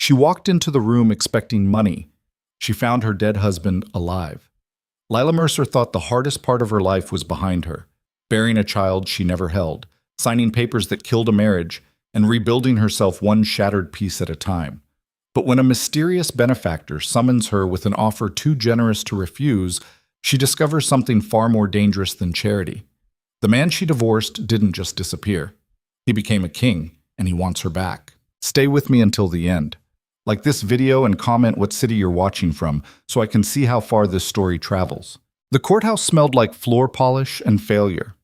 She walked into the room expecting money. She found her dead husband alive. Lila Mercer thought the hardest part of her life was behind her, bearing a child she never held, signing papers that killed a marriage, and rebuilding herself one shattered piece at a time. But when a mysterious benefactor summons her with an offer too generous to refuse, she discovers something far more dangerous than charity. The man she divorced didn't just disappear. He became a king, and he wants her back. Stay with me until the end. Like this video and comment what city you're watching from so I can see how far this story travels. The courthouse smelled like floor polish and failure.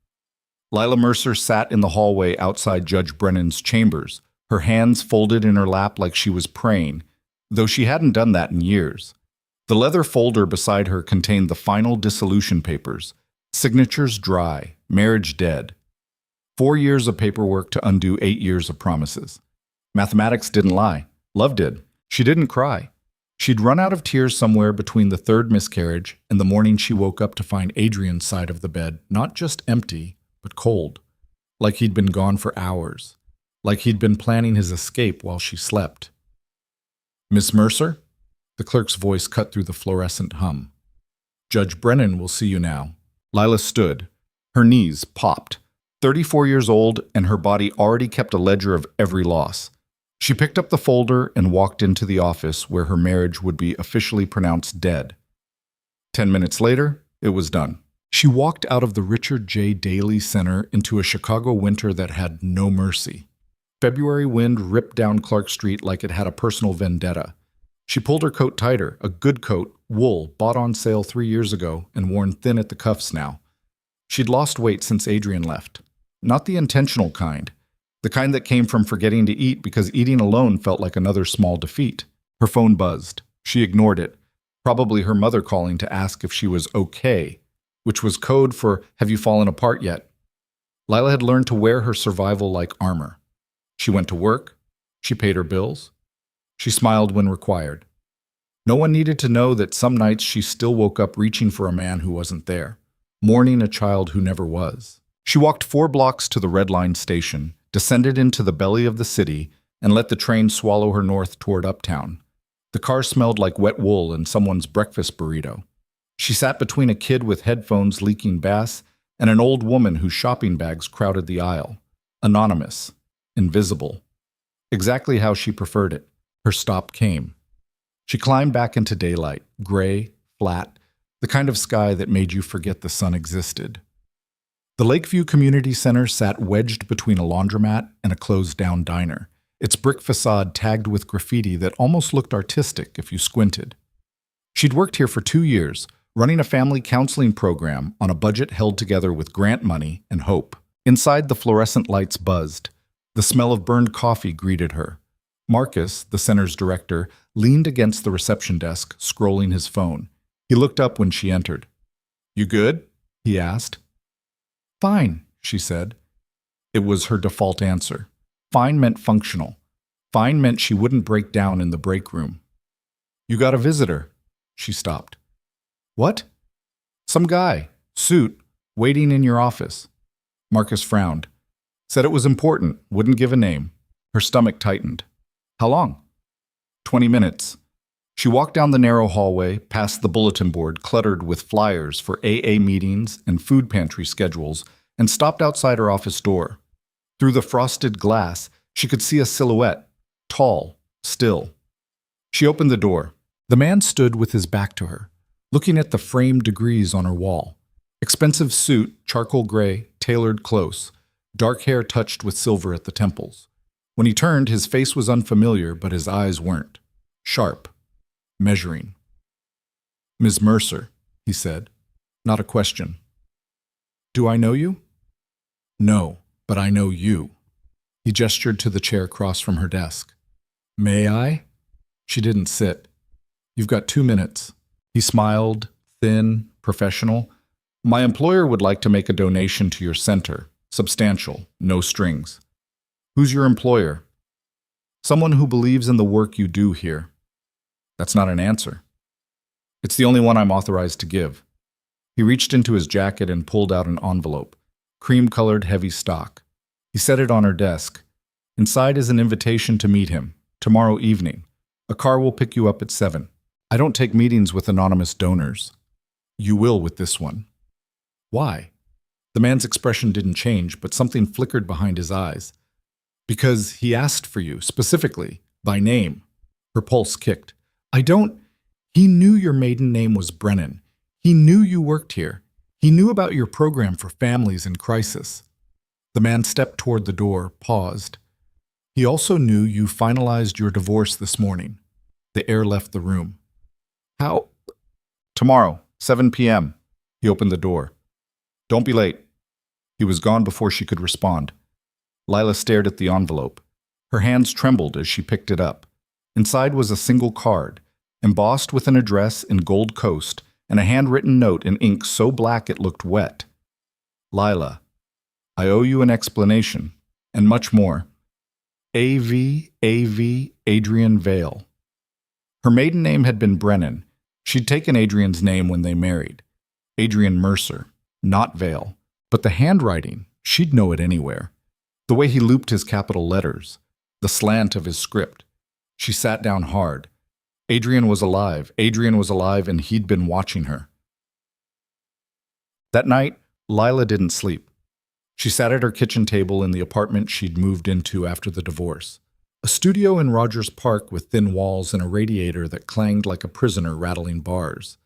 Lila Mercer sat in the hallway outside Judge Brennan's chambers, her hands folded in her lap like she was praying, though she hadn't done that in years. The leather folder beside her contained the final dissolution papers, signatures dry, marriage dead. 4 years of paperwork to undo 8 years of promises. Mathematics didn't lie. Love did. She didn't cry. She'd run out of tears somewhere between the third miscarriage and the morning she woke up to find Adrian's side of the bed not just empty, but cold. Like he'd been gone for hours. Like he'd been planning his escape while she slept. "Miss Mercer?" The clerk's voice cut through the fluorescent hum. "Judge Brennan will see you now." Lila stood. Her knees popped. 34 years old, and her body already kept a ledger of every loss. She picked up the folder and walked into the office where her marriage would be officially pronounced dead. 10 minutes later, it was done. She walked out of the Richard J. Daley Center into a Chicago winter that had no mercy. February wind ripped down Clark Street like it had a personal vendetta. She pulled her coat tighter, a good coat, wool, bought on sale 3 years ago and worn thin at the cuffs now. She'd lost weight since Adrian left. Not the intentional kind. The kind that came from forgetting to eat because eating alone felt like another small defeat. Her phone buzzed. She ignored it. Probably her mother calling to ask if she was okay, which was code for, "Have you fallen apart yet?" Lila had learned to wear her survival like armor. She went to work. She paid her bills. She smiled when required. No one needed to know that some nights she still woke up reaching for a man who wasn't there, mourning a child who never was. She walked 4 blocks to the Red Line station, descended into the belly of the city, and let the train swallow her north toward Uptown. The car smelled like wet wool and someone's breakfast burrito. She sat between a kid with headphones leaking bass and an old woman whose shopping bags crowded the aisle. Anonymous. Invisible. Exactly how she preferred it. Her stop came. She climbed back into daylight, gray, flat, the kind of sky that made you forget the sun existed. The Lakeview Community Center sat wedged between a laundromat and a closed-down diner, its brick facade tagged with graffiti that almost looked artistic if you squinted. She'd worked here for 2 years, running a family counseling program on a budget held together with grant money and hope. Inside, the fluorescent lights buzzed. The smell of burned coffee greeted her. Marcus, the center's director, leaned against the reception desk, scrolling his phone. He looked up when she entered. "You good?" he asked. "Fine," she said. It was her default answer. Fine meant functional. Fine meant she wouldn't break down in the break room. "You got a visitor." She stopped. "What?" "Some guy, suit, waiting in your office." Marcus frowned. Said it was important, wouldn't give a name. Her stomach tightened. "How long?" 20 minutes. She walked down the narrow hallway, past the bulletin board cluttered with flyers for AA meetings and food pantry schedules, and stopped outside her office door. Through the frosted glass, she could see a silhouette, tall, still. She opened the door. The man stood with his back to her, looking at the framed degrees on her wall. Expensive suit, charcoal gray, tailored close, dark hair touched with silver at the temples. When he turned, his face was unfamiliar, but his eyes weren't. Sharp. Measuring. "Ms. Mercer," he said. Not a question. "Do I know you?" "No, but I know you." He gestured to the chair across from her desk. "May I?" She didn't sit. "You've got 2 minutes." He smiled, thin, professional. "My employer would like to make a donation to your center. Substantial, no strings." "Who's your employer?" "Someone who believes in the work you do here." "That's not an answer." "It's the only one I'm authorized to give." He reached into his jacket and pulled out an envelope, cream-colored heavy stock. He set it on her desk. Inside is an invitation to meet him, tomorrow evening. A car will pick you up at 7. I don't take meetings with anonymous donors. You will with this one. Why? The man's expression didn't change, but something flickered behind his eyes. Because he asked for you, specifically, by name. Her pulse kicked. He knew your maiden name was Brennan. He knew you worked here. He knew about your program for families in crisis. The man stepped toward the door, paused. He also knew you finalized your divorce this morning. The air left the room. How? Tomorrow, 7 p.m. He opened the door. Don't be late. He was gone before she could respond. Lila stared at the envelope. Her hands trembled as she picked it up. Inside was a single card, embossed with an address in gold coast and a handwritten note in ink so black it looked wet. Lila, I owe you an explanation, and much more. A.V. Adrian Vale. Her maiden name had been Brennan. She'd taken Adrian's name when they married. Adrian Mercer, not Vale. But the handwriting, she'd know it anywhere. The way he looped his capital letters, the slant of his script. She sat down hard. Adrian was alive, and he'd been watching her. That night, Lila didn't sleep. She sat at her kitchen table in the apartment she'd moved into after the divorce. A studio in Rogers Park with thin walls and a radiator that clanged like a prisoner rattling bars.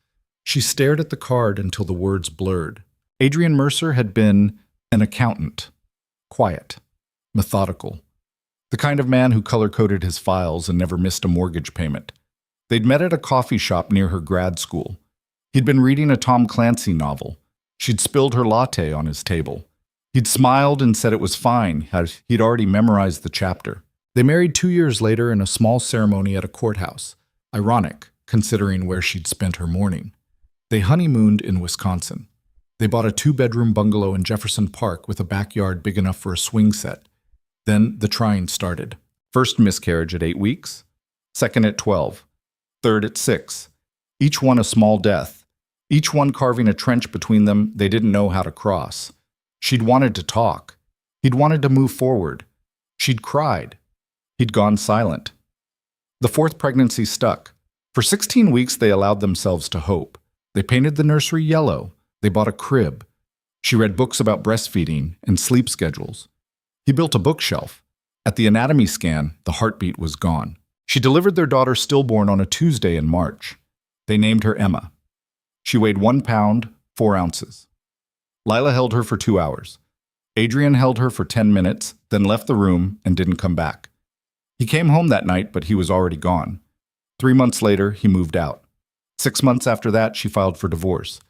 She stared at the card until the words blurred. Adrian Mercer had been an accountant. Quiet. Methodical. The kind of man who color-coded his files and never missed a mortgage payment. They'd met at a coffee shop near her grad school. He'd been reading a Tom Clancy novel. She'd spilled her latte on his table. He'd smiled and said it was fine, as he'd already memorized the chapter. They married 2 years later in a small ceremony at a courthouse. Ironic, considering where she'd spent her morning. They honeymooned in Wisconsin. They bought a 2-bedroom bungalow in Jefferson Park with a backyard big enough for a swing set. Then the trying started. First miscarriage at 8 weeks, second at 12, third at 6. Each one a small death, each one carving a trench between them they didn't know how to cross. She'd wanted to talk. He'd wanted to move forward. She'd cried. He'd gone silent. The 4th pregnancy stuck. For 16 weeks they allowed themselves to hope. They painted the nursery yellow. They bought a crib. She read books about breastfeeding and sleep schedules. He built a bookshelf. At the anatomy scan, the heartbeat was gone. She delivered their daughter stillborn on a Tuesday in March. They named her Emma. She weighed 1 pound, 4 ounces. Lila held her for 2 hours. Adrian held her for 10 minutes, then left the room and didn't come back. He came home that night, but he was already gone. 3 months later, he moved out. 6 months after that, she filed for divorce.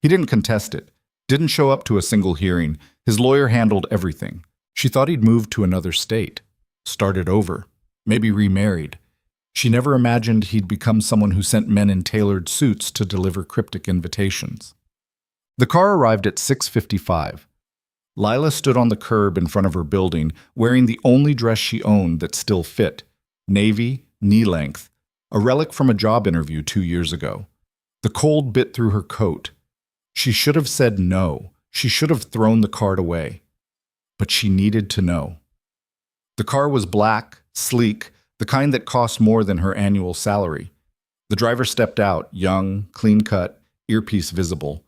He didn't contest it, didn't show up to a single hearing. His lawyer handled everything. She thought he'd moved to another state, started over, maybe remarried. She never imagined he'd become someone who sent men in tailored suits to deliver cryptic invitations. The car arrived at 6:55. Lila stood on the curb in front of her building, wearing the only dress she owned that still fit, navy, knee-length, a relic from a job interview 2 years ago. The cold bit through her coat. She should have said no. She should have thrown the card away. But she needed to know. The car was black, sleek, the kind that cost more than her annual salary. The driver stepped out, young, clean-cut, earpiece visible.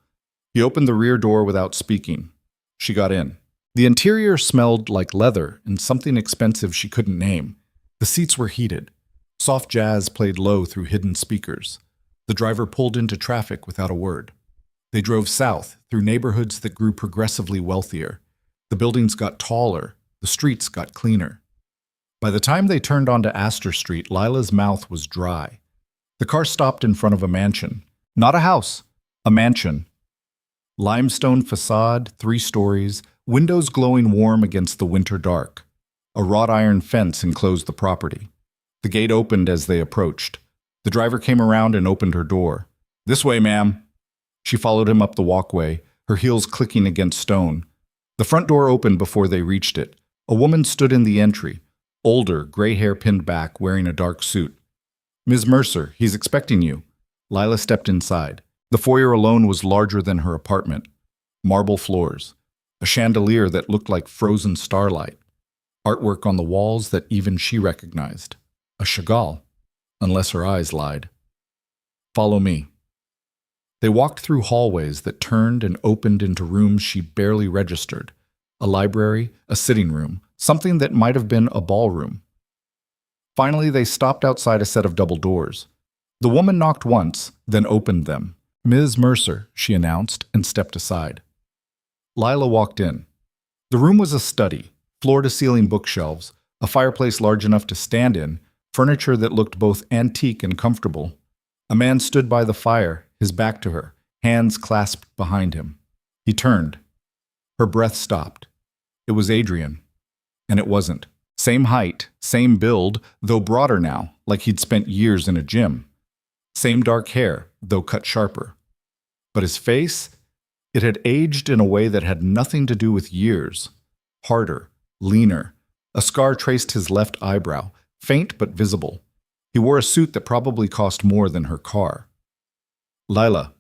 He opened the rear door without speaking. She got in. The interior smelled like leather and something expensive she couldn't name. The seats were heated. Soft jazz played low through hidden speakers. The driver pulled into traffic without a word. They drove south through neighborhoods that grew progressively wealthier. The buildings got taller. The streets got cleaner. By the time they turned onto Astor Street, Lila's mouth was dry. The car stopped in front of a mansion. Not a house, a mansion. Limestone facade, 3 stories, windows glowing warm against the winter dark. A wrought iron fence enclosed the property. The gate opened as they approached. The driver came around and opened her door. "This way, ma'am." She followed him up the walkway, her heels clicking against stone. The front door opened before they reached it. A woman stood in the entry, older, gray hair pinned back, wearing a dark suit. "Ms. Mercer, he's expecting you." Lila stepped inside. The foyer alone was larger than her apartment. Marble floors. A chandelier that looked like frozen starlight. Artwork on the walls that even she recognized. A Chagall. unless her eyes lied. Follow me. They walked through hallways that turned and opened into rooms she barely registered. A library, a sitting room, something that might have been a ballroom. Finally, they stopped outside a set of double doors. The woman knocked once, then opened them. "Ms. Mercer," she announced, and stepped aside. Lila walked in. The room was a study, floor-to-ceiling bookshelves, a fireplace large enough to stand in, furniture that looked both antique and comfortable. A man stood by the fire, his back to her, hands clasped behind him. He turned. Her breath stopped. It was Adrian. And it wasn't. Same height, same build, though broader now, like he'd spent years in a gym. Same dark hair, though cut sharper. But his face? It had aged in a way that had nothing to do with years. Harder, leaner. A scar traced his left eyebrow, faint but visible. He wore a suit that probably cost more than her car. "Lila."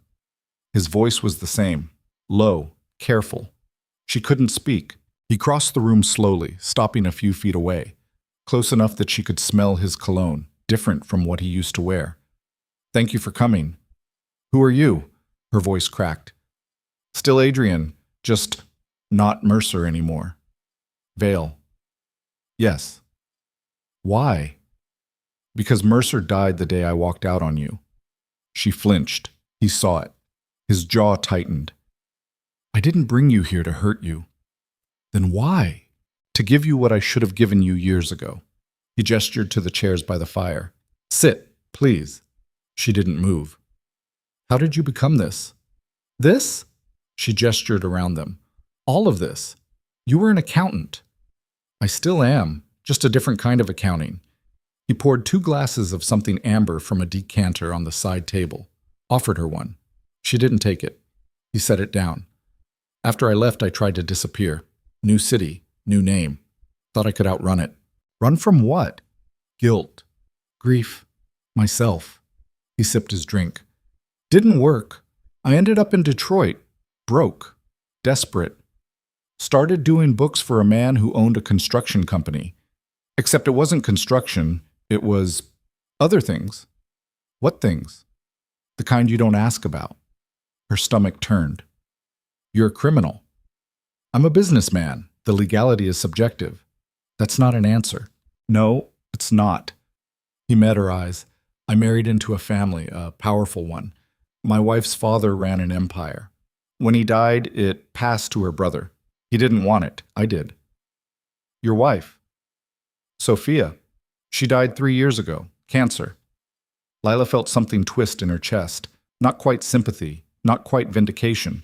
His voice was the same, low, careful. She couldn't speak. He crossed the room slowly, stopping a few feet away, close enough that she could smell his cologne, different from what he used to wear. "Thank you for coming." "Who are you?" Her voice cracked. "Still Adrian, just not Mercer anymore." "Vale." "Yes." "Why?" "Because Mercer died the day I walked out on you." She flinched. He saw it. His jaw tightened. "I didn't bring you here to hurt you." "Then why?" "To give you what I should have given you years ago." He gestured to the chairs by the fire. "Sit, please." She didn't move. "How did you become this?" "This?" She gestured around them. "All of this. You were an accountant." "I still am, just a different kind of accounting." He poured 2 glasses of something amber from a decanter on the side table, offered her one. She didn't take it. He set it down. "After I left, I tried to disappear. New city, new name. Thought I could outrun it." "Run from what?" "Guilt. Grief. Myself." He sipped his drink. "Didn't work. I ended up in Detroit. Broke. Desperate. Started doing books for a man who owned a construction company. Except it wasn't construction, it was other things." "What things?" "The kind you don't ask about." Her stomach turned. "You're a criminal." "I'm a businessman. The legality is subjective." "That's not an answer." "No, it's not." He met her eyes. "I married into a family, a powerful one. My wife's father ran an empire. When he died, it passed to her brother. He didn't want it. I did." "Your wife?" "Sophia. She died 3 years ago. Cancer." Lila felt something twist in her chest. Not quite sympathy, not quite vindication.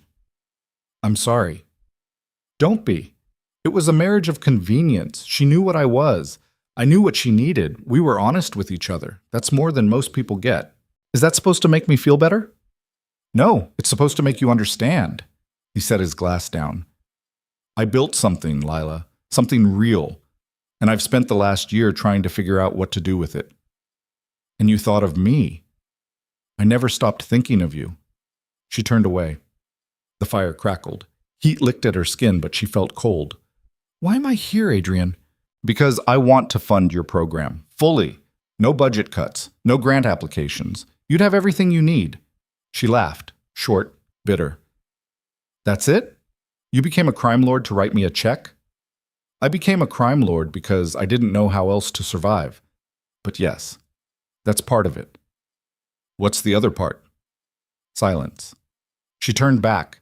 "I'm sorry." "Don't be. It was a marriage of convenience. She knew what I was. I knew what she needed. We were honest with each other. That's more than most people get." "Is that supposed to make me feel better?" "No, it's supposed to make you understand." He set his glass down. "I built something, Lila. Something real. And I've spent the last year trying to figure out what to do with it." "And you thought of me." "I never stopped thinking of you." She turned away. The fire crackled. Heat licked at her skin, but she felt cold. "Why am I here, Adrian?" "Because I want to fund your program. Fully. No budget cuts. No grant applications. You'd have everything you need." She laughed, short, bitter. "That's it? You became a crime lord to write me a check?" "I became a crime lord because I didn't know how else to survive. But yes, that's part of it." "What's the other part?" Silence. She turned back.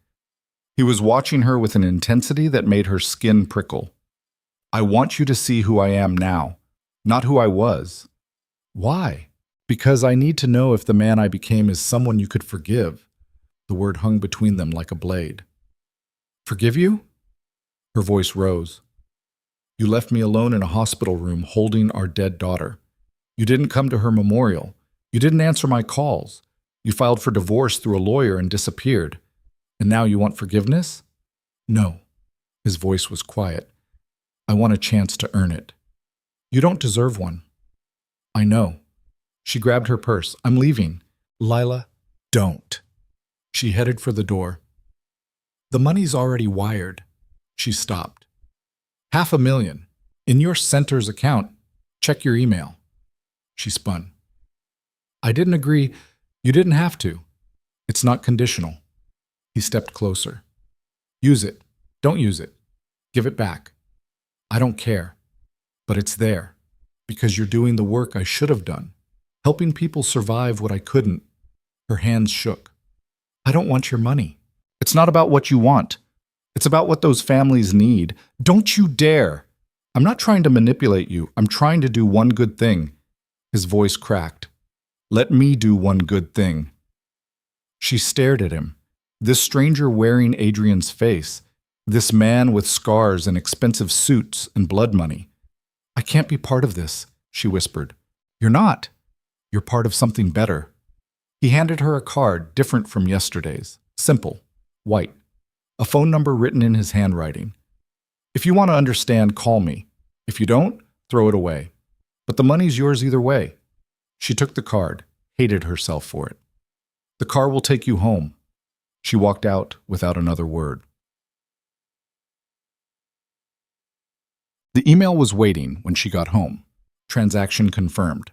He was watching her with an intensity that made her skin prickle. "I want you to see who I am now, not who I was." "Why?" "Because I need to know if the man I became is someone you could forgive." The word hung between them like a blade. "Forgive you?" Her voice rose. "You left me alone in a hospital room holding our dead daughter. You didn't come to her memorial. You didn't answer my calls. You filed for divorce through a lawyer and disappeared. And now you want forgiveness?" "No." His voice was quiet. "I want a chance to earn it." "You don't deserve one." "I know." She grabbed her purse. "I'm leaving." "Lila, don't." She headed for the door. "The money's already wired." She stopped. $500,000. In your center's account. Check your email." She spun. I didn't agree. You didn't have to. It's not conditional. He stepped closer. Use it. Don't use it. Give it back. I don't care. But it's there. Because you're doing the work I should have done. Helping people survive what I couldn't. Her hands shook. I don't want your money. It's not about what you want. It's about what those families need. Don't you dare. I'm not trying to manipulate you. I'm trying to do one good thing. His voice cracked. Let me do one good thing. She stared at him. This stranger wearing Adrian's face. This man with scars and expensive suits and blood money. I can't be part of this, she whispered. You're not. You're part of something better. He handed her a card different from yesterday's. Simple. White. A phone number written in his handwriting. If you want to understand, call me. If you don't, throw it away. But the money's yours either way. She took the card, hated herself for it. The car will take you home. She walked out without another word. The email was waiting when she got home. Transaction confirmed.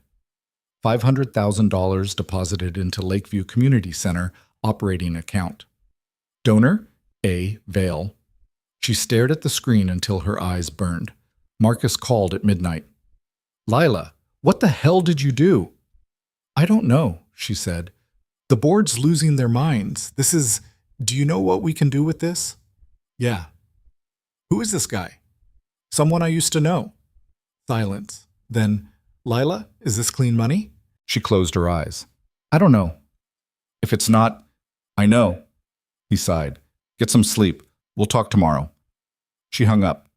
$500,000 deposited into Lakeview Community Center operating account. Donor, A. Vale. She stared at the screen until her eyes burned. Marcus called at midnight. Lila, what the hell did you do? I don't know, she said. The board's losing their minds. Do you know what we can do with this? Yeah. Who is this guy? Someone I used to know. Silence. Then, Lila, is this clean money? She closed her eyes. I don't know. If it's not, I know. He sighed. Get some sleep. We'll talk tomorrow. She hung up.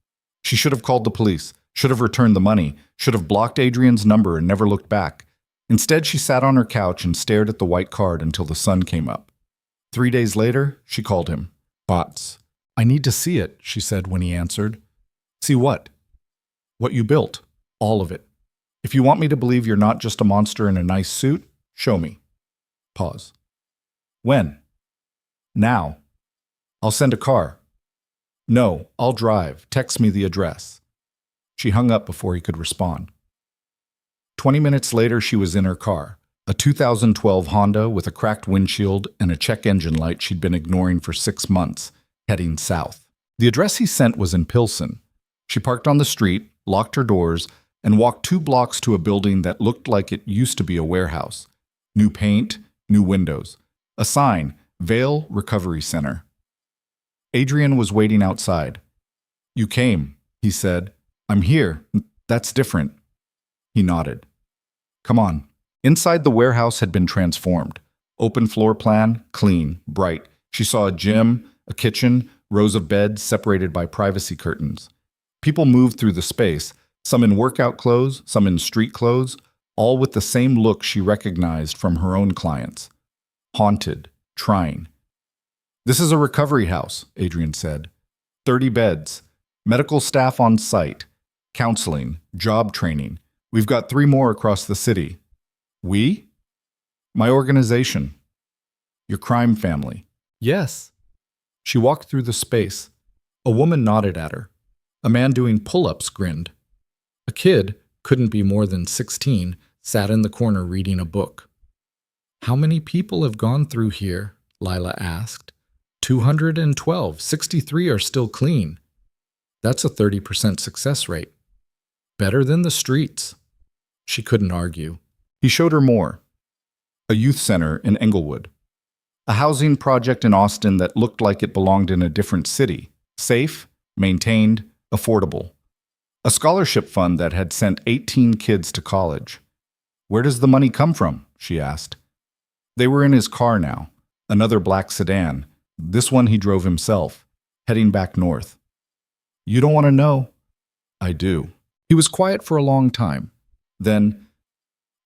She should have called the police, should have returned the money, should have blocked Adrian's number and never looked back. Instead, she sat on her couch and stared at the white card until the sun came up. 3 days later, she called him. Bots. I need to see it, she said when he answered. See what? What you built. All of it. If you want me to believe you're not just a monster in a nice suit, show me. Pause. When? Now. I'll send a car. No, I'll drive. Text me the address. She hung up before he could respond. 20 minutes later, she was in her car, a 2012 Honda with a cracked windshield and a check engine light she'd been ignoring for 6 months, heading south. The address he sent was in Pilsen. She parked on the street, locked her doors, and walked 2 blocks to a building that looked like it used to be a warehouse. New paint, new windows. A sign, Vale Recovery Center. Adrian was waiting outside. You came, he said. I'm here. That's different. He nodded. Come on. Inside the warehouse had been transformed. Open floor plan, clean, bright. She saw a gym, a kitchen, rows of beds separated by privacy curtains. People moved through the space, some in workout clothes, some in street clothes, all with the same look she recognized from her own clients. Haunted, trying. This is a recovery house, Adrian said. 30 beds, medical staff on site, counseling, job training. We've got 3 more across the city. We? My organization. Your crime family. Yes. She walked through the space. A woman nodded at her. A man doing pull-ups grinned. A kid, couldn't be more than 16, sat in the corner reading a book. How many people have gone through here? Lila asked. 212. 63 are still clean. That's a 30% success rate. Better than the streets. She couldn't argue. He showed her more. A youth center in Englewood. A housing project in Austin that looked like it belonged in a different city. Safe, maintained, affordable. A scholarship fund that had sent 18 kids to college. Where does the money come from? She asked. They were in his car now. Another black sedan. This one he drove himself, heading back north. You don't want to know? I do. He was quiet for a long time. Then,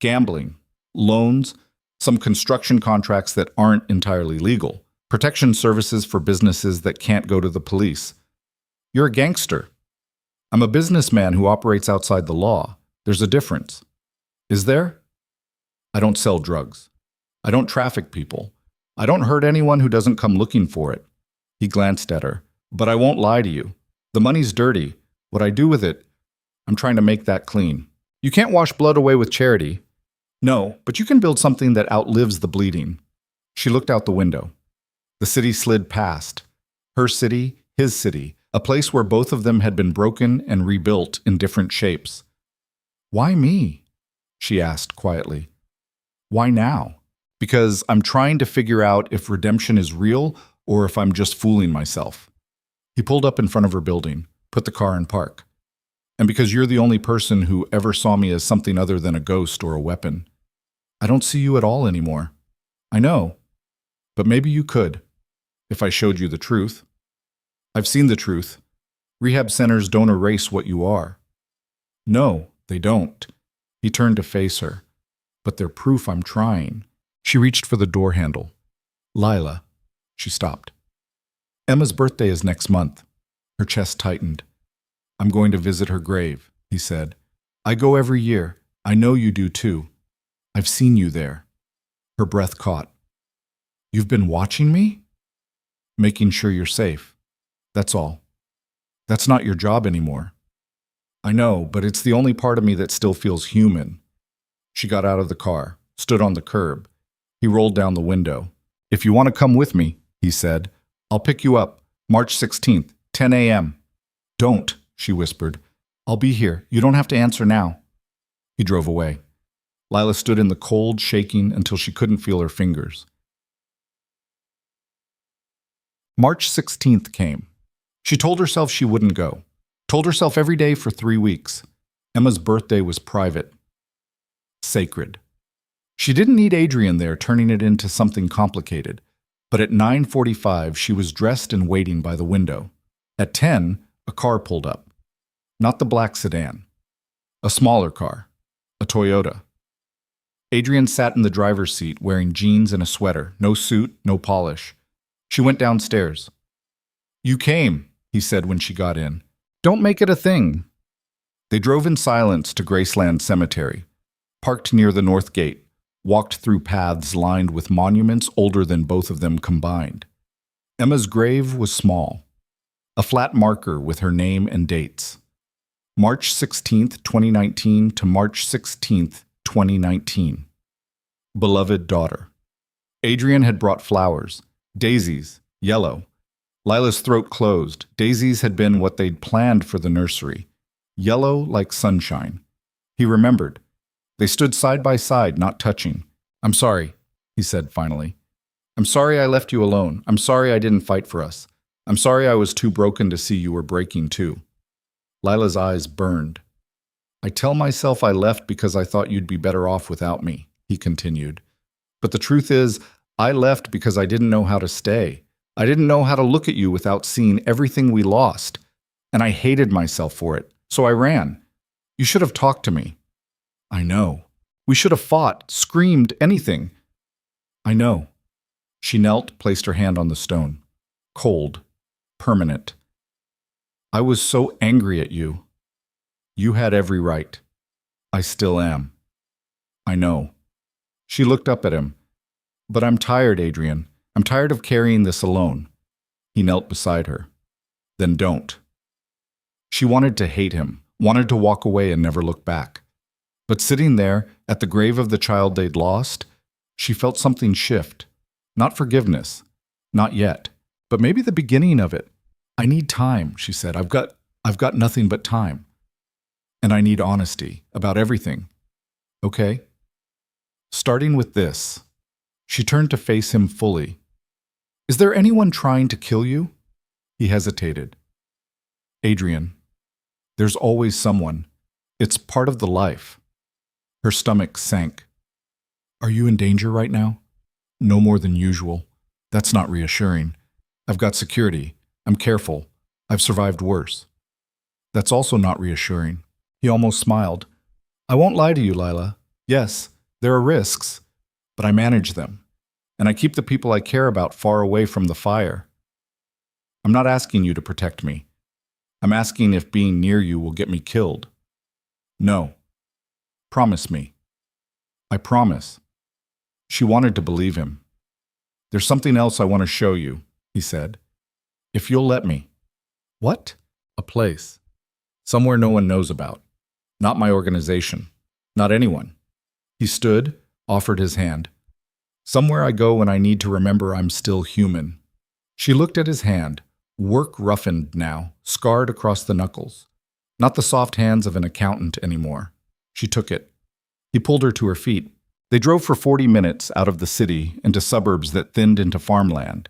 gambling, loans, some construction contracts that aren't entirely legal, protection services for businesses that can't go to the police. You're a gangster. I'm a businessman who operates outside the law. There's a difference. Is there? I don't sell drugs. I don't traffic people. I don't hurt anyone who doesn't come looking for it. He glanced at her. But I won't lie to you. The money's dirty. What I do with it, I'm trying to make that clean. You can't wash blood away with charity. No, but you can build something that outlives the bleeding. She looked out the window. The city slid past. Her city, his city, a place where both of them had been broken and rebuilt in different shapes. Why me? She asked quietly. Why now? Because I'm trying to figure out if redemption is real or if I'm just fooling myself. He pulled up in front of her building, put the car in park. And because you're the only person who ever saw me as something other than a ghost or a weapon. I don't see you at all anymore. I know. But maybe you could, if I showed you the truth. I've seen the truth. Rehab centers don't erase what you are. No, they don't. He turned to face her. But they're proof I'm trying. She reached for the door handle. Lila. She stopped. Emma's birthday is next month. Her chest tightened. I'm going to visit her grave, he said. I go every year. I know you do too. I've seen you there. Her breath caught. You've been watching me? Making sure you're safe. That's all. That's not your job anymore. I know, but it's the only part of me that still feels human. She got out of the car, stood on the curb. He rolled down the window. If you want to come with me, he said, I'll pick you up, March 16th, 10 a.m. Don't, she whispered. I'll be here. You don't have to answer now. He drove away. Lila stood in the cold, shaking until she couldn't feel her fingers. March 16th came. She told herself she wouldn't go. Told herself every day for 3 weeks. Emma's birthday was private. Sacred. She didn't need Adrian there turning it into something complicated. But at 9:45, she was dressed and waiting by the window. At 10, a car pulled up. Not the black sedan. A smaller car. A Toyota. Adrian sat in the driver's seat wearing jeans and a sweater, no suit, no polish. She went downstairs. You came, he said when she got in. Don't make it a thing. They drove in silence to Graceland Cemetery, parked near the north gate, walked through paths lined with monuments older than both of them combined. Emma's grave was small, a flat marker with her name and dates. March 16th, 2019 to March 16th, 2019. Beloved daughter. Adrian had brought flowers, daisies, yellow. Lila's throat closed. Daisies had been what they'd planned for the nursery. Yellow like sunshine. He remembered. They stood side by side, not touching. I'm sorry, he said finally. I'm sorry I left you alone. I'm sorry I didn't fight for us. I'm sorry I was too broken to see you were breaking too. Lila's eyes burned. I tell myself I left because I thought you'd be better off without me, he continued. But the truth is, I left because I didn't know how to stay. I didn't know how to look at you without seeing everything we lost. And I hated myself for it, so I ran. You should have talked to me. I know. We should have fought, screamed, anything. I know. She knelt, placed her hand on the stone. Cold. Permanent. I was so angry at you. You had every right. I still am. I know. She looked up at him. But I'm tired, Adrian. I'm tired of carrying this alone. He knelt beside her. Then don't. She wanted to hate him, wanted to walk away and never look back. But sitting there, at the grave of the child they'd lost, she felt something shift. Not forgiveness. Not yet. But maybe the beginning of it. I need time, she said. I've got nothing but time. And I need honesty about everything. Okay? Starting with this. She turned to face him fully. Is there anyone trying to kill you? He hesitated. Adrian, there's always someone. It's part of the life. Her stomach sank. Are you in danger right now? No more than usual. That's not reassuring. I've got security. I'm careful. I've survived worse. That's also not reassuring. He almost smiled. I won't lie to you, Lila. Yes, there are risks, but I manage them. And I keep the people I care about far away from the fire. I'm not asking you to protect me. I'm asking if being near you will get me killed. No. Promise me. I promise. She wanted to believe him. There's something else I want to show you, he said. If you'll let me. What? A place. Somewhere no one knows about. Not my organization. Not anyone. He stood, offered his hand. Somewhere I go when I need to remember I'm still human. She looked at his hand, work roughened now, scarred across the knuckles. Not the soft hands of an accountant anymore. She took it. He pulled her to her feet. They drove for 40 minutes out of the city into suburbs that thinned into farmland.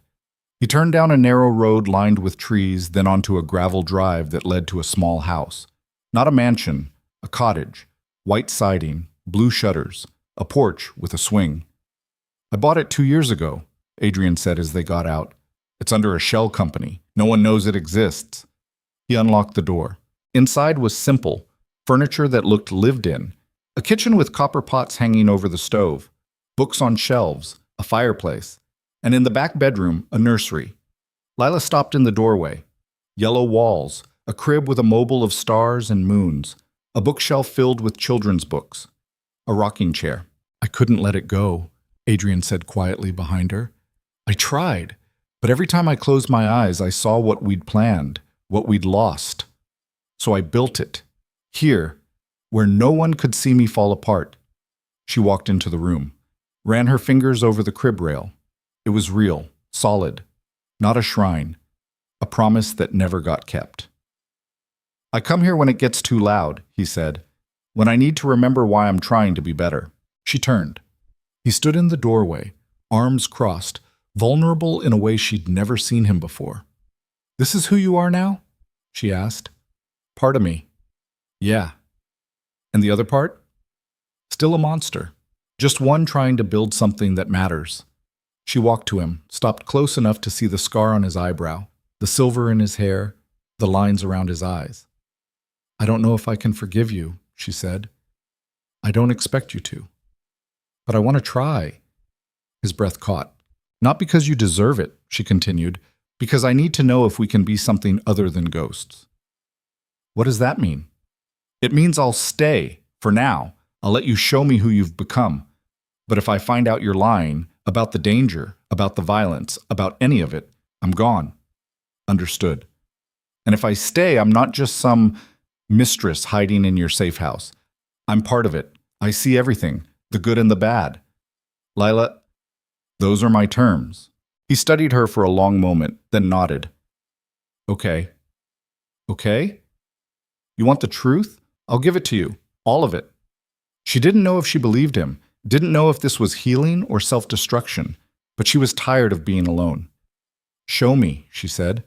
He turned down a narrow road lined with trees, then onto a gravel drive that led to a small house. Not a mansion, a cottage, white siding, blue shutters, a porch with a swing. I bought it 2 years ago, Adrian said as they got out. It's under a shell company. No one knows it exists. He unlocked the door. Inside was simple, furniture that looked lived in. A kitchen with copper pots hanging over the stove, books on shelves, a fireplace, and in the back bedroom, a nursery. Lila stopped in the doorway. Yellow walls, a crib with a mobile of stars and moons, a bookshelf filled with children's books, a rocking chair. I couldn't let it go, Adrian said quietly behind her. I tried, but every time I closed my eyes, I saw what we'd planned, what we'd lost. So I built it, here, where no one could see me fall apart. She walked into the room, ran her fingers over the crib rail. It was real, solid, not a shrine, a promise that never got kept. I come here when it gets too loud, he said, when I need to remember why I'm trying to be better. She turned. He stood in the doorway, arms crossed, vulnerable in a way she'd never seen him before. This is who you are now? She asked. Part of me. Yeah. And the other part? Still a monster. Just one trying to build something that matters. She walked to him, stopped close enough to see the scar on his eyebrow, the silver in his hair, the lines around his eyes. I don't know if I can forgive you, she said. I don't expect you to. But I want to try. His breath caught. Not because you deserve it, she continued, because I need to know if we can be something other than ghosts. What does that mean? It means I'll stay, for now. I'll let you show me who you've become. But if I find out you're lying, about the danger, about the violence, about any of it, I'm gone. Understood. And if I stay, I'm not just some mistress hiding in your safe house. I'm part of it. I see everything, the good and the bad. Lila, those are my terms. He studied her for a long moment, then nodded. Okay. Okay? You want the truth? I'll give it to you. All of it. She didn't know if she believed him, didn't know if this was healing or self-destruction, but she was tired of being alone. Show me, she said.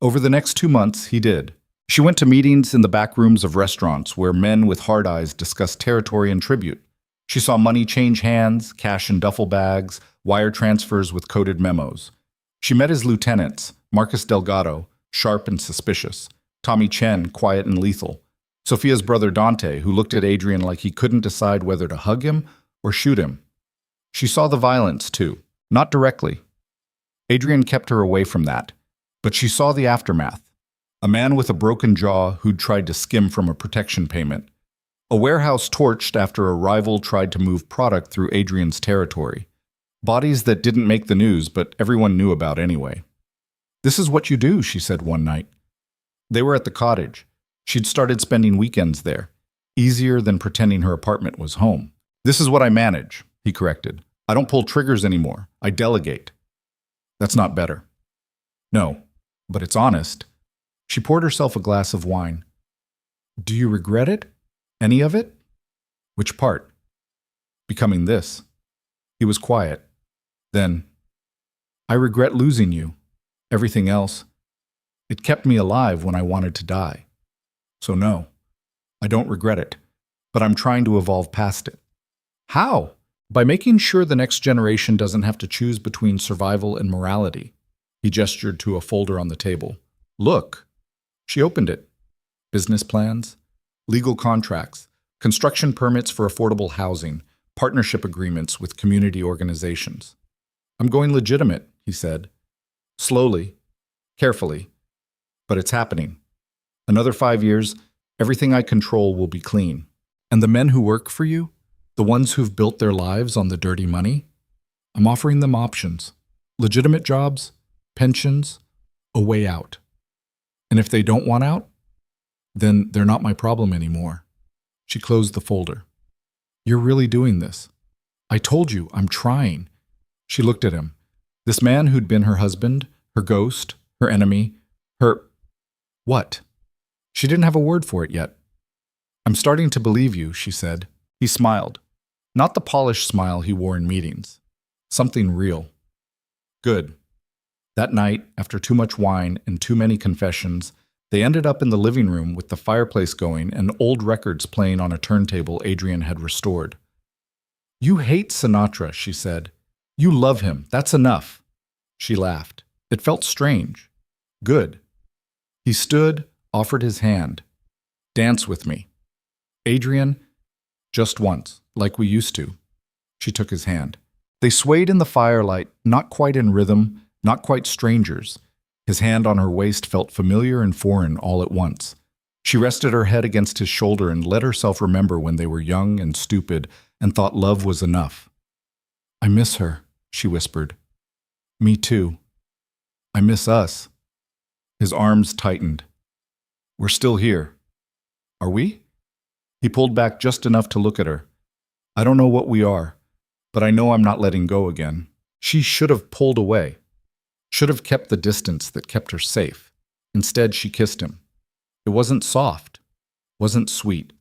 Over the next 2 months, he did. She went to meetings in the back rooms of restaurants where men with hard eyes discussed territory and tribute. She saw money change hands, cash in duffel bags, wire transfers with coded memos. She met his lieutenants, Marcus Delgado, sharp and suspicious, Tommy Chen, quiet and lethal, Sophia's brother Dante, who looked at Adrian like he couldn't decide whether to hug him or shoot him. She saw the violence, too, not directly. Adrian kept her away from that, but she saw the aftermath. A man with a broken jaw who'd tried to skim from a protection payment. A warehouse torched after a rival tried to move product through Adrian's territory. Bodies that didn't make the news, but everyone knew about anyway. This is what you do, she said one night. They were at the cottage. She'd started spending weekends there. Easier than pretending her apartment was home. This is what I manage, he corrected. I don't pull triggers anymore. I delegate. That's not better. No, but it's honest. She poured herself a glass of wine. Do you regret it? Any of it? Which part? Becoming this. He was quiet. Then, I regret losing you. Everything else. It kept me alive when I wanted to die. So no, I don't regret it, but I'm trying to evolve past it. How? By making sure the next generation doesn't have to choose between survival and morality. He gestured to a folder on the table. Look. She opened it. Business plans, legal contracts, construction permits for affordable housing, partnership agreements with community organizations. I'm going legitimate, he said. Slowly, carefully, but it's happening. Another 5 years, everything I control will be clean. And the men who work for you, the ones who've built their lives on the dirty money, I'm offering them options. Legitimate jobs, pensions, a way out. And if they don't want out, then they're not my problem anymore. She closed the folder. You're really doing this. I told you, I'm trying. She looked at him. This man who'd been her husband, her ghost, her enemy, her... What? She didn't have a word for it yet. I'm starting to believe you, she said. He smiled. Not the polished smile he wore in meetings. Something real. Good. That night, after too much wine and too many confessions, they ended up in the living room with the fireplace going and old records playing on a turntable Adrian had restored. You hate Sinatra, she said. You love him. That's enough. She laughed. It felt strange. Good. He stood, offered his hand. Dance with me. Adrian, just once, like we used to. She took his hand. They swayed in the firelight, not quite in rhythm, not quite strangers. His hand on her waist felt familiar and foreign all at once. She rested her head against his shoulder and let herself remember when they were young and stupid and thought love was enough. I miss her, she whispered. Me too. I miss us. His arms tightened. We're still here. Are we? He pulled back just enough to look at her. I don't know what we are, but I know I'm not letting go again. She should have pulled away. Should have kept the distance that kept her safe. Instead, she kissed him. It wasn't soft. Wasn't sweet.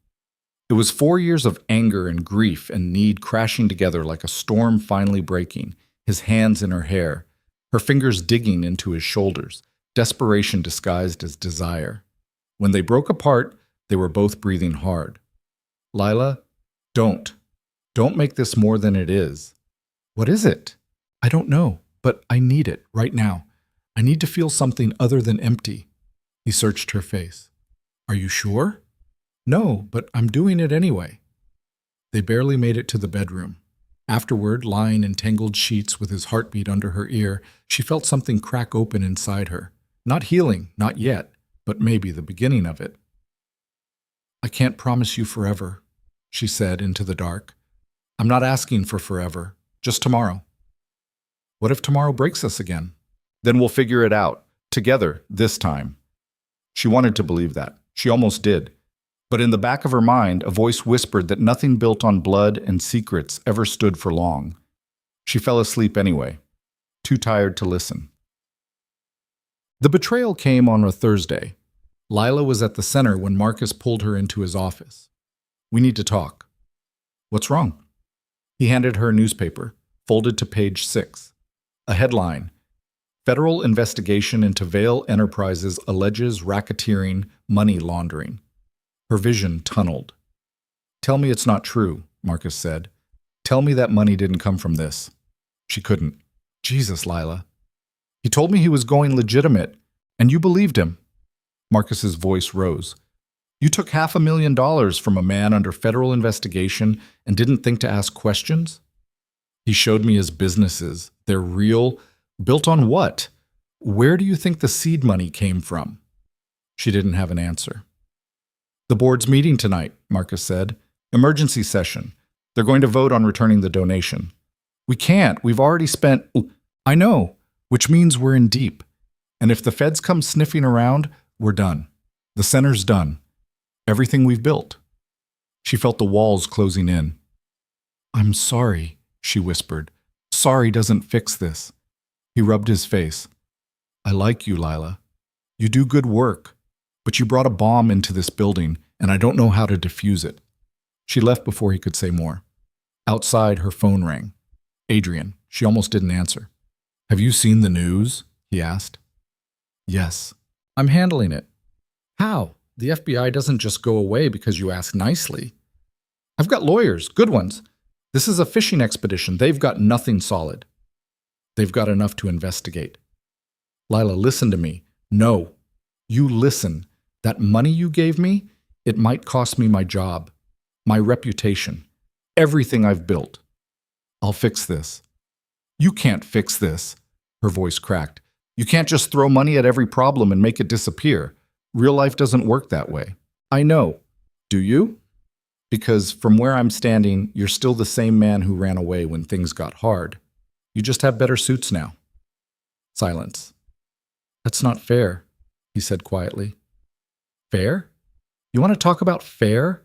It was 4 years of anger and grief and need crashing together like a storm finally breaking, his hands in her hair, her fingers digging into his shoulders, desperation disguised as desire. When they broke apart, they were both breathing hard. Lila, don't. Don't make this more than it is. What is it? I don't know, but I need it right now. I need to feel something other than empty. He searched her face. Are you sure? No, but I'm doing it anyway. They barely made it to the bedroom. Afterward, lying in tangled sheets with his heartbeat under her ear, she felt something crack open inside her. Not healing, not yet, but maybe the beginning of it. I can't promise you forever, she said into the dark. I'm not asking for forever, just tomorrow. What if tomorrow breaks us again? Then we'll figure it out, together, this time. She wanted to believe that. She almost did. But in the back of her mind, a voice whispered that nothing built on blood and secrets ever stood for long. She fell asleep anyway, too tired to listen. The betrayal came on a Thursday. Lila was at the center when Marcus pulled her into his office. We need to talk. What's wrong? He handed her a newspaper, folded to page 6. A headline, Federal Investigation into Vail Enterprises Alleges Racketeering, Money Laundering. Her vision tunneled. Tell me it's not true, Marcus said. Tell me that money didn't come from this. She couldn't. Jesus, Lila. He told me he was going legitimate, and you believed him. Marcus's voice rose. You took $500,000 from a man under federal investigation and didn't think to ask questions? He showed me his businesses. They're real. Built on what? Where do you think the seed money came from? She didn't have an answer. The board's meeting tonight, Marcus said. Emergency session. They're going to vote on returning the donation. We can't. We've already spent... I know, which means we're in deep. And if the feds come sniffing around, we're done. The center's done. Everything we've built. She felt the walls closing in. I'm sorry, she whispered. Sorry doesn't fix this. He rubbed his face. I like you, Lila. You do good work. But you brought a bomb into this building, and I don't know how to defuse it. She left before he could say more. Outside, her phone rang. Adrian. She almost didn't answer. Have you seen the news? He asked. Yes. I'm handling it. How? The FBI doesn't just go away because you ask nicely. I've got lawyers, good ones. This is a fishing expedition. They've got nothing solid. They've got enough to investigate. Lila, listen to me. No. You listen. That money you gave me, it might cost me my job, my reputation, everything I've built. I'll fix this. You can't fix this, her voice cracked. You can't just throw money at every problem and make it disappear. Real life doesn't work that way. I know. Do you? Because from where I'm standing, you're still the same man who ran away when things got hard. You just have better suits now. Silence. That's not fair, he said quietly. Fair? You want to talk about fair?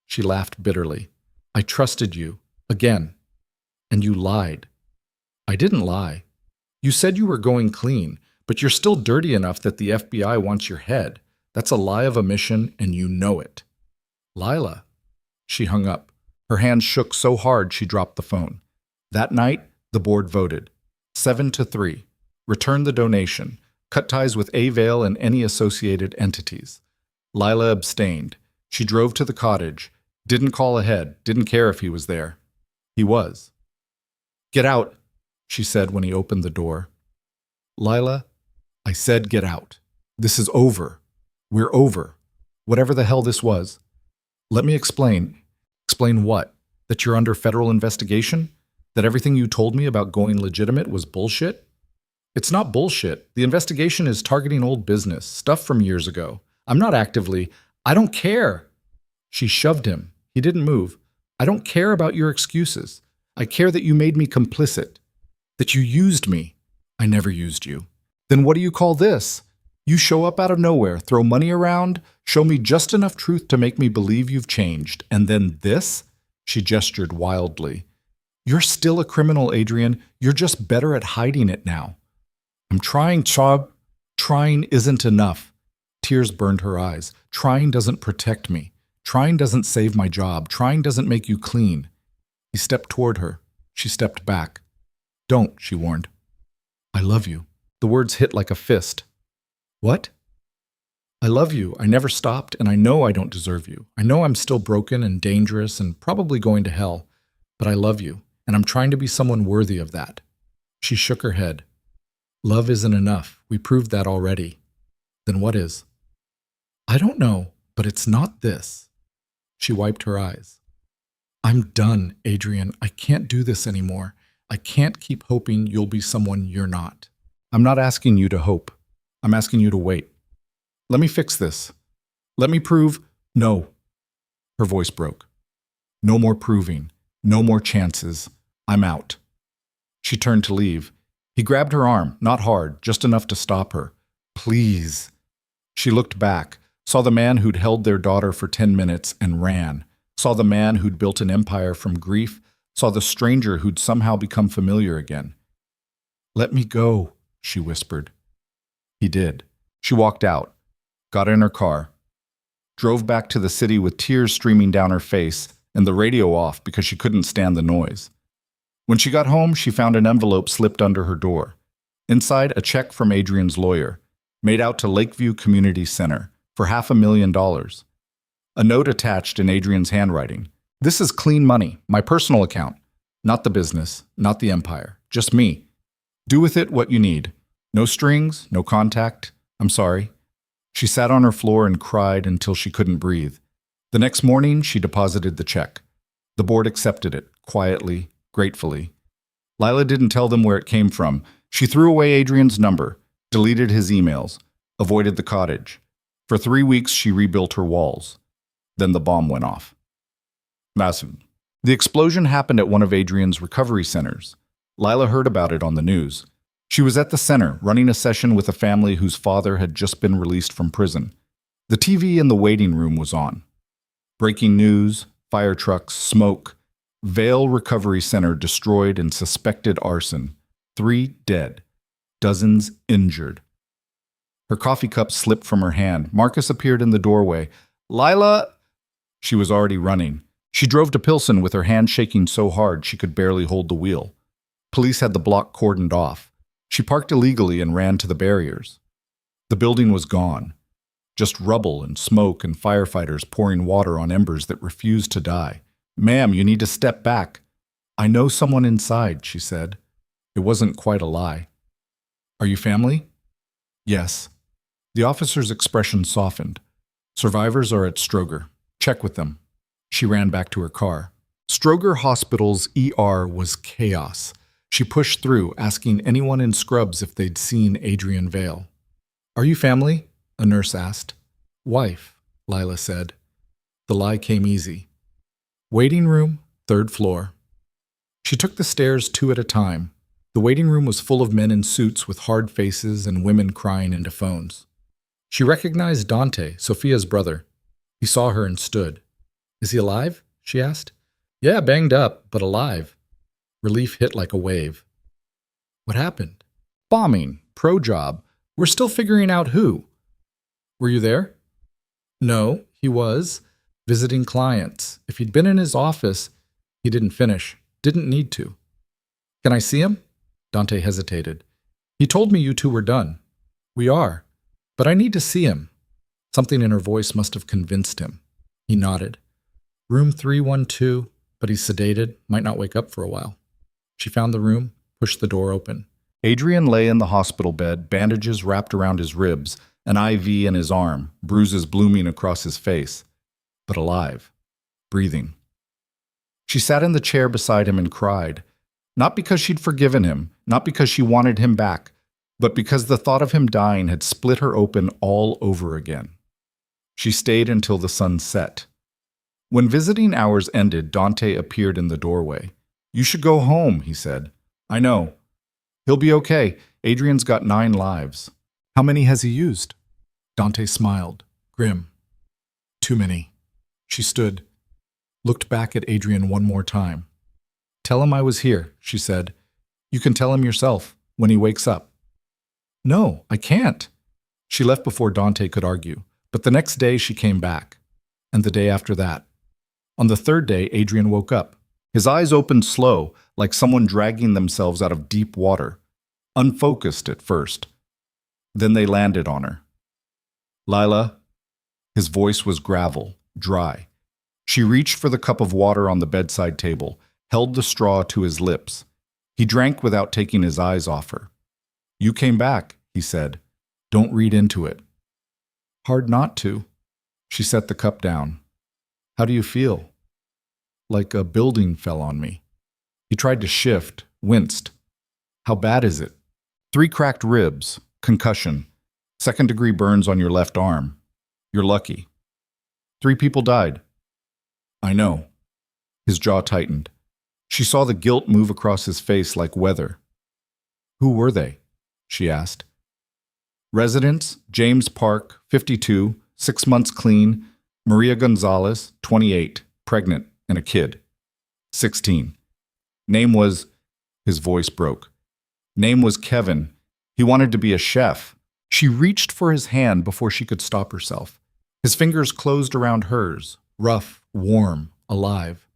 She laughed bitterly. I trusted you. Again. And you lied. I didn't lie. You said you were going clean, but you're still dirty enough that the FBI wants your head. That's a lie of omission, and you know it. Lila. She hung up. Her hands shook so hard she dropped the phone. That night, the board voted. 7-3. Return the donation. Cut ties with Avail and any associated entities. Lila abstained. She drove to the cottage. Didn't call ahead. Didn't care if he was there. He was. Get out, she said when he opened the door. Lila, I said get out. This is over. We're over. Whatever the hell this was. Let me explain. Explain what? That you're under federal investigation? That everything you told me about going legitimate was bullshit? It's not bullshit. The investigation is targeting old business, stuff from years ago. I'm not actively. I don't care. She shoved him. He didn't move. I don't care about your excuses. I care that you made me complicit. That you used me. I never used you. Then what do you call this? You show up out of nowhere, throw money around, show me just enough truth to make me believe you've changed. And then this? She gestured wildly. You're still a criminal, Adrian. You're just better at hiding it now. I'm trying, Chob. Trying isn't enough. Tears burned her eyes. Trying doesn't protect me. Trying doesn't save my job. Trying doesn't make you clean. He stepped toward her. She stepped back. Don't, she warned. I love you. The words hit like a fist. What? I love you. I never stopped, and I know I don't deserve you. I know I'm still broken and dangerous and probably going to hell, but I love you, and I'm trying to be someone worthy of that. She shook her head. Love isn't enough. We proved that already. Then what is? I don't know, but it's not this. She wiped her eyes. I'm done, Adrian. I can't do this anymore. I can't keep hoping you'll be someone you're not. I'm not asking you to hope. I'm asking you to wait. Let me fix this. Let me prove. No. Her voice broke. No more proving. No more chances. I'm out. She turned to leave. He grabbed her arm, not hard, just enough to stop her. Please. She looked back, saw the man who'd held their daughter for 10 minutes and ran, saw the man who'd built an empire from grief, saw the stranger who'd somehow become familiar again. Let me go, she whispered. He did. She walked out, got in her car, drove back to the city with tears streaming down her face and the radio off because she couldn't stand the noise. When she got home, she found an envelope slipped under her door. Inside, a check from Adrian's lawyer, made out to Lakeview Community Center for $500,000. A note attached in Adrian's handwriting. This is clean money, my personal account. Not the business, not the empire, just me. Do with it what you need. No strings, no contact. I'm sorry. She sat on her floor and cried until she couldn't breathe. The next morning, she deposited the check. The board accepted it, quietly, gratefully. Lila didn't tell them where it came from. She threw away Adrian's number, deleted his emails, avoided the cottage. For 3 weeks, she rebuilt her walls. Then the bomb went off. Massive. The explosion happened at one of Adrian's recovery centers. Lila heard about it on the news. She was at the center, running a session with a family whose father had just been released from prison. The TV in the waiting room was on. Breaking news, fire trucks, smoke. Vail Recovery Center destroyed in suspected arson. 3 dead. Dozens injured. Her coffee cup slipped from her hand. Marcus appeared in the doorway. Lila! She was already running. She drove to Pilsen with her hand shaking so hard she could barely hold the wheel. Police had the block cordoned off. She parked illegally and ran to the barriers. The building was gone. Just rubble and smoke and firefighters pouring water on embers that refused to die. Ma'am, you need to step back. I know someone inside, she said. It wasn't quite a lie. Are you family? Yes. The officer's expression softened. Survivors are at Stroger. Check with them. She ran back to her car. Stroger Hospital's ER was chaos. She pushed through, asking anyone in scrubs if they'd seen Adrian Vail. Are you family? A nurse asked. Wife, Lila said. The lie came easy. Waiting room, 3rd floor. She took the stairs 2 at a time. The waiting room was full of men in suits with hard faces and women crying into phones. She recognized Dante, Sophia's brother. He saw her and stood. Is he alive? She asked. Yeah, banged up, but alive. Relief hit like a wave. What happened? Bombing. Pro job. We're still figuring out who. Were you there? No, he was. Visiting clients. If he'd been in his office, he didn't finish. Didn't need to. Can I see him? Dante hesitated. He told me you two were done. We are. But I need to see him. Something in her voice must have convinced him. He nodded. Room 312, but he's sedated, might not wake up for a while. She found the room, pushed the door open. Adrian lay in the hospital bed, bandages wrapped around his ribs, an IV in his arm, bruises blooming across his face, but alive, breathing. She sat in the chair beside him and cried, not because she'd forgiven him, not because she wanted him back, but because the thought of him dying had split her open all over again. She stayed until the sun set. When visiting hours ended, Dante appeared in the doorway. You should go home, he said. I know. He'll be okay. Adrian's got 9 lives. How many has he used? Dante smiled, grim. Too many. She stood, looked back at Adrian one more time. Tell him I was here, she said. You can tell him yourself, when he wakes up. No, I can't. She left before Dante could argue, but the next day she came back, and the day after that. On the 3rd day, Adrian woke up. His eyes opened slow, like someone dragging themselves out of deep water, unfocused at first. Then they landed on her. Lila. His voice was gravel, dry. She reached for the cup of water on the bedside table, held the straw to his lips. He drank without taking his eyes off her. You came back, he said. Don't read into it. Hard not to. She set the cup down. How do you feel? Like a building fell on me. He tried to shift, winced. How bad is it? 3 cracked ribs, concussion, 2nd-degree burns on your left arm. You're lucky. 3 people died. I know. His jaw tightened. She saw the guilt move across his face like weather. Who were they? She asked. Residents, James Park, 52, 6 months clean, Maria Gonzalez, 28, pregnant, and a kid, 16. Name was, his voice broke. Name was Kevin. He wanted to be a chef. She reached for his hand before she could stop herself. His fingers closed around hers, rough, warm, alive.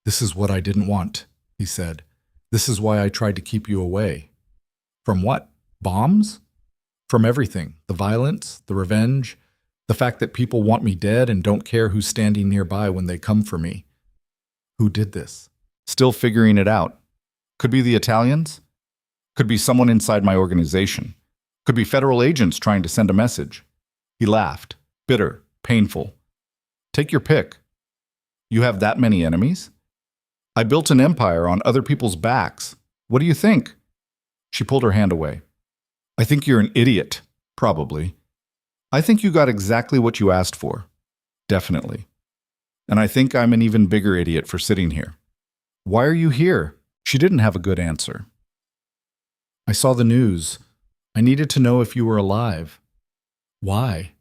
This is what I didn't want, he said. This is why I tried to keep you away. From what? Bombs? From everything. The violence, the revenge, the fact that people want me dead and don't care who's standing nearby when they come for me. Who did this? Still figuring it out. Could be the Italians. Could be someone inside my organization. Could be federal agents trying to send a message. He laughed, bitter, painful. Take your pick. You have that many enemies? I built an empire on other people's backs. What do you think? She pulled her hand away. I think you're an idiot, probably. I think you got exactly what you asked for. Definitely. And I think I'm an even bigger idiot for sitting here. Why are you here? She didn't have a good answer. I saw the news. I needed to know if you were alive. Why?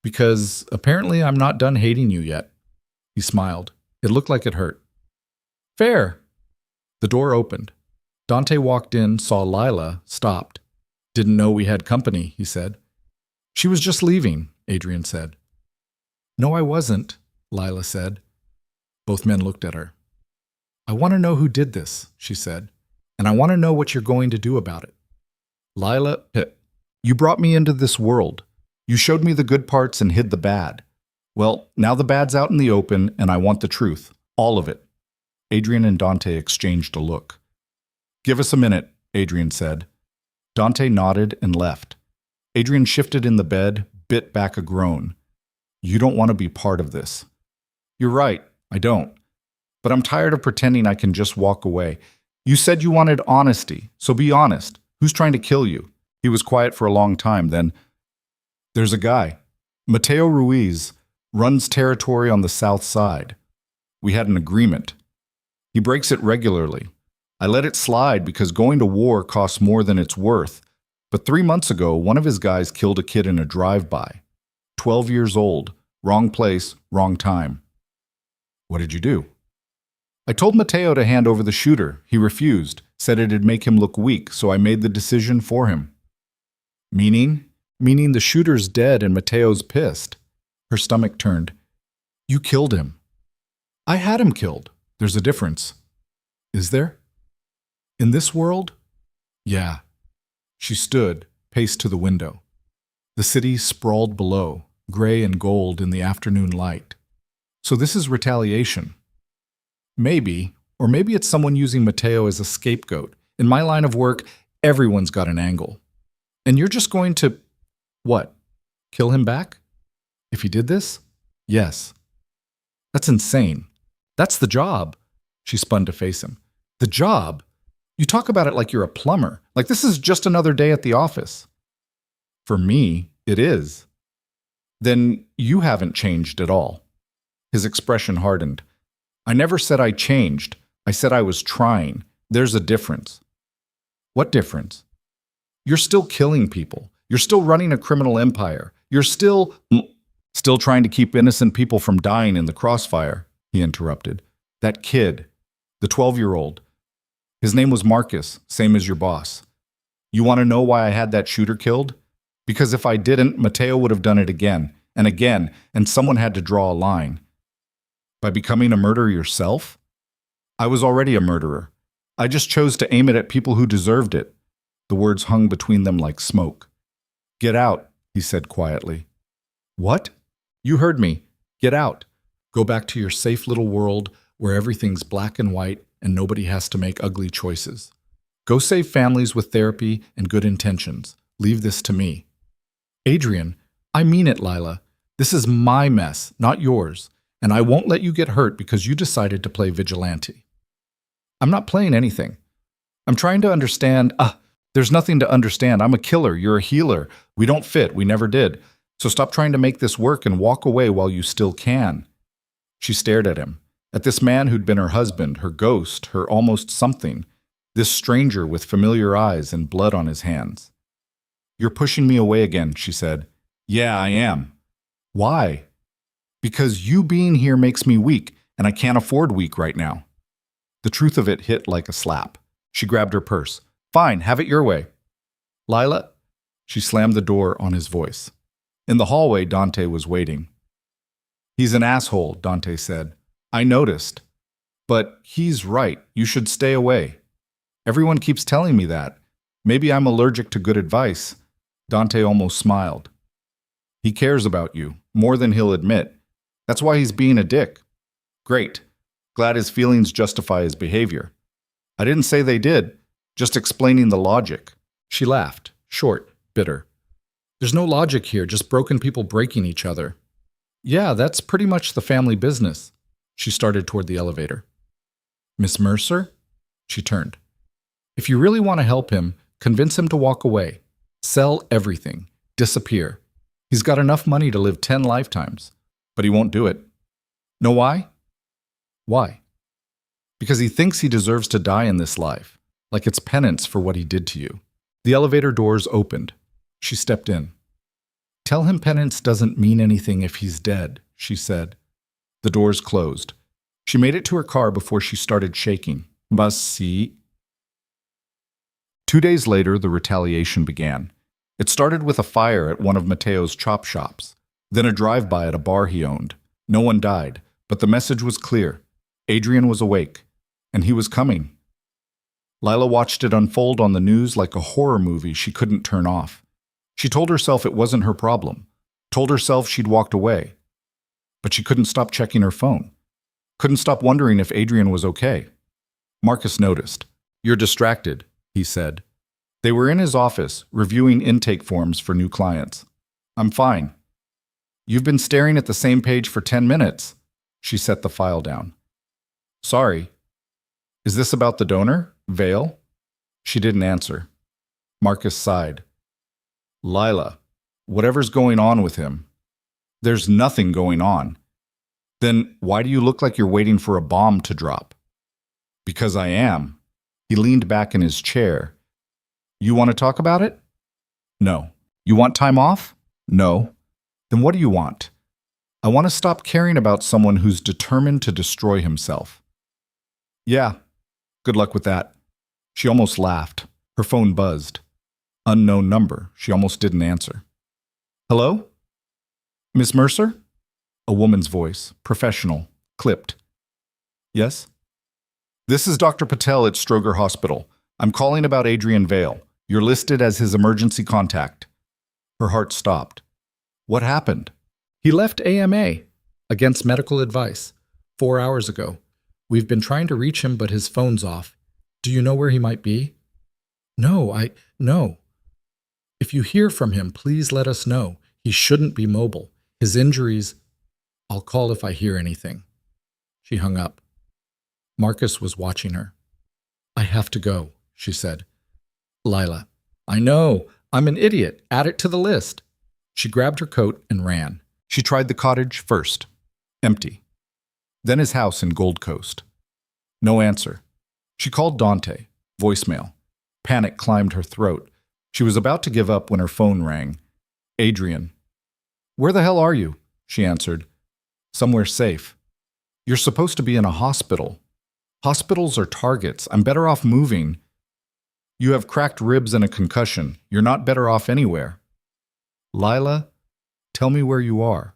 Because apparently I'm not done hating you yet. He smiled. It looked like it hurt. Fair. The door opened. Dante walked in, saw Lila, stopped. Didn't know we had company, he said. She was just leaving, Adrian said. No, I wasn't, Lila said. Both men looked at her. I want to know who did this, she said, and I want to know what you're going to do about it. Lila, you brought me into this world. You showed me the good parts and hid the bad. Well, now the bad's out in the open, and I want the truth, all of it. Adrian and Dante exchanged a look. Give us a minute, Adrian said. Dante nodded and left. Adrian shifted in the bed, bit back a groan. You don't want to be part of this. You're right, I don't. But I'm tired of pretending I can just walk away. You said you wanted honesty, so be honest. Who's trying to kill you? He was quiet for a long time, then. There's a guy. Mateo Ruiz runs territory on the south side. We had an agreement. He breaks it regularly. I let it slide because going to war costs more than it's worth. But 3 months ago, one of his guys killed a kid in a drive-by. 12 years old, wrong place, wrong time. What did you do? I told Mateo to hand over the shooter. He refused, said it'd make him look weak, so I made the decision for him. Meaning? Meaning the shooter's dead and Mateo's pissed. Her stomach turned. You killed him. I had him killed. There's a difference. Is there? In this world? Yeah. She stood, paced to the window. The city sprawled below, gray and gold in the afternoon light. So this is retaliation. Maybe, or maybe it's someone using Mateo as a scapegoat. In my line of work, everyone's got an angle. And you're just going to, what, kill him back? If he did this? Yes. That's insane. That's the job. She spun to face him. The job? You talk about it like you're a plumber, like this is just another day at the office. For me, it is. Then you haven't changed at all. His expression hardened. I never said I changed. I said I was trying. There's a difference. What difference? You're still killing people. You're still running a criminal empire. You're still trying to keep innocent people from dying in the crossfire, he interrupted. That kid, the 12-year-old. His name was Marcus, same as your boss. You want to know why I had that shooter killed? Because if I didn't, Mateo would have done it again, and someone had to draw a line. By becoming a murderer yourself? I was already a murderer. I just chose to aim it at people who deserved it. The words hung between them like smoke. Get out, he said quietly. What? You heard me. Get out. Go back to your safe little world where everything's black and white and nobody has to make ugly choices. Go save families with therapy and good intentions. Leave this to me. Adrian, I mean it, Lila. This is my mess, not yours, and I won't let you get hurt because you decided to play vigilante. I'm not playing anything. I'm trying to understand. There's nothing to understand. I'm a killer. You're a healer. We don't fit. We never did. So stop trying to make this work and walk away while you still can. She stared at him, at this man who'd been her husband, her ghost, her almost something, this stranger with familiar eyes and blood on his hands. You're pushing me away again, she said. Yeah, I am. Why? Because you being here makes me weak, and I can't afford weak right now. The truth of it hit like a slap. She grabbed her purse. Fine, have it your way. Lila? She slammed the door on his voice. In the hallway, Dante was waiting. He's an asshole, Dante said. I noticed. But he's right. You should stay away. Everyone keeps telling me that. Maybe I'm allergic to good advice. Dante almost smiled. He cares about you, more than he'll admit. That's why he's being a dick. Great. Glad his feelings justify his behavior. I didn't say they did, just explaining the logic. She laughed, short, bitter. There's no logic here, just broken people breaking each other. Yeah, that's pretty much the family business. She started toward the elevator. Miss Mercer? She turned. If you really want to help him, convince him to walk away. Sell everything. Disappear. He's got enough money to live 10 lifetimes. But he won't do it. Know why? Why? Because he thinks he deserves to die in this life, like it's penance for what he did to you. The elevator doors opened. She stepped in. Tell him penance doesn't mean anything if he's dead, she said. The doors closed. She made it to her car before she started shaking. Basi. 2 days later, the retaliation began. It started with a fire at one of Mateo's chop shops, then a drive-by at a bar he owned. No one died, but the message was clear. Adrian was awake, and he was coming. Lila watched it unfold on the news like a horror movie she couldn't turn off. She told herself it wasn't her problem, told herself she'd walked away. But she couldn't stop checking her phone, couldn't stop wondering if Adrian was okay. Marcus noticed. You're distracted, he said. They were in his office, reviewing intake forms for new clients. I'm fine. You've been staring at the same page for 10 minutes. She set the file down. Sorry. Is this about the donor, Vale? She didn't answer. Marcus sighed. Lila, whatever's going on with him. There's nothing going on. Then why do you look like you're waiting for a bomb to drop? Because I am. He leaned back in his chair. You want to talk about it? No. You want time off? No. Then what do you want? I want to stop caring about someone who's determined to destroy himself. Yeah, good luck with that. She almost laughed. Her phone buzzed. Unknown number. She almost didn't answer. Hello? Miss Mercer? A woman's voice, professional, clipped. Yes? This is Dr. Patel at Stroger Hospital. I'm calling about Adrian Vale. You're listed as his emergency contact. Her heart stopped. What happened? He left AMA, against medical advice, 4 hours ago. We've been trying to reach him, but his phone's off. Do you know where he might be? No. If you hear from him, please let us know. He shouldn't be mobile. His injuries, I'll call if I hear anything. She hung up. Marcus was watching her. I have to go, she said. Lila, I know. I'm an idiot. Add it to the list. She grabbed her coat and ran. She tried the cottage first. Empty. Then his house in Gold Coast. No answer. She called Dante. Voicemail. Panic climbed her throat. She was about to give up when her phone rang. Adrian. Where the hell are you? She answered. Somewhere safe. You're supposed to be in a hospital. Hospitals are targets. I'm better off moving. You have cracked ribs and a concussion. You're not better off anywhere. Lila, tell me where you are.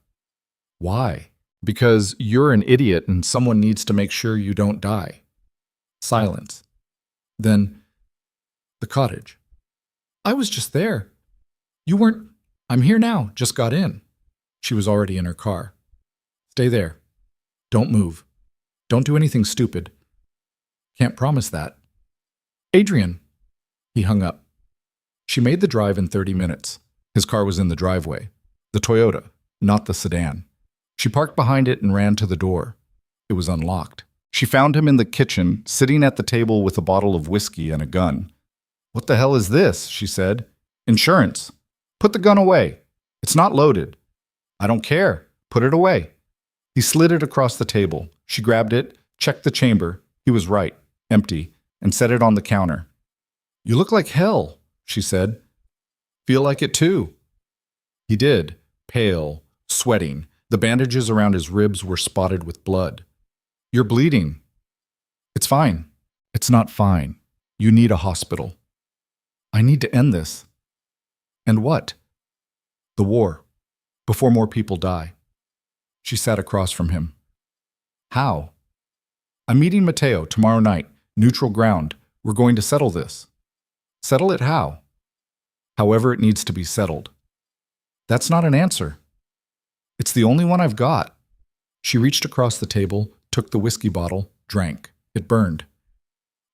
Why? Because you're an idiot and someone needs to make sure you don't die. Silence. Then, the cottage. I was just there. You weren't. I'm here now. Just got in. She was already in her car. Stay there. Don't move. Don't do anything stupid. Can't promise that. Adrian. He hung up. She made the drive in 30 minutes. His car was in the driveway. The Toyota, not the sedan. She parked behind it and ran to the door. It was unlocked. She found him in the kitchen, sitting at the table with a bottle of whiskey and a gun. What the hell is this? She said. Insurance. Put the gun away. It's not loaded. I don't care. Put it away. He slid it across the table. She grabbed it, checked the chamber. He was right, empty, and set it on the counter. You look like hell, she said. Feel like it too. He did, pale, sweating. The bandages around his ribs were spotted with blood. You're bleeding. It's fine. It's not fine. You need a hospital. I need to end this. And what? The war. Before more people die. She sat across from him. How? I'm meeting Matteo tomorrow night. Neutral ground. We're going to settle this. Settle it how? However it needs to be settled. That's not an answer. It's the only one I've got. She reached across the table, took the whiskey bottle, drank. It burned.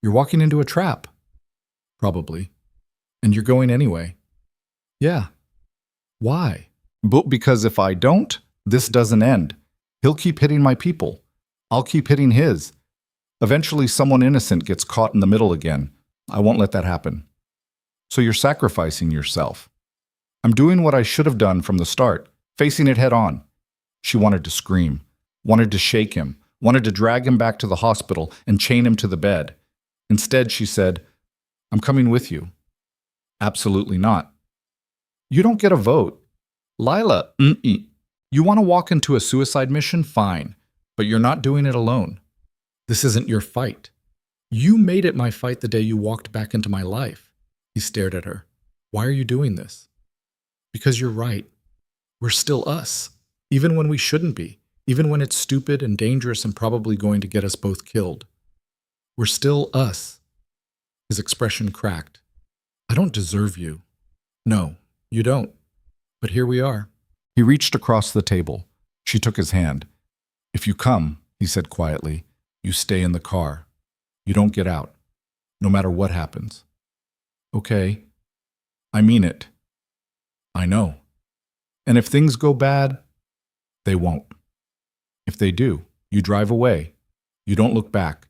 You're walking into a trap. Probably. And you're going anyway. Yeah. Why? But because if I don't, this doesn't end. He'll keep hitting my people. I'll keep hitting his. Eventually someone innocent gets caught in the middle again. I won't let that happen. So you're sacrificing yourself. I'm doing what I should have done from the start, facing it head on. She wanted to scream, wanted to shake him, wanted to drag him back to the hospital and chain him to the bed. Instead, she said, I'm coming with you. Absolutely not. You don't get a vote. Lila, you want to walk into a suicide mission? Fine, but you're not doing it alone. This isn't your fight. You made it my fight the day you walked back into my life. He stared at her. Why are you doing this? Because you're right. We're still us, even when we shouldn't be, even when it's stupid and dangerous and probably going to get us both killed. We're still us. His expression cracked. I don't deserve you. No, you don't. But here we are. He reached across the table. She took his hand. If you come, he said quietly, you stay in the car. You don't get out, no matter what happens. Okay. I mean it. I know. And if things go bad, they won't. If they do, you drive away. You don't look back.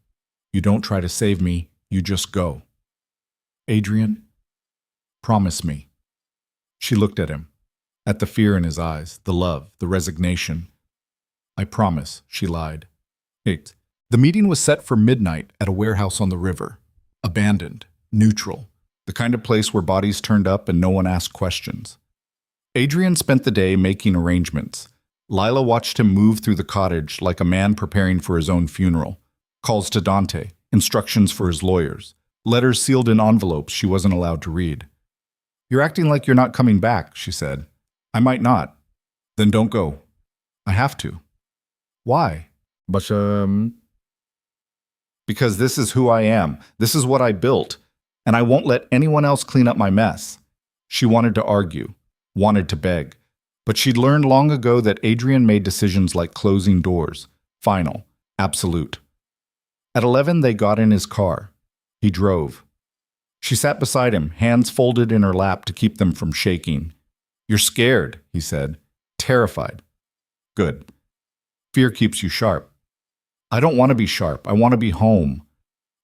You don't try to save me. You just go. Adrian, promise me. She looked at him, at the fear in his eyes, the love, the resignation. I promise, she lied. 8. The meeting was set for midnight at a warehouse on the river. Abandoned, neutral, the kind of place where bodies turned up and no one asked questions. Adrian spent the day making arrangements. Lila watched him move through the cottage like a man preparing for his own funeral. Calls to Dante, instructions for his lawyers, letters sealed in envelopes she wasn't allowed to read. "You're acting like you're not coming back," she said. "I might not." "Then don't go." "I have to." "Why?" "But, Because this is who I am. This is what I built. And I won't let anyone else clean up my mess." She wanted to argue, wanted to beg. But she'd learned long ago that Adrian made decisions like closing doors. Final. Absolute. At 11, they got in his car. He drove. She sat beside him, hands folded in her lap to keep them from shaking. "You're scared," he said. "Terrified." "Good. Fear keeps you sharp." "I don't want to be sharp. I want to be home."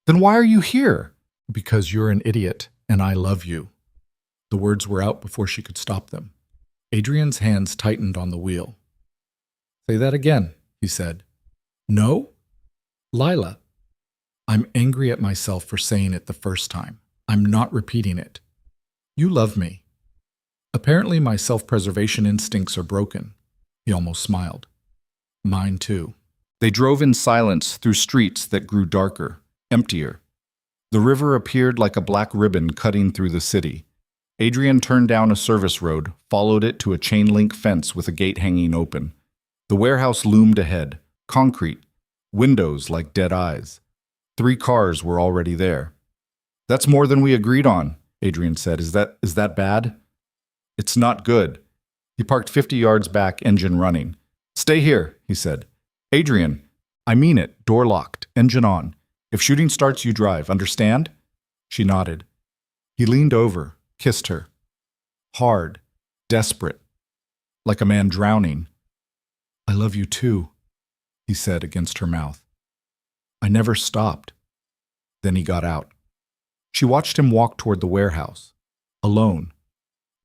"Then why are you here?" "Because you're an idiot, and I love you." The words were out before she could stop them. Adrian's hands tightened on the wheel. "Say that again," he said. "No?" "Lila, I'm angry at myself for saying it the first time. I'm not repeating it. You love me. Apparently my self-preservation instincts are broken." He almost smiled. "Mine too." They drove in silence through streets that grew darker, emptier. The river appeared like a black ribbon cutting through the city. Adrian turned down a service road, followed it to a chain-link fence with a gate hanging open. The warehouse loomed ahead, concrete, windows like dead eyes. 3 cars were already there. "That's more than we agreed on," Adrian said. Is that bad?" "It's not good." He parked 50 yards back, engine running. "Stay here," he said. "Adrian, I mean it, door locked, engine on. If shooting starts, you drive, understand?" She nodded. He leaned over, kissed her. Hard, desperate, like a man drowning. "I love you too," he said against her mouth. "I never stopped." Then he got out. She watched him walk toward the warehouse, alone,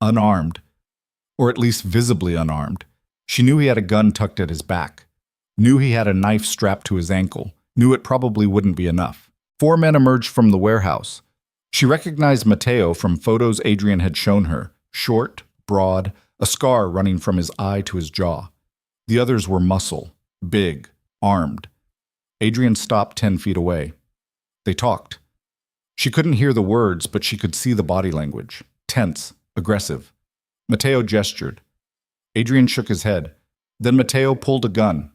unarmed, or at least visibly unarmed. She knew he had a gun tucked at his back, knew he had a knife strapped to his ankle, knew it probably wouldn't be enough. 4 men emerged from the warehouse. She recognized Matteo from photos Adrian had shown her, short, broad, a scar running from his eye to his jaw. The others were muscle, big, armed. Adrian stopped 10 feet away. They talked. She couldn't hear the words, but she could see the body language. Tense, aggressive. Matteo gestured. Adrian shook his head. Then Matteo pulled a gun.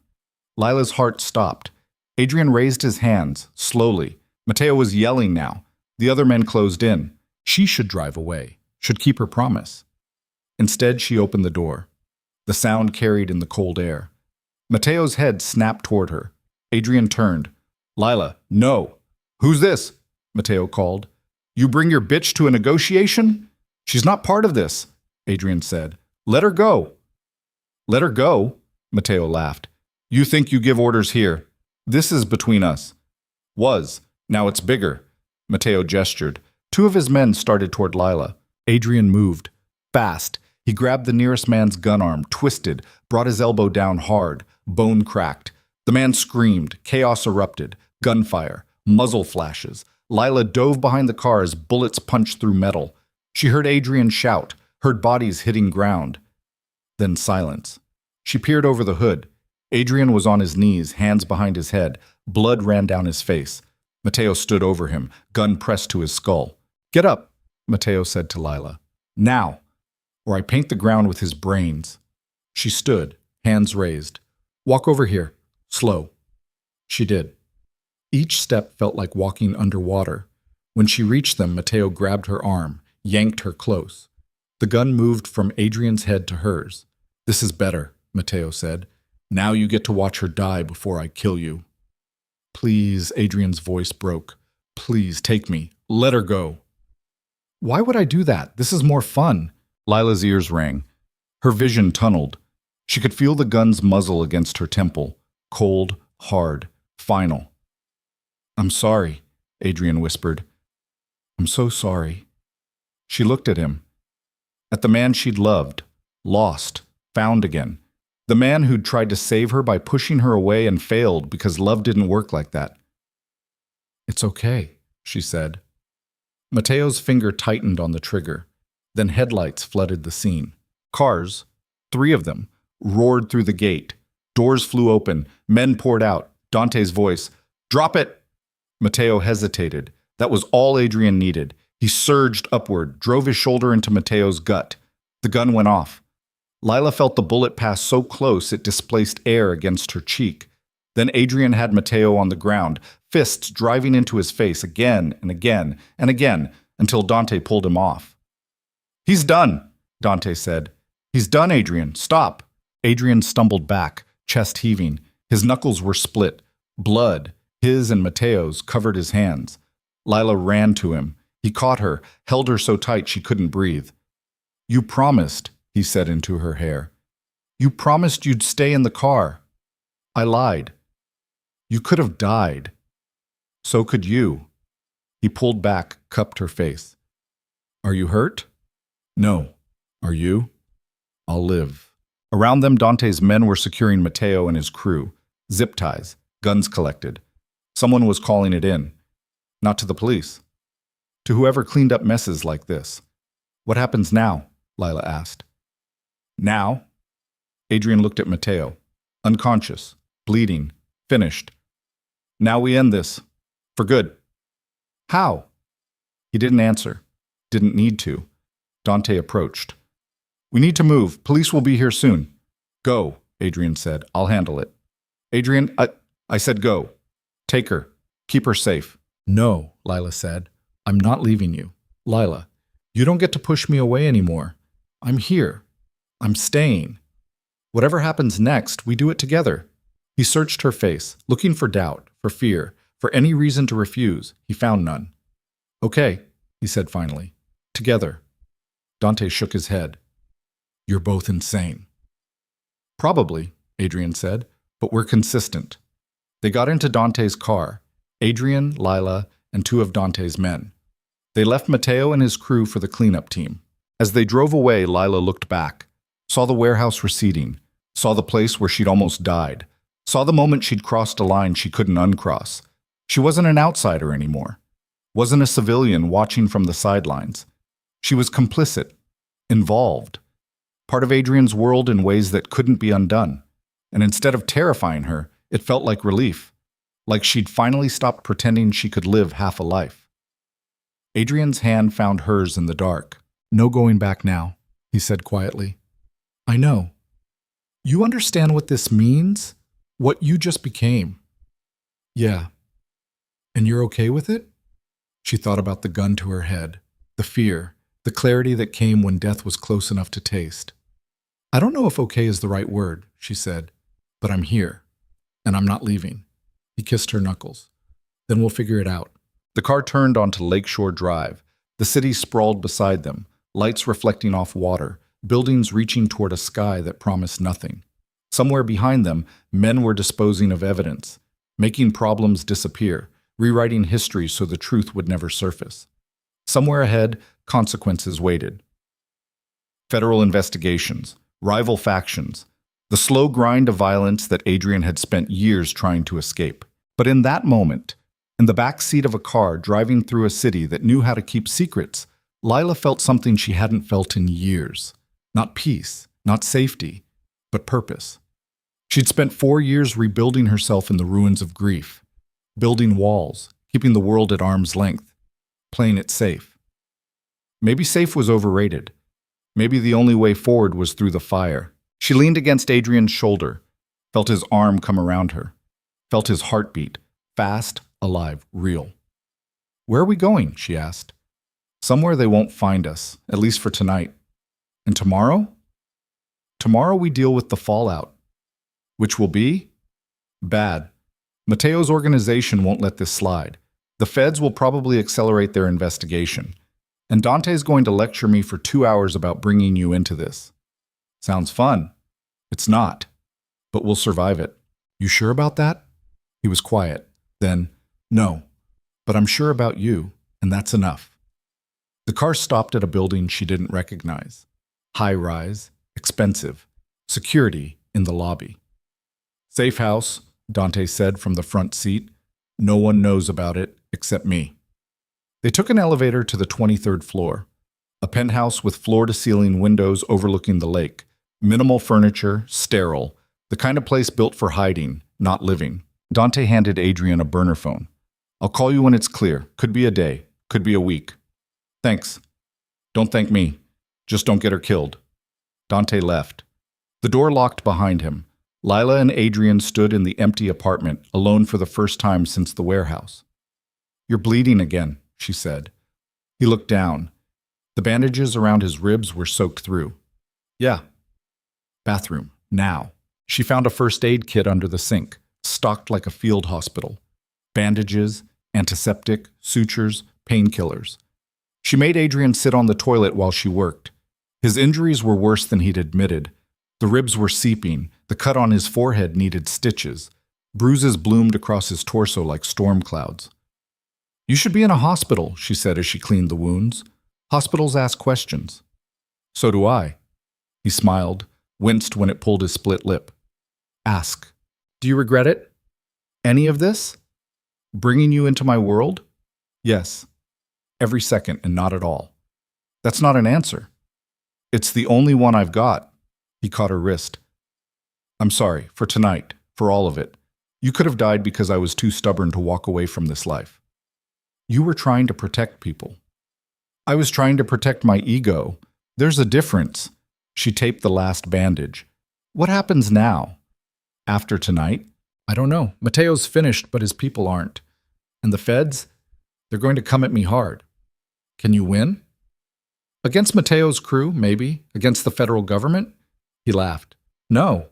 Lila's heart stopped. Adrian raised his hands, slowly. Matteo was yelling now. The other men closed in. She should drive away, should keep her promise. Instead, she opened the door. The sound carried in the cold air. Matteo's head snapped toward her. Adrian turned. "Lila, no." "Who's this?" Matteo called. "You bring your bitch to a negotiation?" "She's not part of this," Adrian said. "Let her go." "Let her go?" Matteo laughed. "You think you give orders here. This is between us." "Was. Now it's bigger." Matteo gestured. 2 of his men started toward Lila. Adrian moved. Fast. He grabbed the nearest man's gun arm, twisted, brought his elbow down hard. Bone cracked. The man screamed. Chaos erupted. Gunfire. Muzzle flashes. Lila dove behind the car as bullets punched through metal. She heard Adrian shout, heard bodies hitting ground. Then silence. She peered over the hood. Adrian was on his knees, hands behind his head. Blood ran down his face. Matteo stood over him, gun pressed to his skull. "Get up," Matteo said to Lila. "Now, or I paint the ground with his brains." She stood, hands raised. "Walk over here. Slow." She did. Each step felt like walking underwater. When she reached them, Matteo grabbed her arm, yanked her close. The gun moved from Adrian's head to hers. "This is better," Matteo said. "Now you get to watch her die before I kill you." "Please," Adrian's voice broke. "Please, take me. Let her go." "Why would I do that? This is more fun." Lila's ears rang. Her vision tunneled. She could feel the gun's muzzle against her temple. Cold, hard, final. "I'm sorry," Adrian whispered. "I'm so sorry." She looked at him. At the man she'd loved, lost, found again. The man who'd tried to save her by pushing her away and failed because love didn't work like that. "It's okay," she said. Matteo's finger tightened on the trigger. Then headlights flooded the scene. Cars, 3 of them, roared through the gate. Doors flew open. Men poured out. Dante's voice. Drop it! Matteo hesitated. That was all Adrian needed. He surged upward, drove his shoulder into Matteo's gut. The gun went off. Lila felt the bullet pass so close it displaced air against her cheek. Then Adrian had Matteo on the ground, fists driving into his face again and again and again until Dante pulled him off. "He's done," Dante said. "He's done, Adrian. Stop." Adrian stumbled back, chest heaving. His knuckles were split. Blood, his and Matteo's, covered his hands. Lila ran to him. He caught her, held her so tight she couldn't breathe. "You promised," he said into her hair. "You promised you'd stay in the car. I lied. You could have died. So could you." He pulled back, cupped her face. "Are you hurt?" "No. Are you?" "I'll live." Around them, Dante's men were securing Matteo and his crew. Zip ties, guns collected. Someone was calling it in. Not to the police. To whoever cleaned up messes like this. "What happens now?" Lila asked. "Now?" Adrian looked at Matteo. Unconscious, bleeding, finished. "Now we end this. For good." "How?" He didn't answer. Didn't need to. Dante approached. "We need to move. Police will be here soon." "Go," Adrian said. "I'll handle it." "Adrian, I said go. Take her. Keep her safe." "No," Lila said. "I'm not leaving you. Lila, you don't get to push me away anymore. I'm here. I'm staying. Whatever happens next, we do it together." He searched her face, looking for doubt, for fear, for any reason to refuse. He found none. "Okay," he said finally. "Together." Dante shook his head. "You're both insane." "Probably," Adrian said, "but we're consistent." They got into Dante's car, Adrian, Lila, and two of Dante's men. They left Matteo and his crew for the cleanup team. As they drove away, Lila looked back, saw the warehouse receding, saw the place where she'd almost died, saw the moment she'd crossed a line she couldn't uncross. She wasn't an outsider anymore, wasn't a civilian watching from the sidelines. She was complicit, involved, part of Adrian's world in ways that couldn't be undone. And instead of terrifying her, it felt like relief, like she'd finally stopped pretending she could live half a life. Adrian's hand found hers in the dark. "No going back now," he said quietly. "I know. You understand what this means? What you just became." "Yeah. And you're okay with it?" She thought about the gun to her head, the fear, the clarity that came when death was close enough to taste. "I don't know if okay is the right word," she said, "but I'm here, and I'm not leaving." He kissed her knuckles. "Then we'll figure it out." The car turned onto Lakeshore Drive. The city sprawled beside them, lights reflecting off water, buildings reaching toward a sky that promised nothing. Somewhere behind them, men were disposing of evidence, making problems disappear, rewriting history so the truth would never surface. Somewhere ahead, consequences waited. Federal investigations, rival factions, the slow grind of violence that Adrian had spent years trying to escape. But in that moment, in the back seat of a car driving through a city that knew how to keep secrets, Lila felt something she hadn't felt in years. Not peace, not safety, but purpose. She'd spent 4 years rebuilding herself in the ruins of grief, building walls, keeping the world at arm's length, playing it safe. Maybe safe was overrated. Maybe the only way forward was through the fire. She leaned against Adrian's shoulder, felt his arm come around her, felt his heartbeat, fast, alive, real. "Where are we going?" she asked. "Somewhere they won't find us, at least for tonight. And tomorrow?" "Tomorrow we deal with the fallout. Which will be? Bad. Matteo's organization won't let this slide. The feds will probably accelerate their investigation. And Dante's going to lecture me for 2 hours about bringing you into this. Sounds fun. It's not. But we'll survive it. You sure about that?" He was quiet. Then, "No. But I'm sure about you, and that's enough." The car stopped at a building she didn't recognize. High-rise, expensive, security in the lobby. "Safe house," Dante said from the front seat. "No one knows about it except me." They took an elevator to the 23rd floor, a penthouse with floor-to-ceiling windows overlooking the lake. Minimal furniture, sterile, the kind of place built for hiding, not living. Dante handed Adrian a burner phone. I'll call you when it's clear. Could be a day. Could be a week. Thanks. Don't thank me. Just don't get her killed. Dante left. The door locked behind him. Lila and Adrian stood in the empty apartment, alone for the first time since the warehouse. You're bleeding again, she said. He looked down. The bandages around his ribs were soaked through. Yeah. Bathroom. Now. She found a first aid kit under the sink, stocked like a field hospital. Bandages, antiseptic, sutures, painkillers. She made Adrian sit on the toilet while she worked. His injuries were worse than he'd admitted. The ribs were seeping, the cut on his forehead needed stitches. Bruises bloomed across his torso like storm clouds. You should be in a hospital, she said as she cleaned the wounds. Hospitals ask questions. So do I. He smiled, winced when it pulled his split lip. Ask. Do you regret it? Any of this? Bringing you into my world? Yes. Every second and not at all. That's not an answer. It's the only one I've got. He caught her wrist. I'm sorry, for tonight, for all of it. You could have died because I was too stubborn to walk away from this life. You were trying to protect people. I was trying to protect my ego. There's a difference. She taped the last bandage. What happens now? After tonight? I don't know. Mateo's finished, but his people aren't. And the feds? They're going to come at me hard. Can you win? Against Mateo's crew, maybe. Against the federal government? He laughed. No.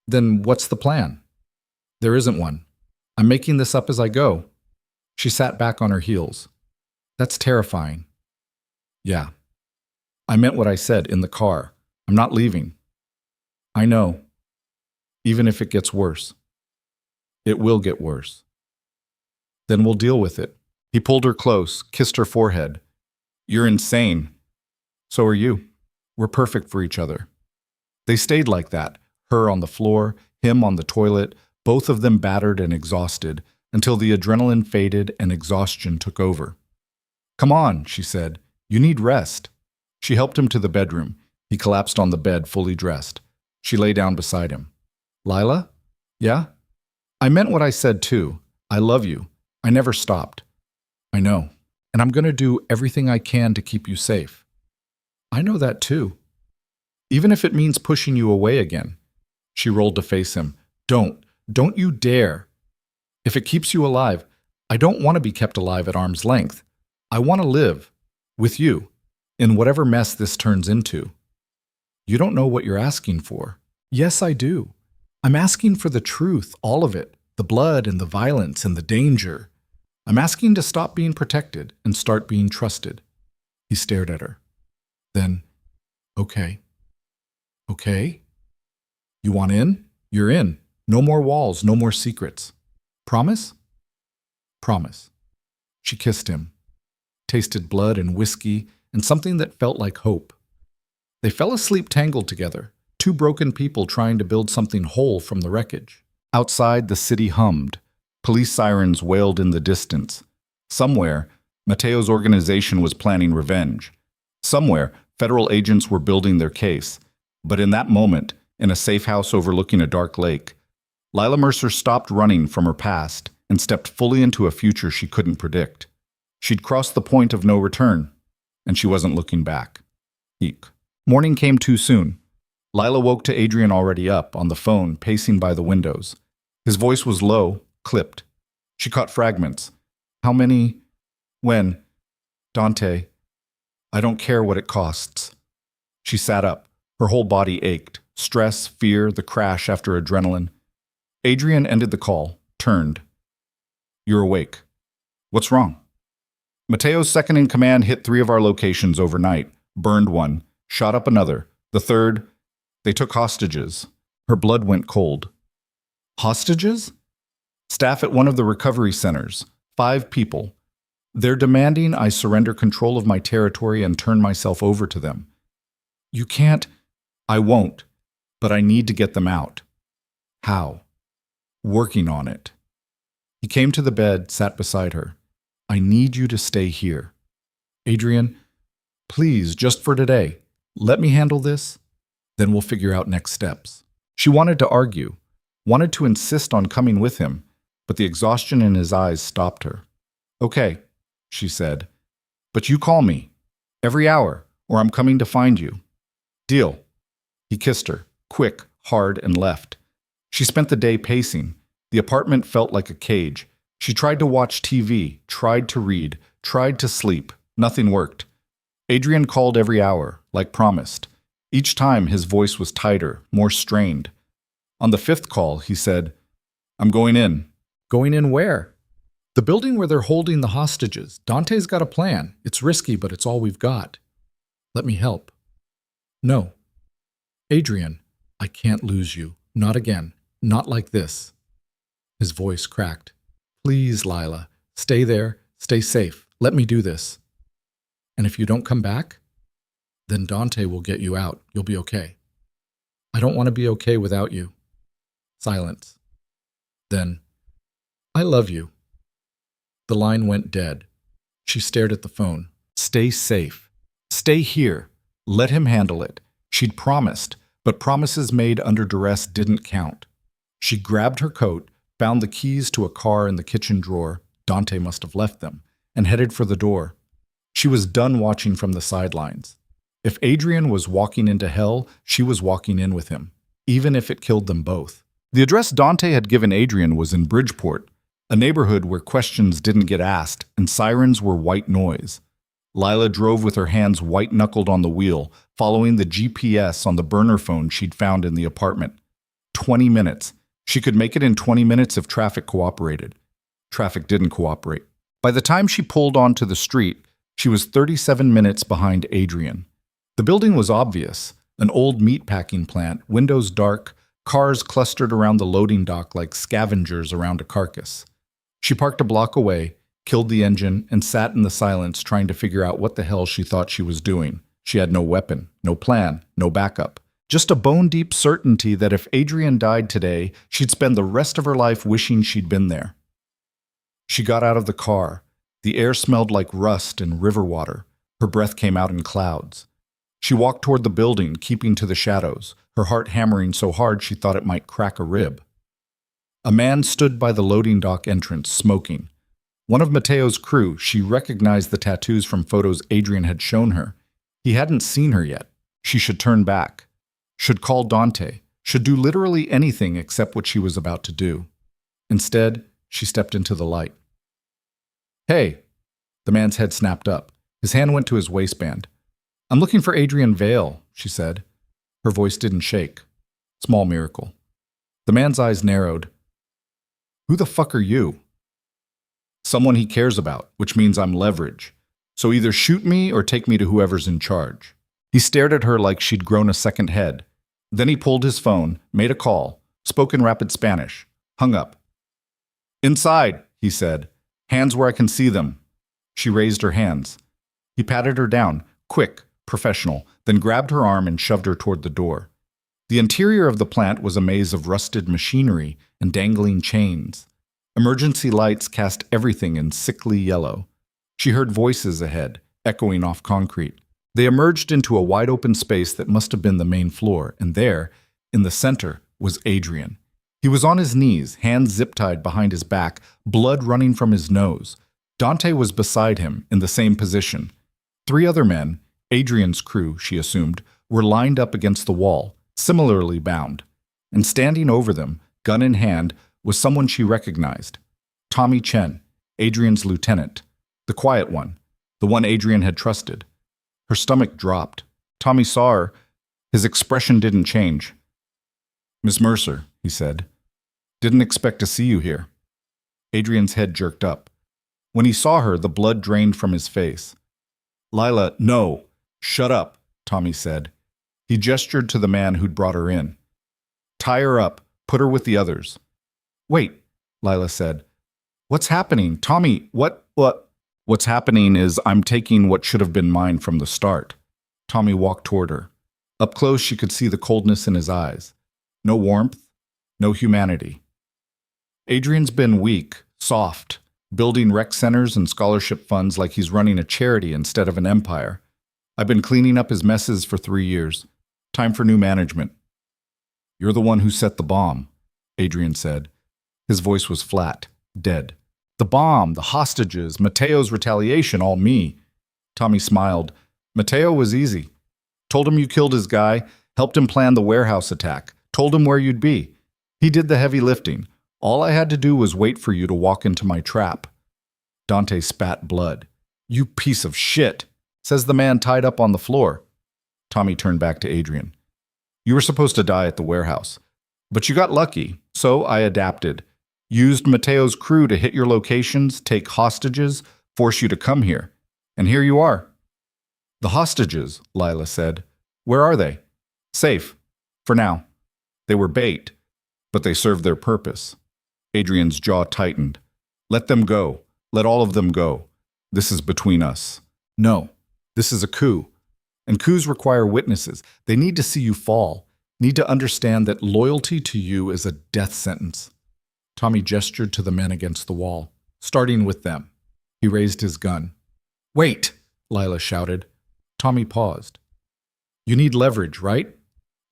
Then what's the plan? There isn't one. I'm making this up as I go. She sat back on her heels. That's terrifying. Yeah. I meant what I said in the car. I'm not leaving. I know. Even if it gets worse. It will get worse. Then we'll deal with it. He pulled her close, kissed her forehead. You're insane. So are you. We're perfect for each other. They stayed like that, her on the floor, him on the toilet, both of them battered and exhausted, until the adrenaline faded and exhaustion took over. Come on, she said. You need rest. She helped him to the bedroom. He collapsed on the bed, fully dressed. She lay down beside him. Lila? Yeah? I meant what I said too. I love you. I never stopped. I know. And I'm going to do everything I can to keep you safe. I know that too. Even if it means pushing you away again. She rolled to face him. Don't you dare. If it keeps you alive, I don't want to be kept alive at arm's length. I want to live. With you. In whatever mess this turns into. You don't know what you're asking for. Yes, I do. I'm asking for the truth, all of it. The blood and the violence and the danger. I'm asking to stop being protected and start being trusted. He stared at her. Then, okay. Okay? You want in? You're in. No more walls, no more secrets. Promise? Promise. She kissed him. Tasted blood and whiskey and something that felt like hope. They fell asleep tangled together, two broken people trying to build something whole from the wreckage. Outside, the city hummed. Police sirens wailed in the distance. Somewhere, Mateo's organization was planning revenge. Somewhere, federal agents were building their case. But in that moment, in a safe house overlooking a dark lake, Lila Mercer stopped running from her past and stepped fully into a future she couldn't predict. She'd crossed the point of no return, and she wasn't looking back. Eek. Morning came too soon. Lila woke to Adrian already up, on the phone, pacing by the windows. His voice was low, clipped. She caught fragments. How many? When? Dante. I don't care what it costs. She sat up. Her whole body ached. Stress, fear, the crash after adrenaline. Adrian ended the call, turned. You're awake. What's wrong? Mateo's second-in-command hit 3 of our locations overnight, burned 1, shot up another. The third, they took hostages. Her blood went cold. Hostages? Staff at one of the recovery centers. 5 people. They're demanding I surrender control of my territory and turn myself over to them. You can't. I won't. But I need to get them out. How? Working on it. He came to the bed, sat beside her. I need you to stay here. Adrian, please, just for today, let me handle this. Then we'll figure out next steps. She wanted to argue, wanted to insist on coming with him, but the exhaustion in his eyes stopped her. "Okay," she said, "but you call me. Every hour, or I'm coming to find you. Deal." He kissed her, quick, hard, and left. She spent the day pacing. The apartment felt like a cage. She tried to watch TV, tried to read, tried to sleep. Nothing worked. Adrian called every hour, like promised. Each time his voice was tighter, more strained. On the 5th call, he said, "I'm going in." "Going in where?" "The building where they're holding the hostages. Dante's got a plan. It's risky, but it's all we've got." "Let me help." "No." "Adrian, I can't lose you. Not again. Not like this." His voice cracked. "Please, Lila, stay there. Stay safe. Let me do this. And if you don't come back, then Dante will get you out. You'll be okay." "I don't want to be okay without you." Silence. Then, "I love you." The line went dead. She stared at the phone. Stay safe. Stay here. Let him handle it. She'd promised, but promises made under duress didn't count. She grabbed her coat, found the keys to a car in the kitchen drawer, Dante must have left them, and headed for the door. She was done watching from the sidelines. If Adrian was walking into hell, she was walking in with him, even if it killed them both. The address Dante had given Adrian was in Bridgeport, a neighborhood where questions didn't get asked and sirens were white noise. Lila drove with her hands white-knuckled on the wheel, following the GPS on the burner phone she'd found in the apartment. 20 minutes. She could make it in 20 minutes if traffic cooperated. Traffic didn't cooperate. By the time she pulled onto the street, she was 37 minutes behind Adrian. The building was obvious. An old meatpacking plant, windows dark, cars clustered around the loading dock like scavengers around a carcass. She parked a block away, killed the engine, and sat in the silence trying to figure out what the hell she thought she was doing. She had no weapon, no plan, no backup. Just a bone-deep certainty that if Adrian died today, she'd spend the rest of her life wishing she'd been there. She got out of the car. The air smelled like rust and river water. Her breath came out in clouds. She walked toward the building, keeping to the shadows, her heart hammering so hard she thought it might crack a rib. A man stood by the loading dock entrance, smoking. One of Mateo's crew. She recognized the tattoos from photos Adrian had shown her. He hadn't seen her yet. She should turn back. Should call Dante. Should do literally anything except what she was about to do. Instead, she stepped into the light. "Hey." The man's head snapped up. His hand went to his waistband. "I'm looking for Adrian Vale," she said. Her voice didn't shake. Small miracle. The man's eyes narrowed. "Who the fuck are you?" "Someone he cares about, which means I'm leverage. So either shoot me or take me to whoever's in charge." He stared at her like she'd grown a second head. Then he pulled his phone, made a call, spoke in rapid Spanish, hung up. "Inside," he said. "Hands where I can see them." She raised her hands. He patted her down, quick, professional, then grabbed her arm and shoved her toward the door. The interior of the plant was a maze of rusted machinery and dangling chains. Emergency lights cast everything in sickly yellow. She heard voices ahead, echoing off concrete. They emerged into a wide-open space that must have been the main floor, and there, in the center, was Adrian. He was on his knees, hands zip-tied behind his back, blood running from his nose. Dante was beside him, in the same position. 3 other men, Adrian's crew, she assumed, were lined up against the wall, similarly bound. And standing over them, gun in hand, was someone she recognized. Tommy Chen, Adrian's lieutenant. The quiet one, the one Adrian had trusted. Her stomach dropped. Tommy saw her. His expression didn't change. "Miss Mercer," he said. "Didn't expect to see you here." Adrian's head jerked up. When he saw her, the blood drained from his face. "Lila, no. Shut up," Tommy said. He gestured to the man who'd brought her in. "Tie her up. Put her with the others." "Wait," Lila said. "What's happening? Tommy, what? "What's happening is I'm taking what should have been mine from the start." Tommy walked toward her. Up close, she could see the coldness in his eyes. No warmth, no humanity. Adrian's been weak, soft, building rec centers and scholarship funds like he's running a charity instead of an empire. I've been cleaning up his messes for 3 years. Time for new management. "You're the one who set the bomb," Adrian said. His voice was flat, Dead. The bomb, the hostages, Mateo's retaliation, all me. Tommy smiled. Mateo was easy. Told him you killed his guy, helped him plan the warehouse attack, told him where you'd be. He did the heavy lifting. All I had to do was wait for you to walk into my trap. Dante spat blood. You piece of shit, says the man tied up on the floor. Tommy turned back to Adrian. You were supposed to die at the warehouse, but you got lucky, so I adapted. Used Mateo's crew to hit your locations, take hostages, force you to come here. And here you are. The hostages, Lila said. Where are they? Safe. For now. They were bait, but they served their purpose. Adrian's jaw tightened. Let them go. Let all of them go. This is between us. No, this is a coup. And coups require witnesses. They need to see you fall, need to understand that loyalty to you is a death sentence. Tommy gestured to the men against the wall, starting with them. He raised his gun. Wait, Lila shouted. Tommy paused. You need leverage, right?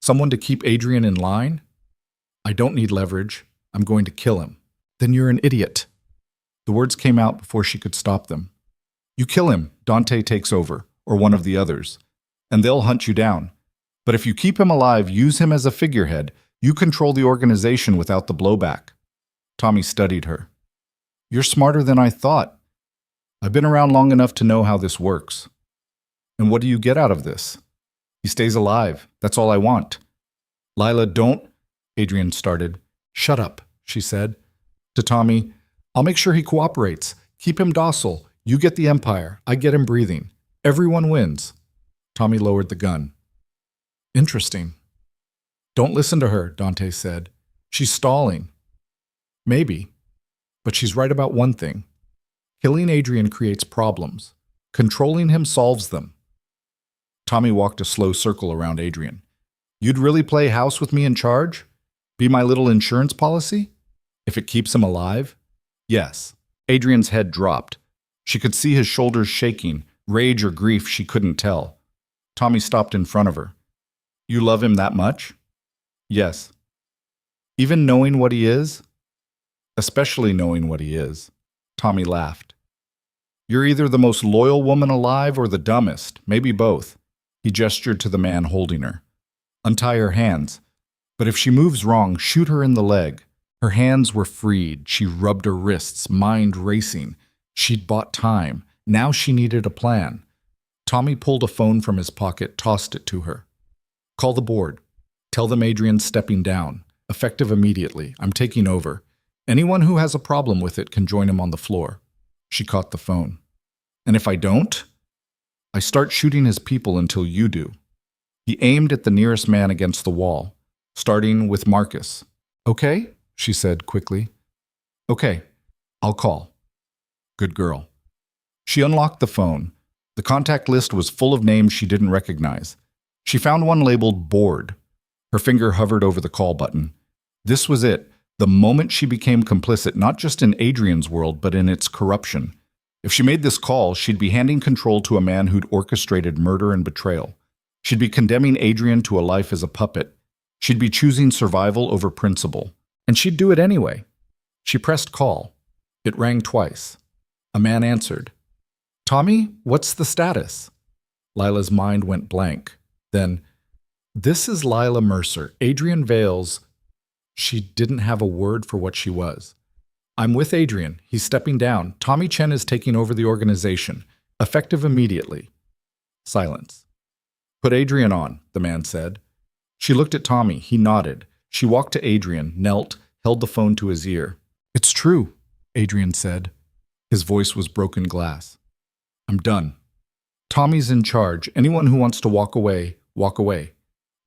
Someone to keep Adrian in line? I don't need leverage. I'm going to kill him. Then you're an idiot. The words came out before she could stop them. You kill him, Dante takes over, or one of the others, and they'll hunt you down. But if you keep him alive, use him as a figurehead, you control the organization without the blowback. Tommy studied her. You're smarter than I thought. I've been around long enough to know how this works. And what do you get out of this? He stays alive. That's all I want. Lila, don't, Adrian started. Shut up, she said. To Tommy, I'll make sure he cooperates. Keep him docile. You get the empire. I get him breathing. Everyone wins. Tommy lowered the gun. Interesting. Don't listen to her, Dante said. She's stalling. Maybe. But she's right about one thing. Killing Adrian creates problems. Controlling him solves them. Tommy walked a slow circle around Adrian. You'd really play house with me in charge? Be my little insurance policy? If it keeps him alive? Yes. Adrian's head dropped. She could see his shoulders shaking, rage or grief she couldn't tell. Tommy stopped in front of her. You love him that much? Yes. Even knowing what he is? Especially knowing what he is. Tommy laughed. You're either the most loyal woman alive or the dumbest, maybe both. He gestured to the man holding her. Untie her hands. But if she moves wrong, shoot her in the leg. Her hands were freed. She rubbed her wrists, mind racing. She'd bought time. Now she needed a plan. Tommy pulled a phone from his pocket, tossed it to her. Call the board. Tell them Adrian's stepping down. Effective immediately. I'm taking over. Anyone who has a problem with it can join him on the floor. She caught the phone. And if I don't? I start shooting his people until you do. He aimed at the nearest man against the wall, starting with Marcus. Okay, she said quickly. Okay, I'll call. Good girl. She unlocked the phone. The contact list was full of names she didn't recognize. She found one labeled board. Her finger hovered over the call button. This was it, the moment she became complicit not just in Adrian's world, but in its corruption. If she made this call, she'd be handing control to a man who'd orchestrated murder and betrayal. She'd be condemning Adrian to a life as a puppet. She'd be choosing survival over principle. And she'd do it anyway. She pressed call. It rang twice. A man answered. Tommy, what's the status? Lila's mind went blank. Then, this is Lila Mercer, Adrian Vale's. She didn't have a word for what she was. I'm with Adrian. He's stepping down. Tommy Chen is taking over the organization. Effective immediately. Silence. Put Adrian on, the man said. She looked at Tommy. He nodded. She walked to Adrian, knelt, held the phone to his ear. It's true, Adrian said. His voice was broken glass. I'm done. Tommy's in charge. Anyone who wants to walk away, walk away.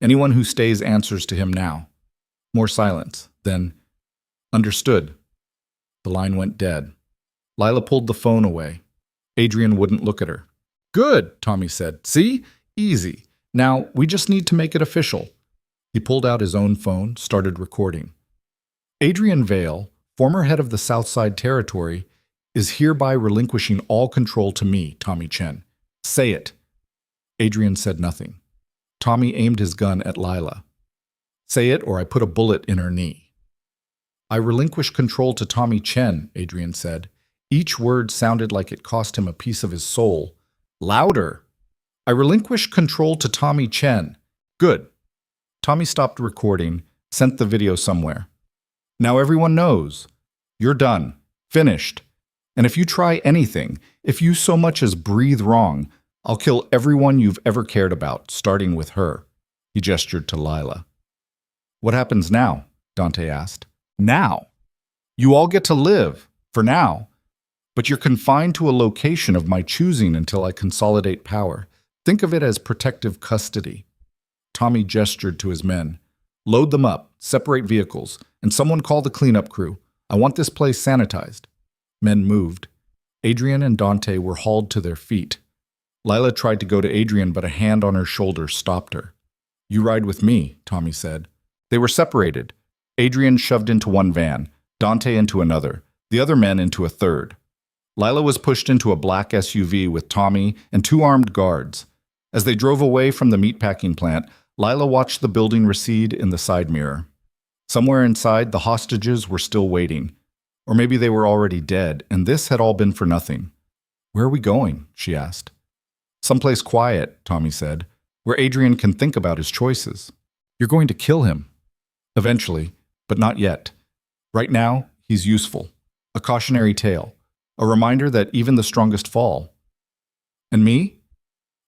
Anyone who stays answers to him now. More silence. Then, understood. The line went dead. Lila pulled the phone away. Adrian wouldn't look at her. Good, Tommy said. See? Easy. Now, we just need to make it official. He pulled out his own phone, started recording. Adrian Vale, former head of the Southside Territory, is hereby relinquishing all control to me, Tommy Chen. Say it. Adrian said nothing. Tommy aimed his gun at Lila. Say it or I put a bullet in her knee. I relinquish control to Tommy Chen, Adrian said. Each word sounded like it cost him a piece of his soul. Louder! I relinquish control to Tommy Chen. Good. Tommy stopped recording, sent the video somewhere. Now everyone knows. You're done. Finished. And if you try anything, if you so much as breathe wrong, I'll kill everyone you've ever cared about, starting with her. He gestured to Lila. What happens now? Dante asked. Now. You all get to live, for now. But you're confined to a location of my choosing until I consolidate power. Think of it as protective custody. Tommy gestured to his men. Load them up, separate vehicles, and someone call the cleanup crew. I want this place sanitized. Men moved. Adrian and Dante were hauled to their feet. Lila tried to go to Adrian, but a hand on her shoulder stopped her. You ride with me, Tommy said. They were separated. Adrian shoved into one van, Dante into another, the other men into a third. Lila was pushed into a black SUV with Tommy and two armed guards. As they drove away from the meatpacking plant, Lila watched the building recede in the side mirror. Somewhere inside, the hostages were still waiting. Or maybe they were already dead, and this had all been for nothing. Where are we going? She asked. Someplace quiet, Tommy said, where Adrian can think about his choices. You're going to kill him. Eventually, but not yet. Right now, he's useful. A cautionary tale. A reminder that even the strongest fall. And me?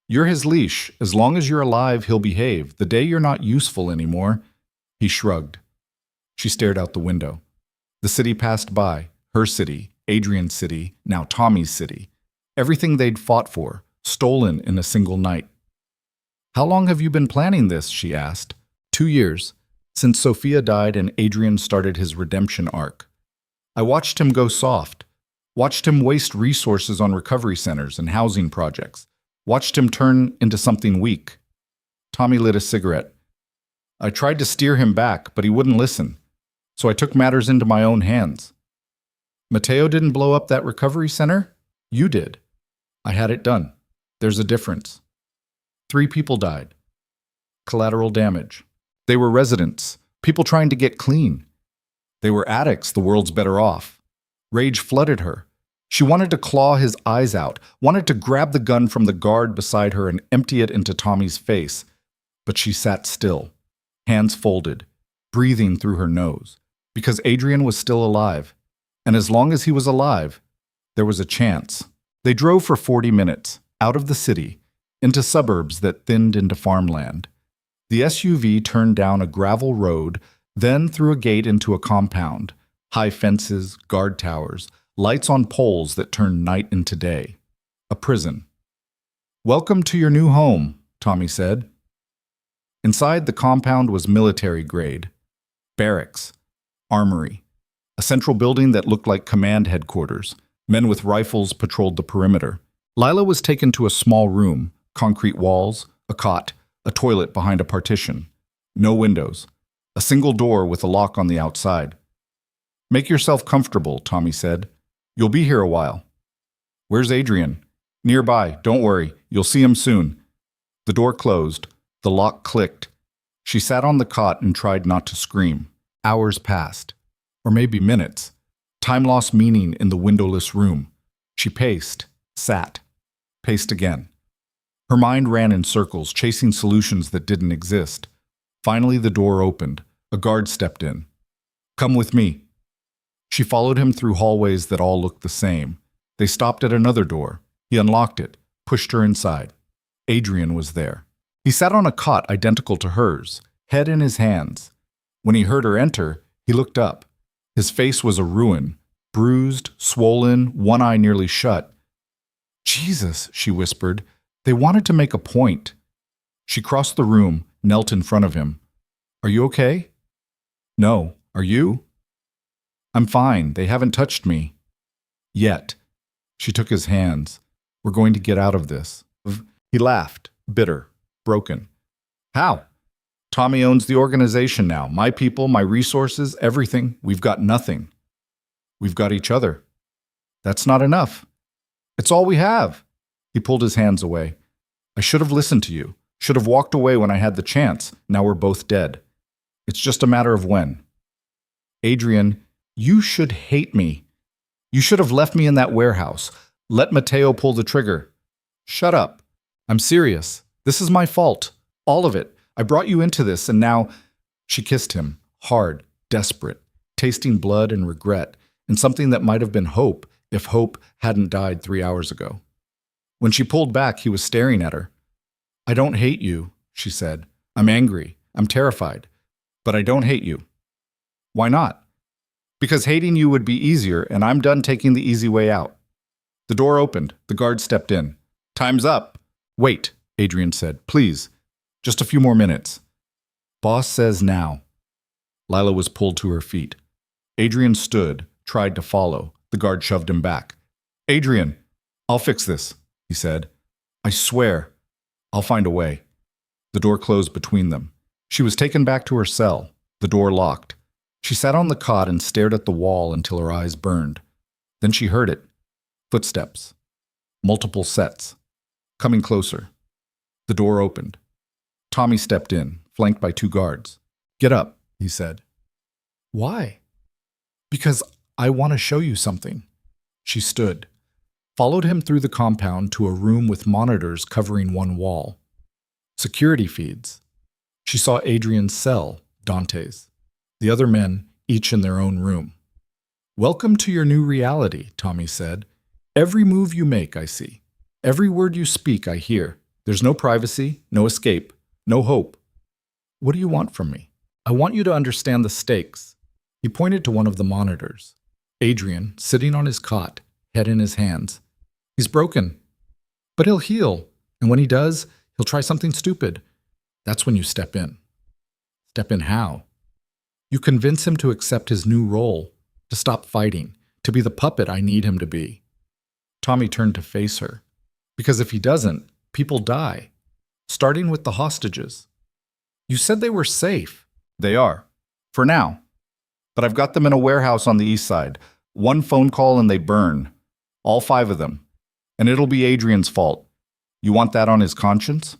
You're his leash. As long as you're alive, he'll behave. The day you're not useful anymore, he shrugged. She stared out the window. The city passed by. Her city, Adrian's city, now Tommy's city. Everything they'd fought for, stolen in a single night. How long have you been planning this? She asked. 2 years. Since Sophia died and Adrian started his redemption arc. I watched him go soft. Watched him waste resources on recovery centers and housing projects. Watched him turn into something weak. Tommy lit a cigarette. I tried to steer him back, but he wouldn't listen. So I took matters into my own hands. Mateo didn't blow up that recovery center? You did. I had it done. There's a difference. 3 people died. Collateral damage. They were residents, people trying to get clean. They were addicts, the world's better off. Rage flooded her. She wanted to claw his eyes out, wanted to grab the gun from the guard beside her and empty it into Tommy's face. But she sat still, hands folded, breathing through her nose, because Adrian was still alive. And as long as he was alive, there was a chance. They drove for 40 minutes, out of the city, into suburbs that thinned into farmland. The SUV turned down a gravel road, then through a gate into a compound. High fences, guard towers, lights on poles that turned night into day. A prison. Welcome to your new home, Tommy said. Inside, the compound was military grade. Barracks. Armory. A central building that looked like command headquarters. Men with rifles patrolled the perimeter. Lila was taken to a small room, concrete walls, a cot, a toilet behind a partition. No windows. A single door with a lock on the outside. Make yourself comfortable, Tommy said. You'll be here a while. Where's Adrian? Nearby, don't worry. You'll see him soon. The door closed. The lock clicked. She sat on the cot and tried not to scream. Hours passed. Or maybe minutes. Time lost meaning in the windowless room. She paced, sat, paced again. Her mind ran in circles, chasing solutions that didn't exist. Finally, the door opened. A guard stepped in. Come with me. She followed him through hallways that all looked the same. They stopped at another door. He unlocked it, pushed her inside. Adrian was there. He sat on a cot identical to hers, head in his hands. When he heard her enter, he looked up. His face was a ruin, bruised, swollen, one eye nearly shut. Jesus, she whispered. They wanted to make a point. She crossed the room, knelt in front of him. Are you okay? No. Are you? I'm fine. They haven't touched me. Yet. She took his hands. We're going to get out of this. He laughed, bitter, broken. How? Tommy owns the organization now. My people, my resources, everything. We've got nothing. We've got each other. That's not enough. It's all we have. He pulled his hands away. I should have listened to you. Should have walked away when I had the chance. Now we're both dead. It's just a matter of when. Adrian, You should hate me. You should have left me in that warehouse. Let Mateo pull the trigger. Shut up. I'm serious. This is my fault. All of it. I brought you into this, and now... She kissed him, hard, desperate, tasting blood and regret, and something that might have been hope if hope hadn't died 3 hours ago. When she pulled back, he was staring at her. I don't hate you, she said. I'm angry. I'm terrified. But I don't hate you. Why not? Because hating you would be easier, and I'm done taking the easy way out. The door opened. The guard stepped in. Time's up. Wait, Adrian said. Please. Just a few more minutes. Boss says now. Lila was pulled to her feet. Adrian stood, tried to follow. The guard shoved him back. Adrian, I'll fix this, he said. I swear. I'll find a way. The door closed between them. She was taken back to her cell. The door locked. She sat on the cot and stared at the wall until her eyes burned. Then she heard it. Footsteps. Multiple sets. Coming closer. The door opened. Tommy stepped in, flanked by 2 guards. Get up, he said. Why? Because I want to show you something. She stood, followed him through the compound to a room with monitors covering one wall. Security feeds. She saw Adrian's cell, Dante's. The other men, each in their own room. Welcome to your new reality, Tommy said. Every move you make, I see. Every word you speak, I hear. There's no privacy, no escape, no hope. What do you want from me? I want you to understand the stakes. He pointed to one of the monitors. Adrian, sitting on his cot, head in his hands. He's broken. But he'll heal. And when he does, he'll try something stupid. That's when you step in. Step in how? You convince him to accept his new role, to stop fighting, to be the puppet I need him to be. Tommy turned to face her. Because if he doesn't, people die. Starting with the hostages. You said they were safe. They are. For now. But I've got them in a warehouse on the east side. One phone call and they burn. All 5 of them. And it'll be Adrian's fault. You want that on his conscience?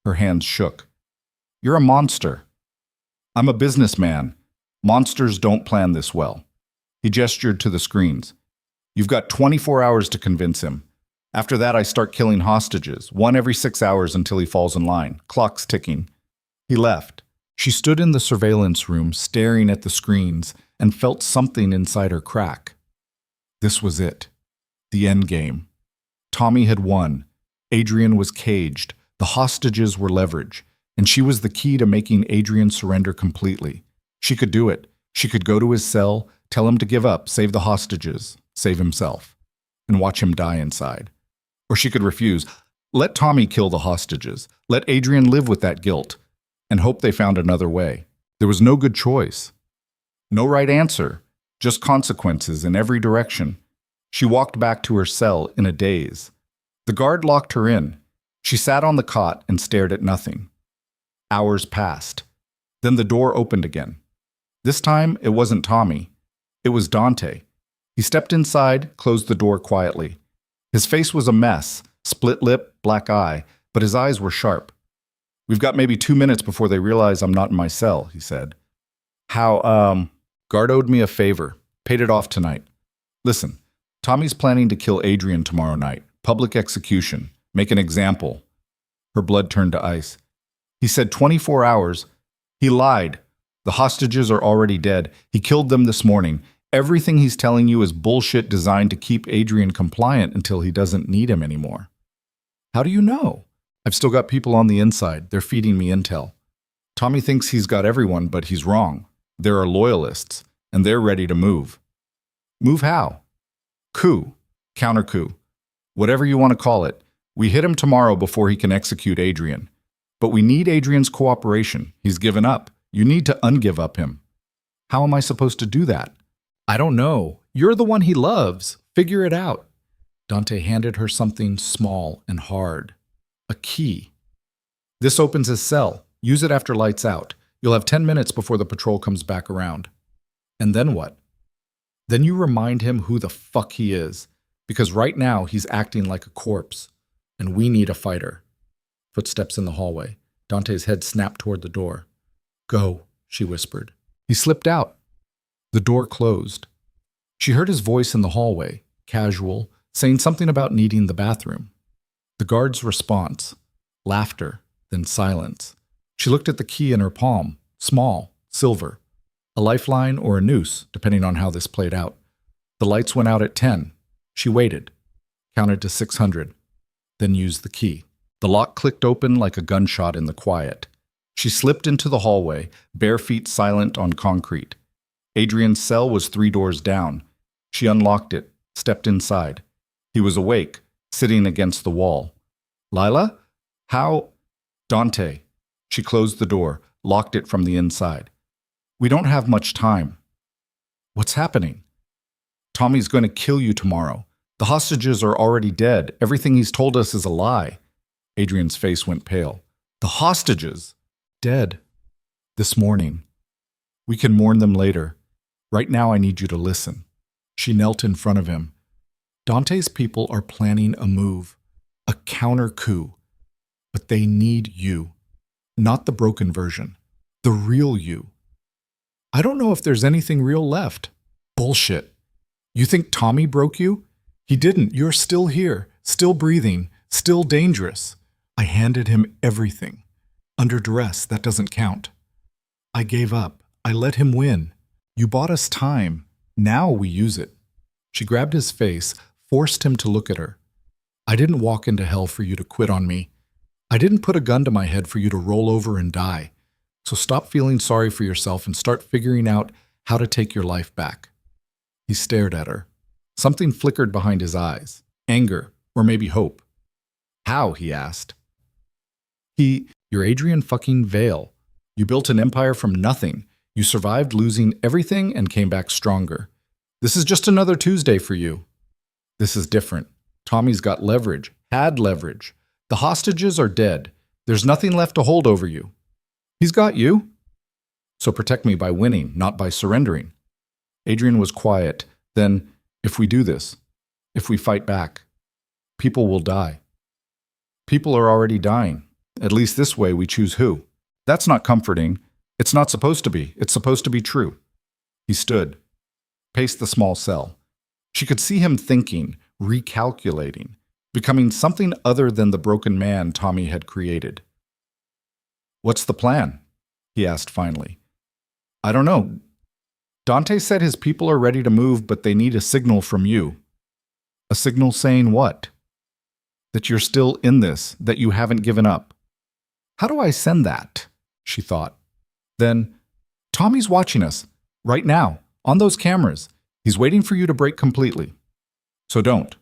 Her hands shook. You're a monster. I'm a businessman. Monsters don't plan this well. He gestured to the screens. You've got 24 hours to convince him. After that, I start killing hostages, 1 every 6 hours until he falls in line. Clock's ticking. He left. She stood in the surveillance room, staring at the screens, and felt something inside her crack. This was it. The end game. Tommy had won. Adrian was caged. The hostages were leverage. And she was the key to making Adrian surrender completely. She could do it. She could go to his cell, tell him to give up, save the hostages, save himself, and watch him die inside. Or she could refuse. Let Tommy kill the hostages. Let Adrian live with that guilt, and hope they found another way. There was no good choice. No right answer, just consequences in every direction. She walked back to her cell in a daze. The guard locked her in. She sat on the cot and stared at nothing. Hours passed. Then the door opened again. This time, it wasn't Tommy. It was Dante. He stepped inside, closed the door quietly. His face was a mess, split lip, black eye, but his eyes were sharp. We've got maybe 2 minutes before they realize I'm not in my cell, he said. Guard owed me a favor. Paid it off tonight. Listen, Tommy's planning to kill Adrian tomorrow night. Public execution. Make an example. Her blood turned to ice. He said 24 hours. He lied. The hostages are already dead. He killed them this morning. Everything he's telling you is bullshit designed to keep Adrian compliant until he doesn't need him anymore. How do you know? I've still got people on the inside. They're feeding me intel. Tommy thinks he's got everyone, but he's wrong. There are loyalists, and they're ready to move. Move how? Coup. Counter coup. Whatever you want to call it. We hit him tomorrow before he can execute Adrian. But we need Adrian's cooperation. He's given up. You need to ungive up him. How am I supposed to do that? I don't know. You're the one he loves. Figure it out. Dante handed her something small and hard. A key. This opens his cell. Use it after lights out. You'll have 10 minutes before the patrol comes back around. And then what? Then you remind him who the fuck he is. Because right now he's acting like a corpse. And we need a fighter. Footsteps in the hallway. Dante's head snapped toward the door. Go, she whispered. He slipped out. The door closed. She heard his voice in the hallway, casual, saying something about needing the bathroom. The guard's response, laughter, then silence. She looked at the key in her palm, small, silver. A lifeline or a noose, depending on how this played out. The lights went out at 10. She waited, counted to 600, then used the key. The lock clicked open like a gunshot in the quiet. She slipped into the hallway, bare feet silent on concrete. Adrian's cell was 3 doors down. She unlocked it, stepped inside. He was awake, sitting against the wall. Lila? How? Dante. She closed the door, locked it from the inside. We don't have much time. What's happening? Tommy's going to kill you tomorrow. The hostages are already dead. Everything he's told us is a lie. Adrian's face went pale. The hostages? Dead. This morning. We can mourn them later. Right now I need you to listen. She knelt in front of him. Dante's people are planning a move, a counter coup. But they need you. Not the broken version. The real you. I don't know if there's anything real left. Bullshit. You think Tommy broke you? He didn't. You're still here, still breathing, still dangerous. I handed him everything. Under duress, that doesn't count. I gave up. I let him win. You bought us time. Now we use it. She grabbed his face, forced him to look at her. I didn't walk into hell for you to quit on me. I didn't put a gun to my head for you to roll over and die. So stop feeling sorry for yourself and start figuring out how to take your life back. He stared at her. Something flickered behind his eyes. Anger, or maybe hope. How? He asked. You're Adrian fucking Vale. You built an empire from nothing. You survived losing everything and came back stronger. This is just another Tuesday for you. This is different. Tommy's got leverage, had leverage. The hostages are dead. There's nothing left to hold over you. He's got you. So protect me by winning, not by surrendering. Adrian was quiet. Then, if we do this, if we fight back, people will die. People are already dying. At least this way we choose who. That's not comforting. It's not supposed to be. It's supposed to be true. He stood, paced the small cell. She could see him thinking, recalculating, becoming something other than the broken man Tommy had created. What's the plan? He asked finally. I don't know. Dante said his people are ready to move, but they need a signal from you. A signal saying what? That you're still in this, that you haven't given up. How do I send that? She thought. Then, Tommy's watching us, right now, on those cameras. He's waiting for you to break completely. So don't.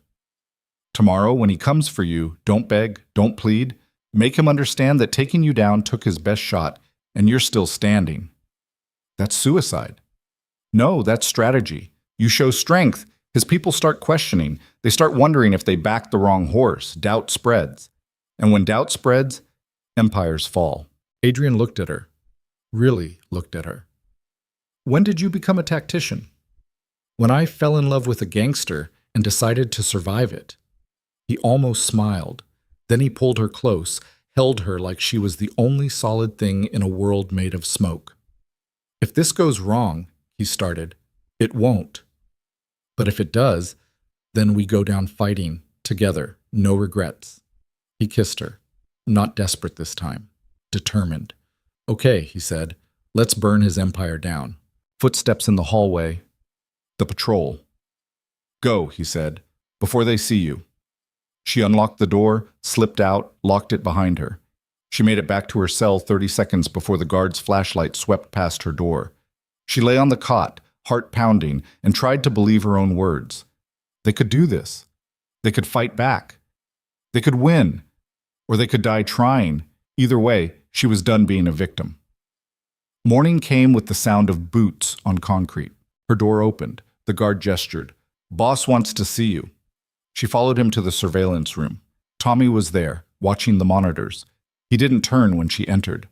Tomorrow, when he comes for you, don't beg, don't plead. Make him understand that taking you down took his best shot, and you're still standing. That's suicide. No, that's strategy. You show strength. His people start questioning. They start wondering if they backed the wrong horse. Doubt spreads. And when doubt spreads, empires fall. Adrian looked at her. Really looked at her. When did you become a tactician? When I fell in love with a gangster and decided to survive it. He almost smiled. Then he pulled her close, held her like she was the only solid thing in a world made of smoke. If this goes wrong, he started, it won't. But if it does, then we go down fighting, together, no regrets. He kissed her, not desperate this time, determined. Okay, he said, let's burn his empire down. Footsteps in the hallway. The patrol. Go, he said, before they see you. She unlocked the door, slipped out, locked it behind her. She made it back to her cell 30 seconds before the guard's flashlight swept past her door. She lay on the cot, heart pounding, and tried to believe her own words. They could do this. They could fight back. They could win. Or they could die trying. Either way, she was done being a victim. Morning came with the sound of boots on concrete. Her door opened. The guard gestured. Boss wants to see you. She followed him to the surveillance room. Tommy was there, watching the monitors. He didn't turn when she entered.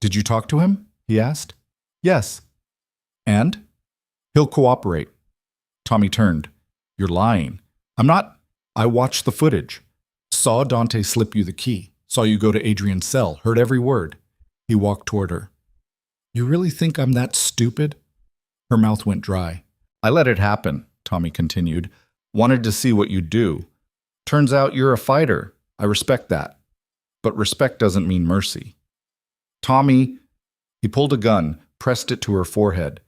Did you talk to him? He asked. Yes. And? He'll cooperate. Tommy turned. You're lying. I'm not. I watched the footage. Saw Dante slip you the key. Saw you go to Adrian's cell. Heard every word. He walked toward her. You really think I'm that stupid? Her mouth went dry. I let it happen, Tommy continued. Wanted to see what you'd do. Turns out you're a fighter. I respect that. But respect doesn't mean mercy. Tommy, he pulled a gun, pressed it to her forehead.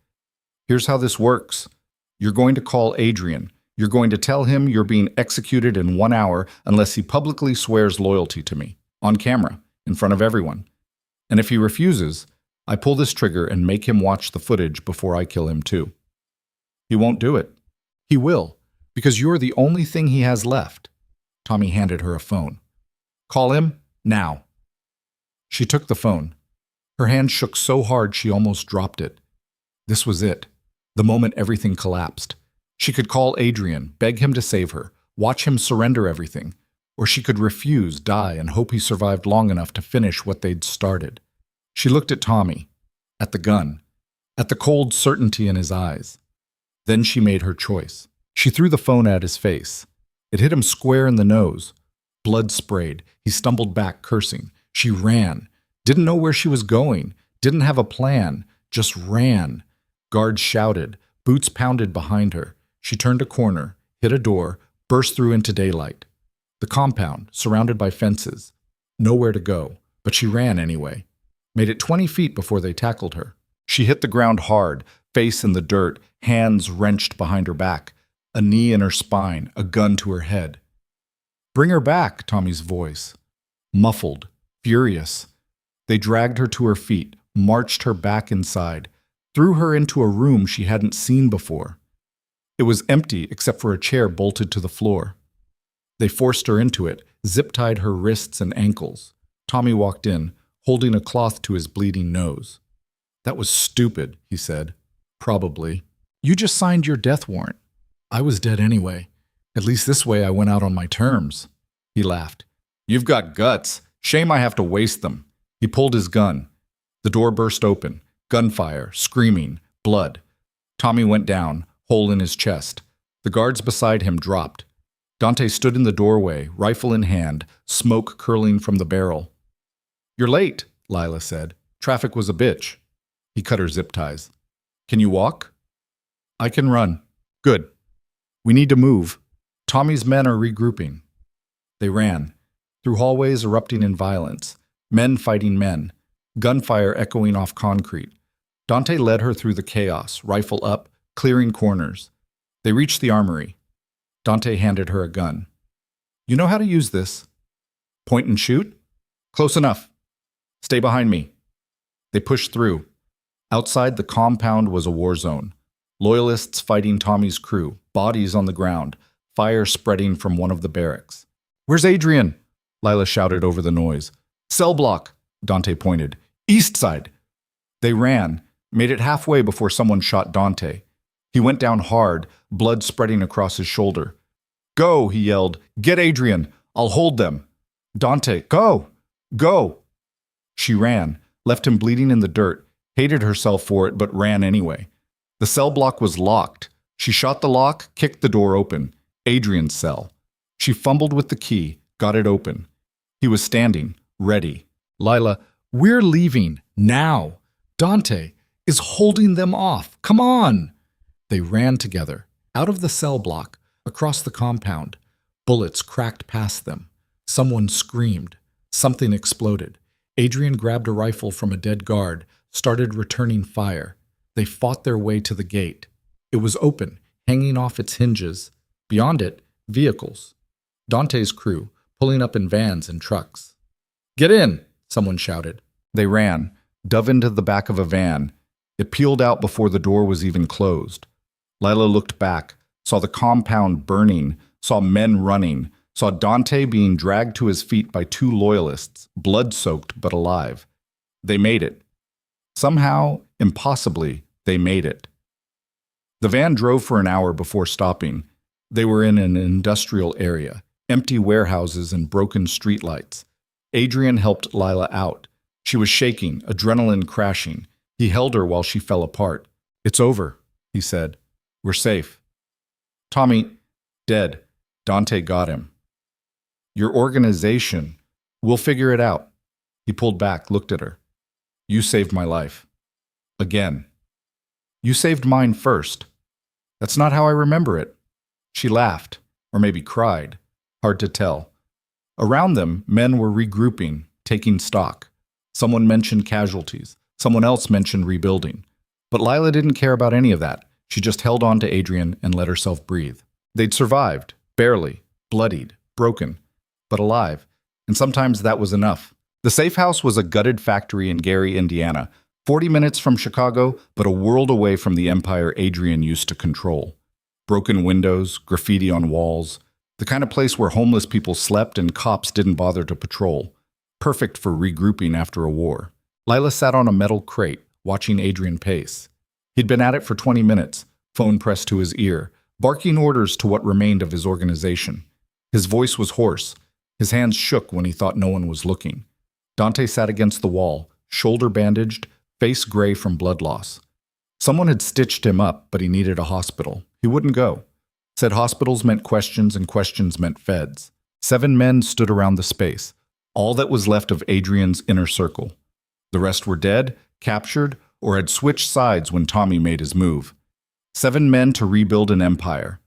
Here's how this works. You're going to call Adrian. You're going to tell him you're being executed in 1 hour unless he publicly swears loyalty to me, on camera, in front of everyone. And if he refuses, I pull this trigger and make him watch the footage before I kill him too. He won't do it. He will, because you're the only thing he has left. Tommy handed her a phone. Call him now. She took the phone. Her hand shook so hard she almost dropped it. This was it. The moment everything collapsed. She could call Adrian, beg him to save her, watch him surrender everything, or she could refuse, die, and hope he survived long enough to finish what they'd started. She looked at Tommy, at the gun, at the cold certainty in his eyes. Then she made her choice. She threw the phone at his face. It hit him square in the nose. Blood sprayed. He stumbled back, cursing. She ran. Didn't know where she was going. Didn't have a plan. Just ran. Guards shouted. Boots pounded behind her. She turned a corner, hit a door, burst through into daylight. The compound, surrounded by fences. Nowhere to go, but she ran anyway. Made it 20 feet before they tackled her. She hit the ground hard, face in the dirt, hands wrenched behind her back, a knee in her spine, a gun to her head. Bring her back, Tommy's voice. Muffled, furious. They dragged her to her feet, marched her back inside, threw her into a room she hadn't seen before. It was empty except for a chair bolted to the floor. They forced her into it, zip-tied her wrists and ankles. Tommy walked in, holding a cloth to his bleeding nose. That was stupid, he said. Probably. You just signed your death warrant. I was dead anyway. At least this way I went out on my terms. He laughed. You've got guts. Shame I have to waste them. He pulled his gun. The door burst open. Gunfire, screaming, blood. Tommy went down, hole in his chest. The guards beside him dropped. Dante stood in the doorway, rifle in hand, smoke curling from the barrel. You're late, Lila said. Traffic was a bitch. He cut her zip ties. Can you walk? I can run. Good. We need to move. Tommy's men are regrouping. They ran, through hallways erupting in violence, men fighting men, gunfire echoing off concrete. Dante led her through the chaos, rifle up, clearing corners. They reached the armory. Dante handed her a gun. You know how to use this? Point and shoot? Close enough. Stay behind me. They pushed through. Outside the compound was a war zone. Loyalists fighting Tommy's crew, bodies on the ground, fire spreading from one of the barracks. Where's Adrian? Lila shouted over the noise. Cell block, Dante pointed. East side. They ran, made it halfway before someone shot Dante. He went down hard, blood spreading across his shoulder. Go, he yelled. Get Adrian. I'll hold them. Dante, go! Go! She ran, left him bleeding in the dirt, hated herself for it but ran anyway. The cell block was locked. She shot the lock, kicked the door open. Adrian's cell. She fumbled with the key, got it open. He was standing, ready. Lila, we're leaving, now. Dante is holding them off. Come on! They ran together, out of the cell block, across the compound. Bullets cracked past them. Someone screamed. Something exploded. Adrian grabbed a rifle from a dead guard, started returning fire. They fought their way to the gate. It was open, hanging off its hinges. Beyond it, vehicles. Dante's crew, pulling up in vans and trucks. Get in, someone shouted. They ran, dove into the back of a van. It peeled out before the door was even closed. Lila looked back, saw the compound burning, saw men running, saw Dante being dragged to his feet by two loyalists, blood-soaked but alive. They made it. Somehow, impossibly, they made it. The van drove for an hour before stopping. They were in an industrial area, empty warehouses and broken streetlights. Adrian helped Lila out. She was shaking, adrenaline crashing. He held her while she fell apart. It's over, he said. We're safe. Tommy, dead. Dante got him. Your organization. We'll figure it out. He pulled back, looked at her. You saved my life. Again. You saved mine first. That's not how I remember it. She laughed, or maybe cried. Hard to tell. Around them, men were regrouping, taking stock. Someone mentioned casualties. Someone else mentioned rebuilding. But Lila didn't care about any of that. She just held on to Adrian and let herself breathe. They'd survived, barely, bloodied, broken, but alive. And sometimes that was enough. The safe house was a gutted factory in Gary, Indiana, 40 minutes from Chicago, but a world away from the empire Adrian used to control. Broken windows, graffiti on walls, the kind of place where homeless people slept and cops didn't bother to patrol. Perfect for regrouping after a war. Lila sat on a metal crate, watching Adrian pace. He'd been at it for 20 minutes, phone pressed to his ear, barking orders to what remained of his organization. His voice was hoarse. His hands shook when he thought no one was looking. Dante sat against the wall, shoulder bandaged, face gray from blood loss. Someone had stitched him up, but he needed a hospital. He wouldn't go. Said hospitals meant questions and questions meant feds. 7 men stood around the space, all that was left of Adrian's inner circle. The rest were dead, captured, or had switched sides when Tommy made his move. 7 men to rebuild an empire.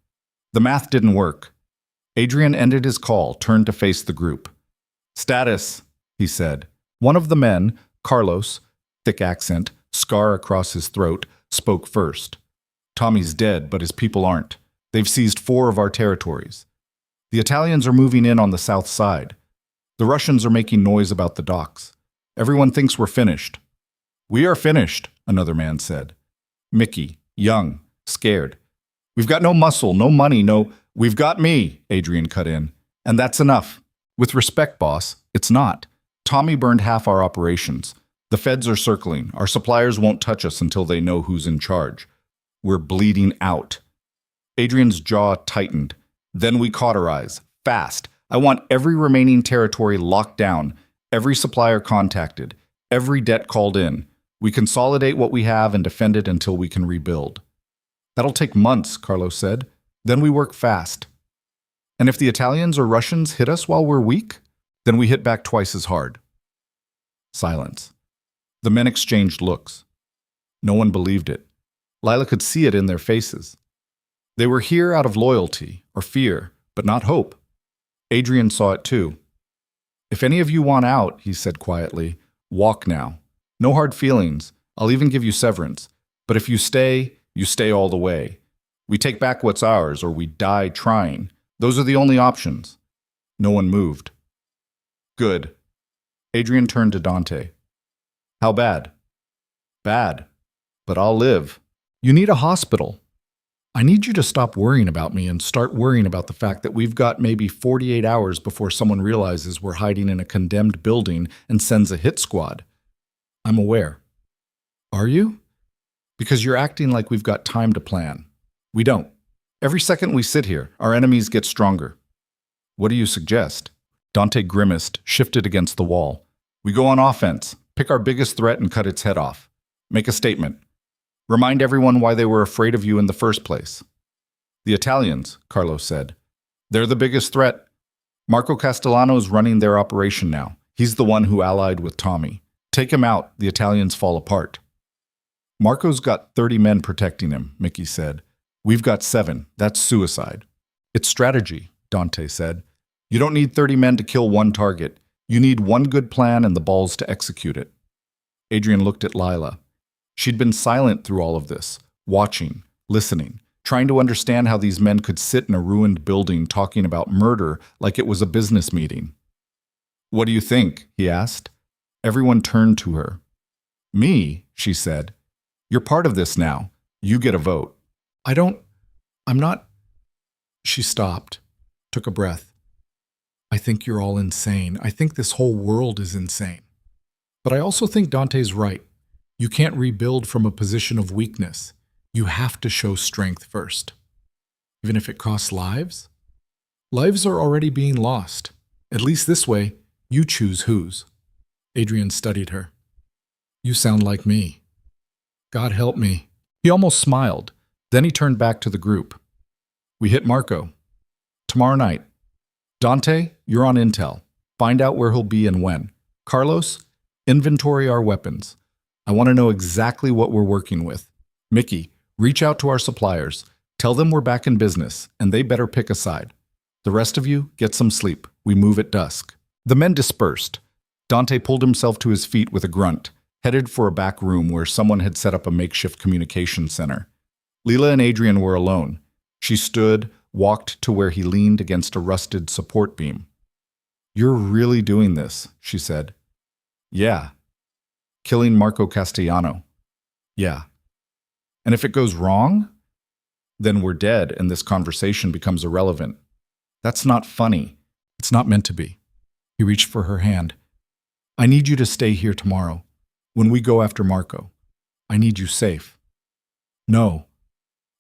The math didn't work. Adrian ended his call, turned to face the group. "Status," he said. One of the men, Carlos, thick accent, scar across his throat, spoke first. "Tommy's dead, but his people aren't. They've seized 4 of our territories. The Italians are moving in on the south side. The Russians are making noise about the docks. Everyone thinks we're finished." "We are finished," another man said. Mickey, young, scared. "We've got no muscle, no money, no—" "We've got me," Adrian cut in. "And that's enough." "With respect, boss, it's not. Tommy burned half our operations. The feds are circling. Our suppliers won't touch us until they know who's in charge. We're bleeding out." Adrian's jaw tightened. "Then we cauterize. Fast. I want every remaining territory locked down, every supplier contacted, every debt called in. We consolidate what we have and defend it until we can rebuild." "That'll take months," Carlos said. "Then we work fast. And if the Italians or Russians hit us while we're weak, then we hit back twice as hard." Silence. The men exchanged looks. No one believed it. Lila could see it in their faces. They were here out of loyalty or fear, but not hope. Adrian saw it too. "If any of you want out," he said quietly, "walk now. No hard feelings. I'll even give you severance. But if you stay all the way. We take back what's ours, or we die trying. Those are the only options." No one moved. "Good." Adrian turned to Dante. "How bad?" "Bad. But I'll live." "You need a hospital. I need you to stop worrying about me and start worrying about the fact that we've got maybe 48 hours before someone realizes we're hiding in a condemned building and sends a hit squad." "I'm aware." "Are you?" "Because you're acting like we've got time to plan. We don't. Every second we sit here, our enemies get stronger." "What do you suggest?" Dante grimaced, shifted against the wall. "We go on offense, pick our biggest threat and cut its head off. Make a statement. Remind everyone why they were afraid of you in the first place." "The Italians," Carlos said. "They're the biggest threat. Marco Castellano's running their operation now. He's the one who allied with Tommy. Take him out, the Italians fall apart." "Marco's got 30 men protecting him," Mickey said. "We've got 7. That's suicide." "It's strategy," Dante said. "You don't need 30 men to kill one target. You need one good plan and the balls to execute it." Adrian looked at Lila. She'd been silent through all of this, watching, listening, trying to understand how these men could sit in a ruined building talking about murder like it was a business meeting. "What do you think?" he asked. Everyone turned to her. "Me," she said. "You're part of this now. You get a vote." I'm not." She stopped, took a breath. "I think you're all insane. I think this whole world is insane. But I also think Dante's right. You can't rebuild from a position of weakness. You have to show strength first. Even if it costs lives? Lives are already being lost. At least this way, you choose whose." Adrian studied her. "You sound like me." "God help me." He almost smiled. Then he turned back to the group. "We hit Marco. Tomorrow night. Dante, you're on intel. Find out where he'll be and when. Carlos, inventory our weapons. I want to know exactly what we're working with. Mickey, reach out to our suppliers. Tell them we're back in business, and they better pick a side. The rest of you, get some sleep. We move at dusk." The men dispersed. Dante pulled himself to his feet with a grunt, headed for a back room where someone had set up a makeshift communication center. Lila and Adrian were alone. She stood, walked to where he leaned against a rusted support beam. "You're really doing this," she said. "Yeah." "Killing Marco Castellano." "Yeah." "And if it goes wrong? Then we're dead and this conversation becomes irrelevant." "That's not funny. It's not meant to be." He reached for her hand. "I need you to stay here tomorrow. When we go after Marco, I need you safe." "No.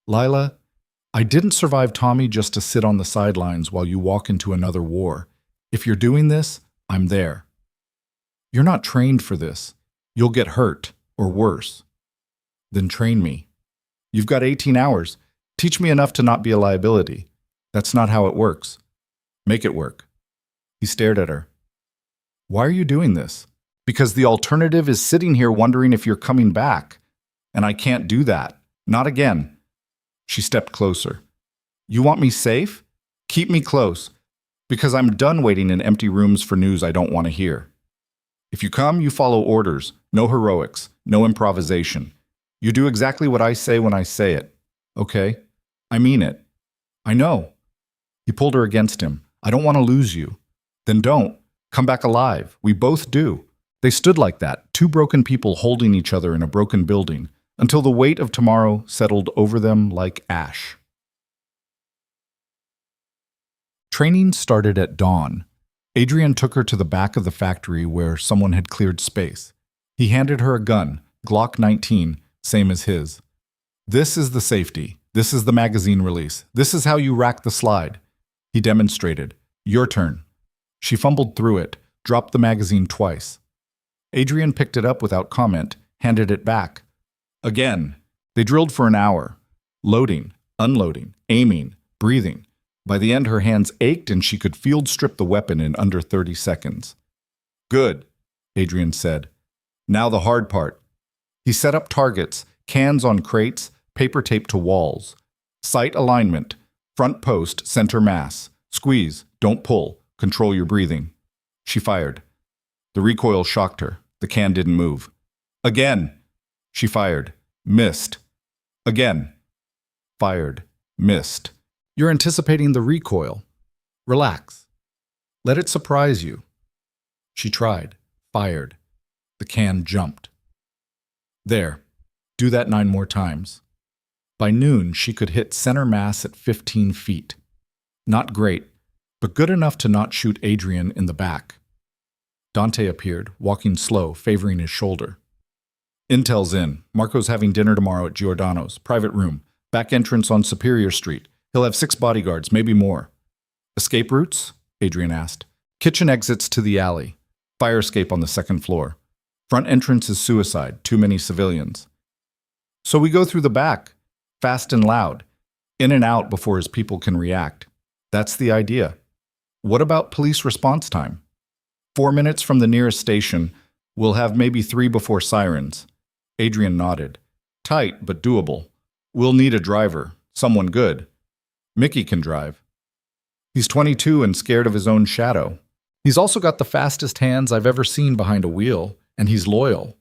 Lila, I didn't survive Tommy just to sit on the sidelines while you walk into another war. If you're doing this, I'm there." "You're not trained for this. You'll get hurt, or worse." "Then train me. You've got 18 hours. Teach me enough to not be a liability. That's not how it works. Make it work." He stared at her. "Why are you doing this?" "Because the alternative is sitting here wondering if you're coming back. And I can't do that. Not again." She stepped closer. "You want me safe? Keep me close. Because I'm done waiting in empty rooms for news I don't want to hear. If you come, you follow orders. No heroics. No improvisation. You do exactly what I say when I say it. Okay? I mean it." "I know." He pulled her against him. "I don't want to lose you." "Then don't. Come back alive. We both do." They stood like that, two broken people holding each other in a broken building, until the weight of tomorrow settled over them like ash. Training started at dawn. Adrian took her to the back of the factory where someone had cleared space. He handed her a gun, Glock 19, same as his. "This is the safety. This is the magazine release. This is how you rack the slide." He demonstrated. "Your turn." She fumbled through it, dropped the magazine twice. Adrian picked it up without comment, handed it back. Again. They drilled for an hour. Loading, unloading, aiming, breathing. By the end, her hands ached and she could field strip the weapon in under 30 seconds. "Good," Adrian said. "Now the hard part." He set up targets, cans on crates, paper tape to walls. Sight alignment, front post, center mass. Squeeze, don't pull, control your breathing. She fired. The recoil shocked her. The can didn't move. Again. She fired. Missed. Again. Fired. Missed. You're anticipating the recoil. Relax. Let it surprise you. She tried. Fired. The can jumped. There. Do that 9 more times. By noon, she could hit center mass at 15 feet. Not great, but good enough to not shoot Adrian in the back. Dante appeared, walking slow, favoring his shoulder. "Intel's in. Marco's having dinner tomorrow at Giordano's. Private room. Back entrance on Superior Street. He'll have 6 bodyguards, maybe more." "Escape routes?" Adrian asked. "Kitchen exits to the alley. Fire escape on the 2nd floor. Front entrance is suicide. Too many civilians." "So we go through the back. Fast and loud. In and out before his people can react. That's the idea." "What about police response time?" 4 minutes from the nearest station. We'll have maybe 3 before sirens." Adrian nodded. "Tight, but doable. We'll need a driver. Someone good. Mickey can drive. He's 22 and scared of his own shadow. He's also got the fastest hands I've ever seen behind a wheel, and he's loyal."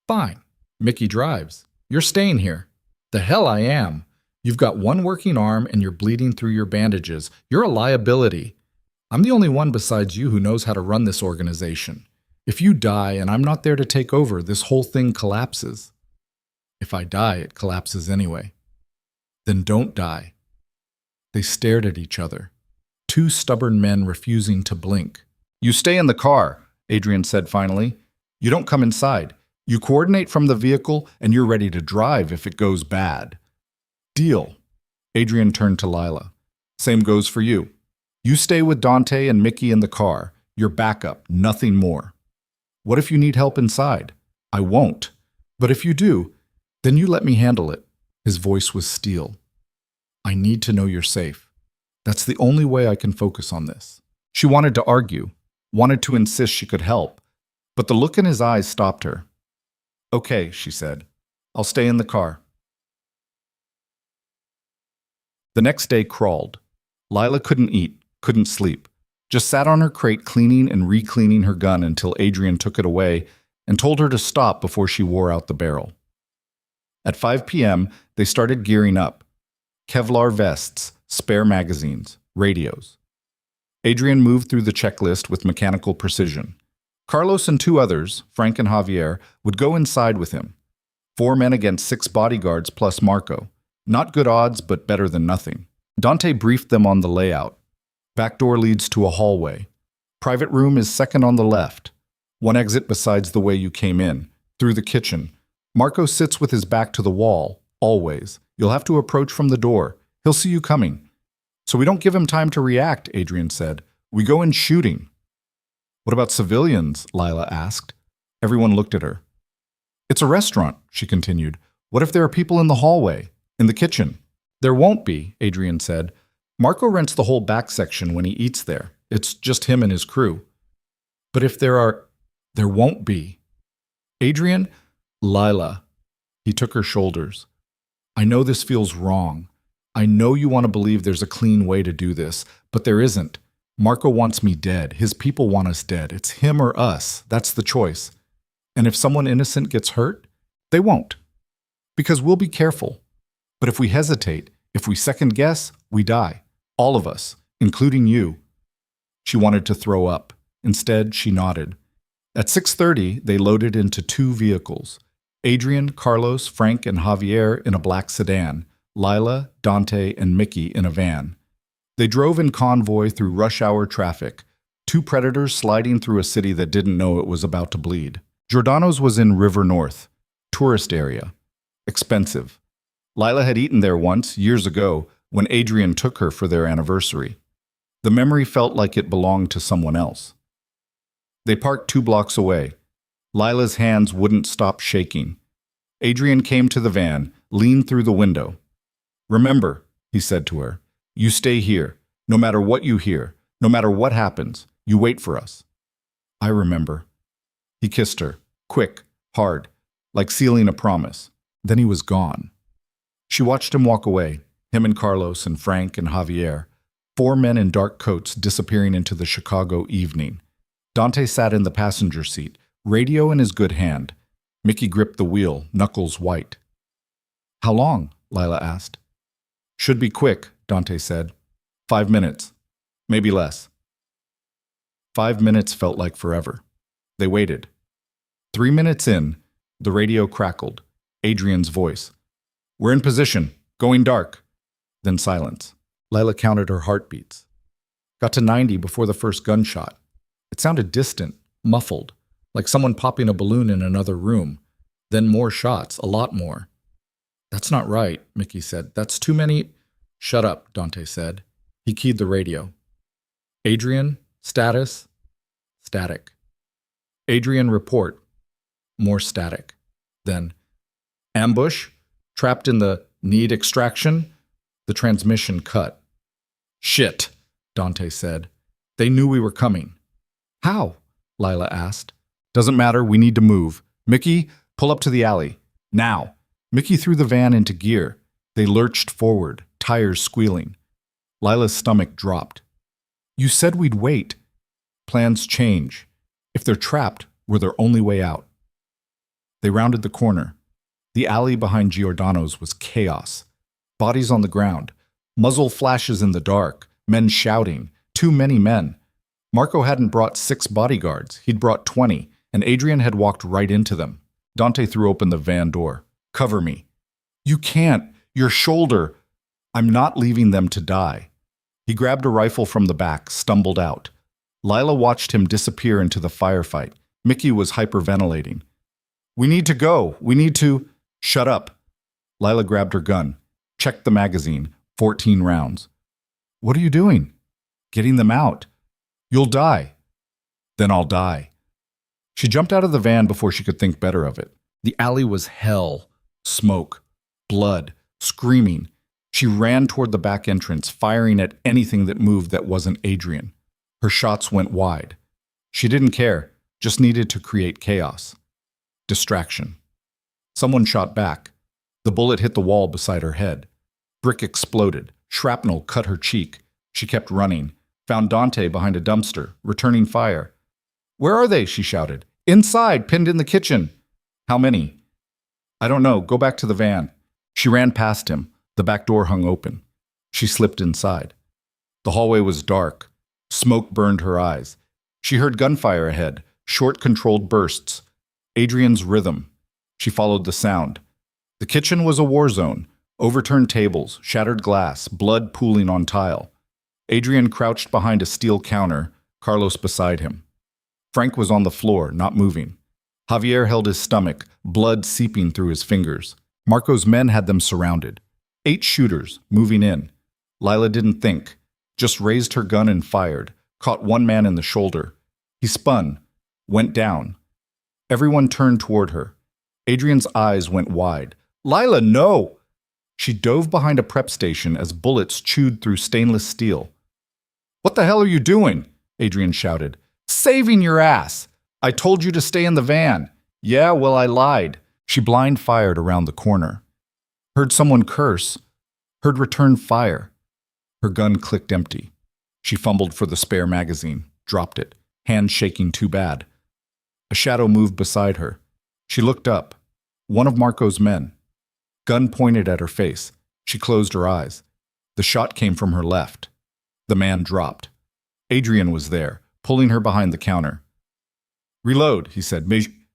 "Fine. Mickey drives. You're staying here." "The hell I am. You've got 1 working arm and you're bleeding through your bandages. You're a liability. I'm the only one besides you who knows how to run this organization. If you die and I'm not there to take over, this whole thing collapses." "If I die, it collapses anyway." "Then don't die." They stared at each other. 2 stubborn men refusing to blink. "You stay in the car," Adrian said finally. "You don't come inside. You coordinate from the vehicle and you're ready to drive if it goes bad." "Deal." Adrian turned to Lila. "Same goes for you. You stay with Dante and Mickey in the car. Your backup, nothing more." "What if you need help inside?" "I won't. But if you do, then you let me handle it." His voice was steel. "I need to know you're safe. That's the only way I can focus on this." She wanted to argue, wanted to insist she could help, but the look in his eyes stopped her. "Okay," she said. "I'll stay in the car." The next day crawled. Lila couldn't eat, couldn't sleep. Just sat on her crate cleaning and re-cleaning her gun until Adrian took it away and told her to stop before she wore out the barrel. At 5 p.m., they started gearing up. Kevlar vests, spare magazines, radios. Adrian moved through the checklist with mechanical precision. Carlos and 2 others, Frank and Javier, would go inside with him. 4 men against 6 bodyguards plus Marco. Not good odds, but better than nothing. Dante briefed them on the layout. Back door leads to a hallway. Private room is second on the left. 1 exit besides the way you came in, through the kitchen. Marco sits with his back to the wall, always. You'll have to approach from the door. He'll see you coming. So we don't give him time to react, Adrian said. We go in shooting. What about civilians? Lila asked. Everyone looked at her. It's a restaurant, she continued. What if there are people in the hallway, in the kitchen? There won't be, Adrian said. Marco rents the whole back section when he eats there. It's just him and his crew. But if there won't be. Adrian, Lila. He took her shoulders. I know this feels wrong. I know you want to believe there's a clean way to do this, but there isn't. Marco wants me dead. His people want us dead. It's him or us. That's the choice. And if someone innocent gets hurt, they won't. Because we'll be careful. But if we hesitate, if we second guess, we die. All of us, including you. She wanted to throw up. Instead, she nodded. At 6:30, they loaded into 2 vehicles. Adrian, Carlos, Frank, and Javier in a black sedan. Lila, Dante, and Mickey in a van. They drove in convoy through rush hour traffic. 2 predators sliding through a city that didn't know it was about to bleed. Giordano's was in River North. Tourist area. Expensive. Lila had eaten there once, years ago, when Adrian took her for their anniversary. The memory felt like it belonged to someone else. They parked 2 blocks away. Lila's hands wouldn't stop shaking. Adrian came to the van, leaned through the window. Remember, he said to her, you stay here. No matter what you hear, no matter what happens, you wait for us. I remember. He kissed her, quick, hard, like sealing a promise. Then he was gone. She watched him walk away, him and Carlos and Frank and Javier, 4 men in dark coats disappearing into the Chicago evening. Dante sat in the passenger seat, radio in his good hand. Mickey gripped the wheel, knuckles white. How long? Lila asked. Should be quick, Dante said. 5 minutes. Maybe less. 5 minutes felt like forever. They waited. 3 minutes in, the radio crackled. Adrian's voice. We're in position. Going dark. Then silence. Lila counted her heartbeats. Got to 90 before the first gunshot. It sounded distant, muffled, like someone popping a balloon in another room. Then more shots, a lot more. That's not right, Mickey said. That's too many. Shut up, Dante said. He keyed the radio. Adrian, status, static. Adrian, report. More static. Then, ambush, trapped in the need extraction. The transmission cut. Shit, Dante said. They knew we were coming. How? Lila asked. Doesn't matter, we need to move. Mickey, pull up to the alley. Now. Mickey threw the van into gear. They lurched forward, tires squealing. Lila's stomach dropped. You said we'd wait. Plans change. If they're trapped, we're their only way out. They rounded the corner. The alley behind Giordano's was chaos. Bodies on the ground. Muzzle flashes in the dark. Men shouting. Too many men. Marco hadn't brought 6 bodyguards. He'd brought 20, and Adrian had walked right into them. Dante threw open the van door. Cover me. You can't. Your shoulder. I'm not leaving them to die. He grabbed a rifle from the back, stumbled out. Lila watched him disappear into the firefight. Mickey was hyperventilating. We need to go. We need to... Shut up. Lila grabbed her gun. Checked the magazine. 14 rounds. What are you doing? Getting them out. You'll die. Then I'll die. She jumped out of the van before she could think better of it. The alley was hell. Smoke. Blood. Screaming. She ran toward the back entrance, firing at anything that moved that wasn't Adrian. Her shots went wide. She didn't care, just needed to create chaos. Distraction. Someone shot back. The bullet hit the wall beside her head. Brick exploded, Shrapnel cut her cheek. She kept running, found Dante behind a dumpster, returning fire. "Where are they?" she shouted. "Inside, pinned in the kitchen." "How many?" "I don't know. Go back to the van." She ran past him. The back door hung open. She slipped inside. The hallway was dark. Smoke burned her eyes. She heard gunfire ahead, short controlled bursts. Adrian's rhythm. She followed the sound. The kitchen was a war zone. Overturned tables, shattered glass, blood pooling on tile. Adrian crouched behind a steel counter, Carlos beside him. Frank was on the floor, not moving. Javier held his stomach, blood seeping through his fingers. Marco's men had them surrounded. 8 shooters, moving in. Lila didn't think, just raised her gun and fired, caught one man in the shoulder. He spun, went down. Everyone turned toward her. Adrian's eyes went wide. "Lila, no!" She dove behind a prep station as bullets chewed through stainless steel. "What the hell are you doing?" Adrian shouted. "Saving your ass! I told you to stay in the van." "Yeah, well, I lied." She blind fired around the corner. Heard someone curse. Heard return fire. Her gun clicked empty. She fumbled for the spare magazine, dropped it, hand shaking too bad. A shadow moved beside her. She looked up. One of Marco's men. Gun pointed at her face. She closed her eyes. The shot came from her left. The man dropped. Adrian was there, pulling her behind the counter. "Reload," he said.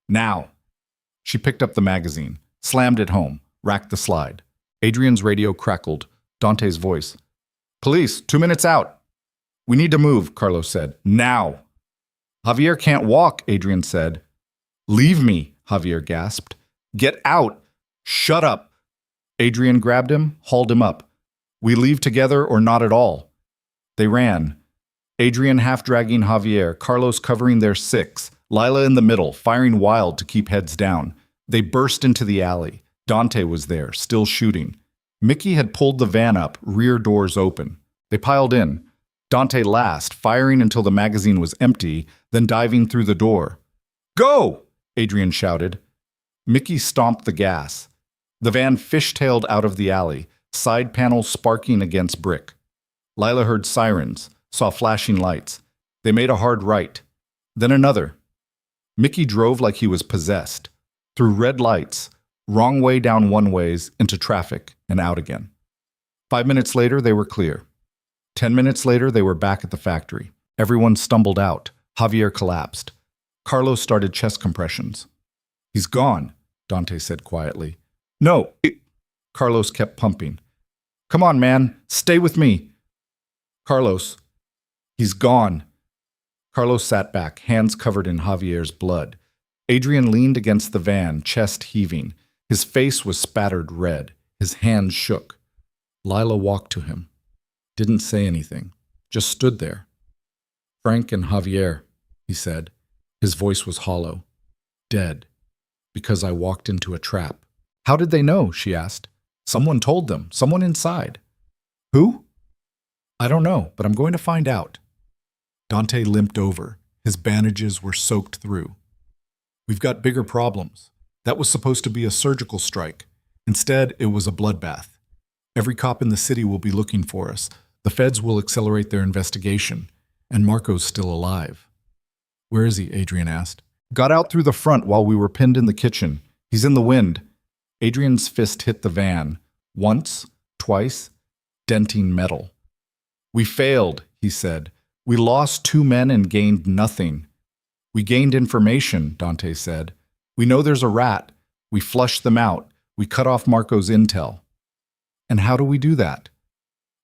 "Now." She picked up the magazine, slammed it home, racked the slide. Adrian's radio crackled. Dante's voice. "Police, 2 minutes out." "We need to move," Carlos said. "Now." "Javier can't walk," Adrian said. "Leave me," Javier gasped. "Get out." "Shut up." Adrian grabbed him, hauled him up. "We leave together or not at all." They ran. Adrian half-dragging Javier, Carlos covering their 6, Lila in the middle, firing wild to keep heads down. They burst into the alley. Dante was there, still shooting. Mickey had pulled the van up, rear doors open. They piled in. Dante last, firing until the magazine was empty, then diving through the door. "Go!" Adrian shouted. Mickey stomped the gas. The van fishtailed out of the alley, side panels sparking against brick. Lila heard sirens, saw flashing lights. They made a hard right. Then another. Mickey drove like he was possessed. Through red lights, wrong way down one-ways, into traffic, and out again. 5 minutes later, they were clear. 10 minutes later, they were back at the factory. Everyone stumbled out. Javier collapsed. Carlos started chest compressions. "He's gone," Dante said quietly. "No." Carlos kept pumping. "Come on, man. Stay with me." "Carlos." "He's gone." Carlos sat back, hands covered in Javier's blood. Adrian leaned against the van, chest heaving. His face was spattered red. His hands shook. Lila walked to him. Didn't say anything. Just stood there. "Frank and Javier," he said. His voice was hollow. "Dead. Because I walked into a trap." "How did they know?" she asked. "Someone told them. Someone inside." "Who?" "I don't know, but I'm going to find out." Dante limped over. His bandages were soaked through. "We've got bigger problems. That was supposed to be a surgical strike. Instead, it was a bloodbath. Every cop in the city will be looking for us. The feds will accelerate their investigation. And Marco's still alive." "Where is he?" Adrian asked. "Got out through the front while we were pinned in the kitchen. He's in the wind." Adrian's fist hit the van. Once, twice, denting metal. "We failed," he said. "We lost 2 men and gained nothing." "We gained information," Dante said. "We know there's a rat. We flushed them out. We cut off Marco's intel." "And how do we do that?"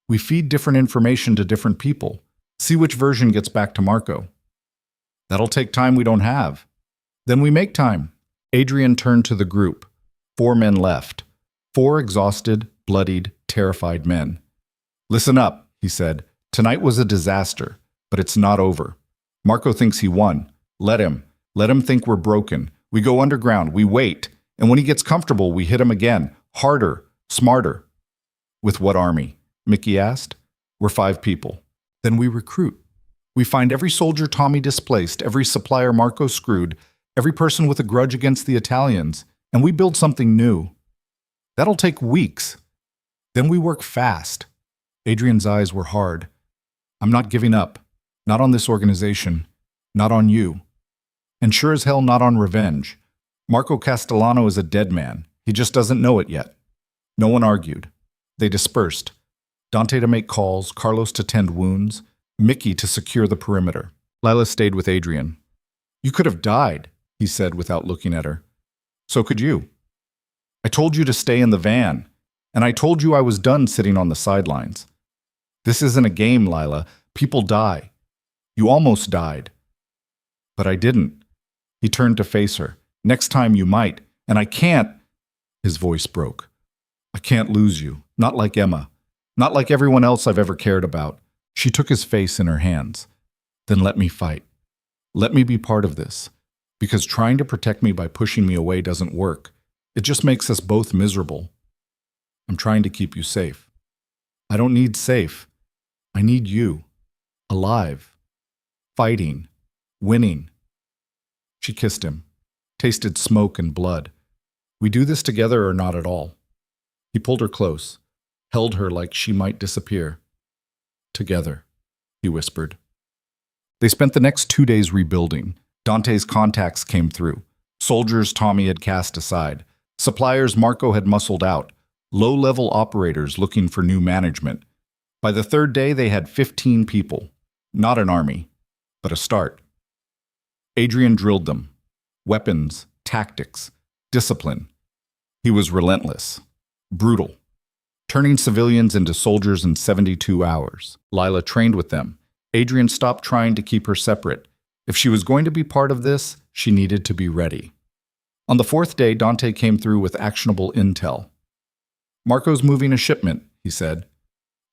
"We feed different information to different people. See which version gets back to Marco." "That'll take time we don't have." "Then we make time." Adrian turned to the group. 4 men left. 4 exhausted, bloodied, terrified men. "Listen up," he said. "Tonight was a disaster, but it's not over. Marco thinks he won. Let him. Let him think we're broken. We go underground, we wait, and when he gets comfortable, we hit him again. Harder, smarter." "With what army?" Mickey asked. "We're 5 people. Then we recruit. We find every soldier Tommy displaced, every supplier Marco screwed, every person with a grudge against the Italians, and we build something new. That'll take weeks. Then we work fast. Adrian's eyes were hard. I'm not giving up. Not on this organization. Not on you. And sure as hell not on revenge. Marco Castellano is a dead man. He just doesn't know it yet. No one argued. They dispersed. Dante to make calls, Carlos to tend wounds, Mickey to secure the perimeter. Lila stayed with Adrian. You could have died, he said without looking at her. So could you. I told you to stay in the van, and I told you I was done sitting on the sidelines. This isn't a game, Lila. People die. You almost died. But I didn't. He turned to face her. Next time you might, and I can't. His voice broke. I can't lose you. Not like Emma. Not like everyone else I've ever cared about. She took his face in her hands. Then let me fight. Let me be part of this. Because trying to protect me by pushing me away doesn't work. It just makes us both miserable. I'm trying to keep you safe. I don't need safe. I need you. Alive. Fighting. Winning. She kissed him. Tasted smoke and blood. We do this together or not at all. He pulled her close. Held her like she might disappear. Together, he whispered. They spent the next 2 days rebuilding. Dante's contacts came through. Soldiers Tommy had cast aside. Suppliers Marco had muscled out. Low-level operators looking for new management. By the third day, they had 15 people. Not an army, but a start. Adrian drilled them. Weapons, tactics, discipline. He was relentless. Brutal. Turning civilians into soldiers in 72 hours. Lila trained with them. Adrian stopped trying to keep her separate. If she was going to be part of this, she needed to be ready. On the fourth day, Dante came through with actionable intel. Marco's moving a shipment, he said.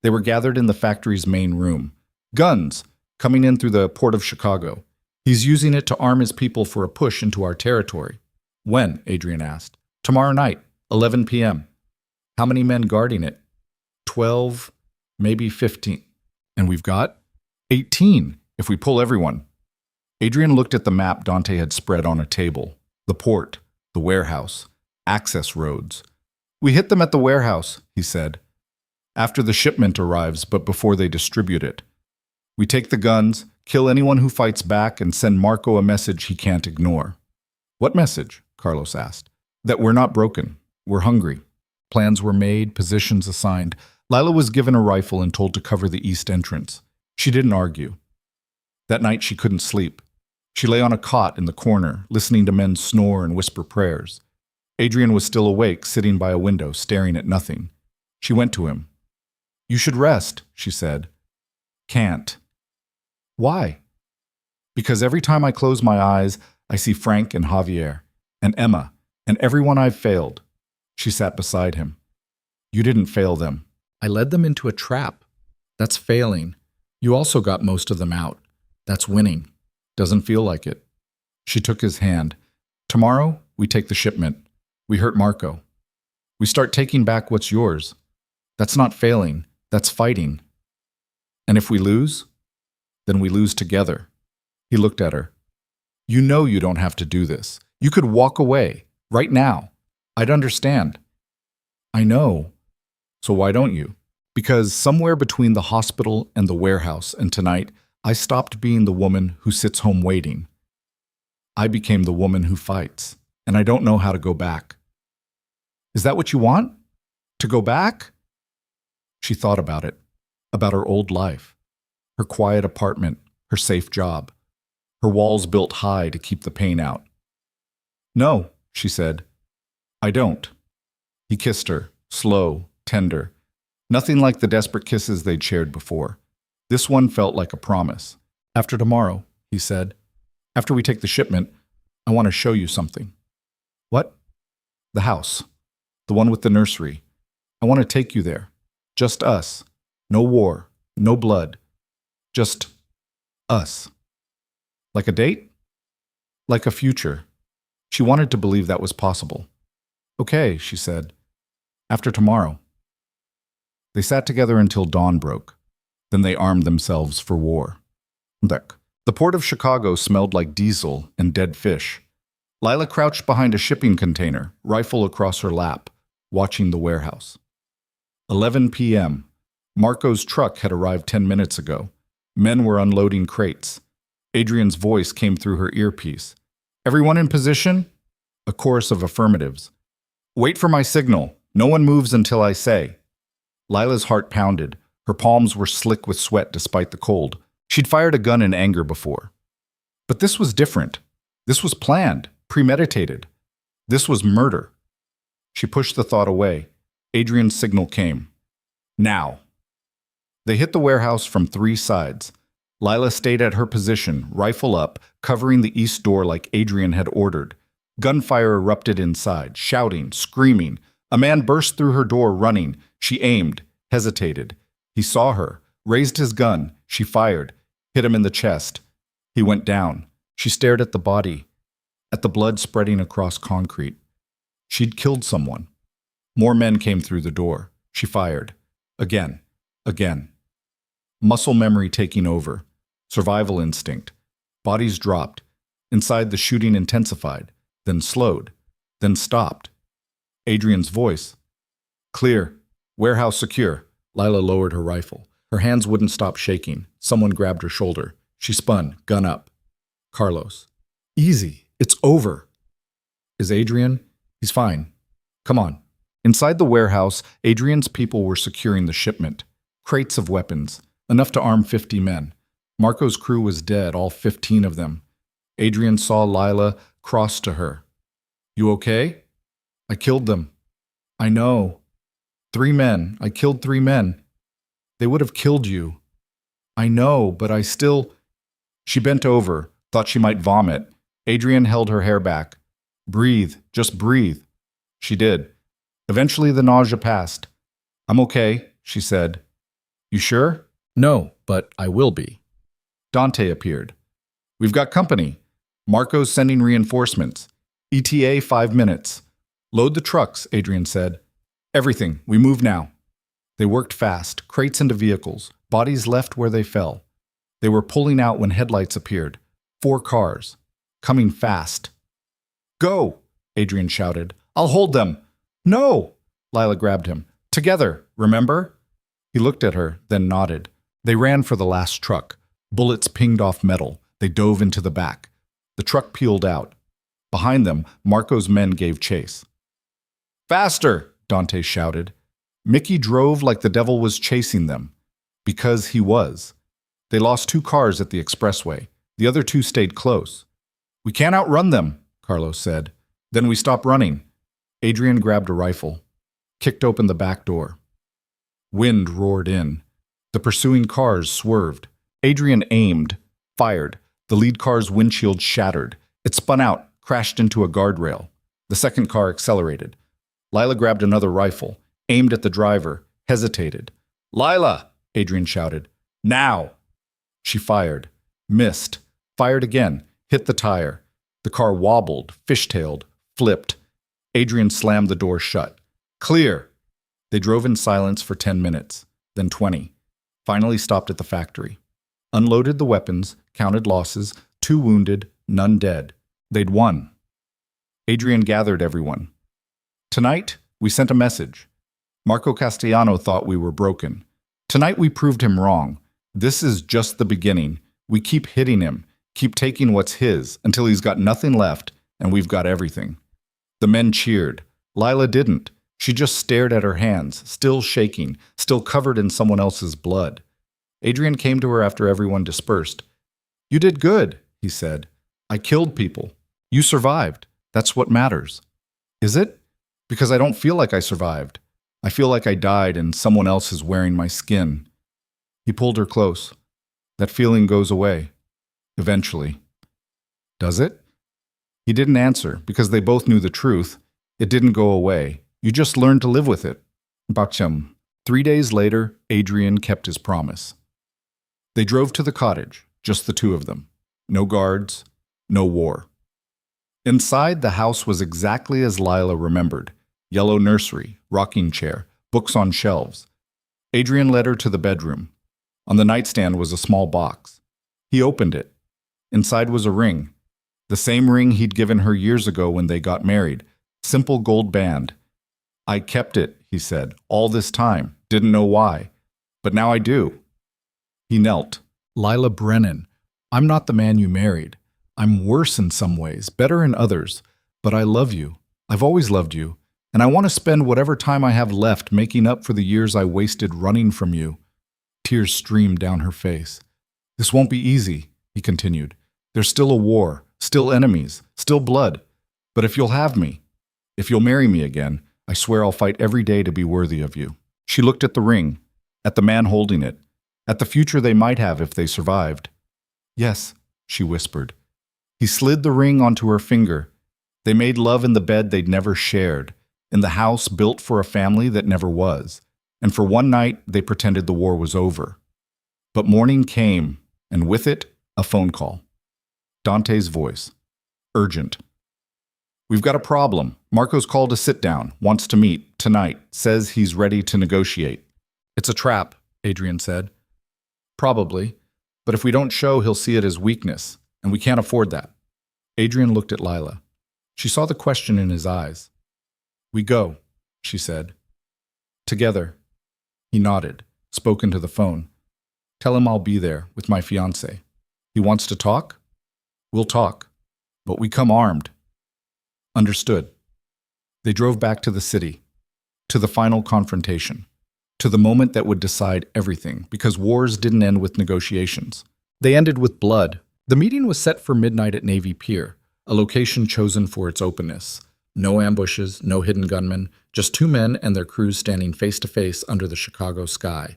They were gathered in the factory's main room. Guns, coming in through the port of Chicago. He's using it to arm his people for a push into our territory. When? Adrian asked. Tomorrow night, 11 p.m. How many men guarding it? 12, maybe 15. And we've got 18, if we pull everyone. Adrian looked at the map Dante had spread on a table. The port, the warehouse, access roads. We hit them at the warehouse, he said. After the shipment arrives, but before they distribute it. We take the guns, kill anyone who fights back, and send Marco a message he can't ignore. What message? Carlos asked. That we're not broken. We're hungry. Plans were made, positions assigned. Lila was given a rifle and told to cover the east entrance. She didn't argue. That night she couldn't sleep. She lay on a cot in the corner, listening to men snore and whisper prayers. Adrian was still awake, sitting by a window, staring at nothing. She went to him. You should rest, she said. Can't. Why? Because every time I close my eyes, I see Frank and Javier, and Emma, and everyone I've failed. She sat beside him. You didn't fail them. I led them into a trap. That's failing. You also got most of them out. That's winning. Doesn't feel like it. She took his hand. Tomorrow, we take the shipment. We hurt Marco. We start taking back what's yours. That's not failing. That's fighting. And if we lose, then we lose together. He looked at her. You know you don't have to do this. You could walk away, right now. I'd understand. I know. So why don't you? Because somewhere between the hospital and the warehouse and tonight, I stopped being the woman who sits home waiting. I became the woman who fights, and I don't know how to go back. Is that what you want? To go back? She thought about it, about her old life, her quiet apartment, her safe job, her walls built high to keep the pain out. No, she said. I don't. He kissed her, slow, tender. Nothing like the desperate kisses they'd shared before. This one felt like a promise. After tomorrow, he said. After we take the shipment, I want to show you something. What? The house. The one with the nursery. I want to take you there. Just us. No war. No blood. Just us. Like a date? Like a future. She wanted to believe that was possible. Okay, she said. After tomorrow. They sat together until dawn broke. Then they armed themselves for war. The port of Chicago smelled like diesel and dead fish. Lila crouched behind a shipping container, rifle across her lap, watching the warehouse. 11 p.m. Marco's truck had arrived 10 minutes ago. Men were unloading crates. Adrian's voice came through her earpiece. "Everyone in position?" A chorus of affirmatives. "Wait for my signal. No one moves until I say." Lila's heart pounded. Her palms were slick with sweat despite the cold. She'd fired a gun in anger before. But this was different. This was planned, premeditated. This was murder. She pushed the thought away. Adrian's signal came. Now. They hit the warehouse from 3 sides. Lila stayed at her position, rifle up, covering the east door like Adrian had ordered. Gunfire erupted inside, shouting, screaming. A man burst through her door running. She aimed, hesitated. He saw her, raised his gun. She fired, hit him in the chest. He went down. She stared at the body, at the blood spreading across concrete. She'd killed someone. More men came through the door. She fired. Again. Again. Muscle memory taking over. Survival instinct. Bodies dropped. Inside, the shooting intensified, then slowed, then stopped. Adrian's voice. "Clear. Warehouse secure." Lila lowered her rifle. Her hands wouldn't stop shaking. Someone grabbed her shoulder. She spun, gun up. Carlos. "Easy. It's over." "Is Adrian?" "He's fine. Come on." Inside the warehouse, Adrian's people were securing the shipment. Crates of weapons, enough to arm 50 men. Marco's crew was dead, all 15 of them. Adrian saw Lila cross to her. "You okay?" "I killed them." "I know. 3 men. I killed 3 men. They would have killed you." "I know, but I still—" She bent over, thought she might vomit. Adrian held her hair back. "Breathe. Just breathe." She did. Eventually the nausea passed. "I'm okay," she said. "You sure?" "No, but I will be." Dante appeared. "We've got company. Marco's sending reinforcements. ETA 5 minutes. Load the trucks," Adrian said. "Everything. We move now." They worked fast, crates into vehicles, bodies left where they fell. They were pulling out when headlights appeared. 4 cars. Coming fast. "Go!" Adrian shouted. "I'll hold them." "No!" Lila grabbed him. "Together, remember?" He looked at her, then nodded. They ran for the last truck. Bullets pinged off metal. They dove into the back. The truck peeled out. Behind them, Marco's men gave chase. "Faster!" Dante shouted. Mickey drove like the devil was chasing them. Because he was. They lost 2 cars at the expressway. The other 2 stayed close. "We can't outrun them," Carlos said. Then we stopped running. Adrian grabbed a rifle, kicked open the back door. Wind roared in. The pursuing cars swerved. Adrian aimed, fired. The lead car's windshield shattered. It spun out, crashed into a guardrail. The second car accelerated. Lila grabbed another rifle, aimed at the driver, hesitated. "Lila!" Adrian shouted. "Now!" She fired, missed, fired again, hit the tire. The car wobbled, fishtailed, flipped. Adrian slammed the door shut. "Clear!" They drove in silence for 10 minutes, then 20. Finally stopped at the factory. Unloaded the weapons, counted losses, 2 wounded, none dead. They'd won. Adrian gathered everyone. "Tonight, we sent a message. Marco Castellano thought we were broken. Tonight we proved him wrong. This is just the beginning. We keep hitting him, keep taking what's his, until he's got nothing left, and we've got everything." The men cheered. Lila didn't. She just stared at her hands, still shaking, still covered in someone else's blood. Adrian came to her after everyone dispersed. "You did good," he said. "I killed people. You survived. That's what matters." "Is it? Because I don't feel like I survived. I feel like I died and someone else is wearing my skin." He pulled her close. "That feeling goes away. Eventually." "Does it?" He didn't answer because they both knew the truth. It didn't go away. You just learned to live with it. Bacham. 3 days later, Adrian kept his promise. They drove to the cottage, just the 2 of them. No guards, no war. Inside, the house was exactly as Lila remembered. Yellow nursery, rocking chair, books on shelves. Adrian led her to the bedroom. On the nightstand was a small box. He opened it. Inside was a ring. The same ring he'd given her years ago when they got married. Simple gold band. "I kept it," he said, "all this time. Didn't know why. But now I do. He knelt. Lila Brennan, I'm not the man you married. I'm worse in some ways, better in others. But I love you. I've always loved you. And I want to spend whatever time I have left making up for the years I wasted running from you. Tears streamed down her face. This won't be easy, he continued. There's still a war, still enemies, still blood. But if you'll have me, if you'll marry me again, I swear I'll fight every day to be worthy of you. She looked at the ring, at the man holding it, at the future they might have if they survived. Yes, she whispered. He slid the ring onto her finger. They made love in the bed they'd never shared, in the house built for a family that never was. And for one night, they pretended the war was over. But morning came, and with it, a phone call. Dante's voice. Urgent. We've got a problem. Marco's called a sit-down, wants to meet, tonight, says he's ready to negotiate. It's a trap, Adrian said. Probably, but if we don't show, he'll see it as weakness, and we can't afford that. Adrian looked at Lila. She saw the question in his eyes. We go, she said. Together. He nodded, spoke into the phone. Tell him I'll be there with my fiancé. He wants to talk? We'll talk, but we come armed. Understood. They drove back to the city, to the final confrontation, to the moment that would decide everything, because wars didn't end with negotiations. They ended with blood. The meeting was set for midnight at Navy Pier, a location chosen for its openness. No ambushes, no hidden gunmen, just two men and their crews standing face to face under the Chicago sky.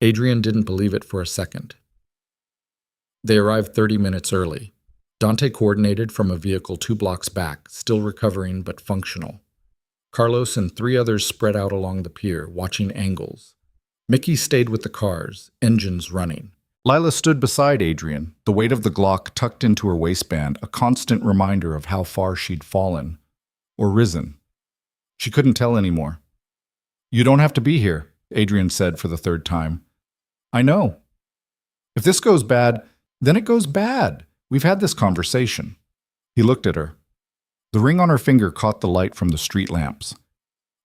Adrian didn't believe it for a second. They arrived 30 minutes early. Dante coordinated from a vehicle 2 blocks back, still recovering but functional. Carlos and 3 others spread out along the pier, watching angles. Mickey stayed with the cars, engines running. Lila stood beside Adrian, the weight of the Glock tucked into her waistband, a constant reminder of how far she'd fallen. Or risen. She couldn't tell anymore. You don't have to be here, Adrian said for the 3rd time. I know. If this goes bad, then it goes bad. We've had this conversation. He looked at her. The ring on her finger caught the light from the street lamps.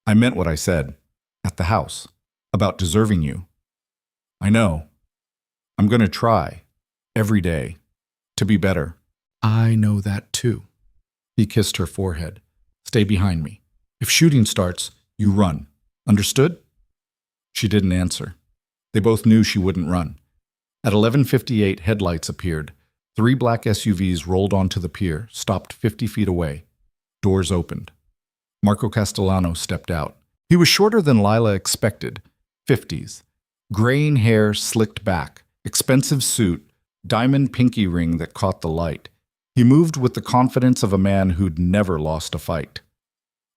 I meant what I said. At the house. About deserving you. I know. I'm going to try. Every day. To be better. I know that too. He kissed her forehead. Stay behind me. If shooting starts, you run. Understood? She didn't answer. They both knew she wouldn't run. At 11:58, headlights appeared. 3 black SUVs rolled onto the pier, stopped 50 feet away. Doors opened. Marco Castellano stepped out. He was shorter than Lila expected. 50s. Graying hair slicked back. Expensive suit. Diamond pinky ring that caught the light. He moved with the confidence of a man who'd never lost a fight.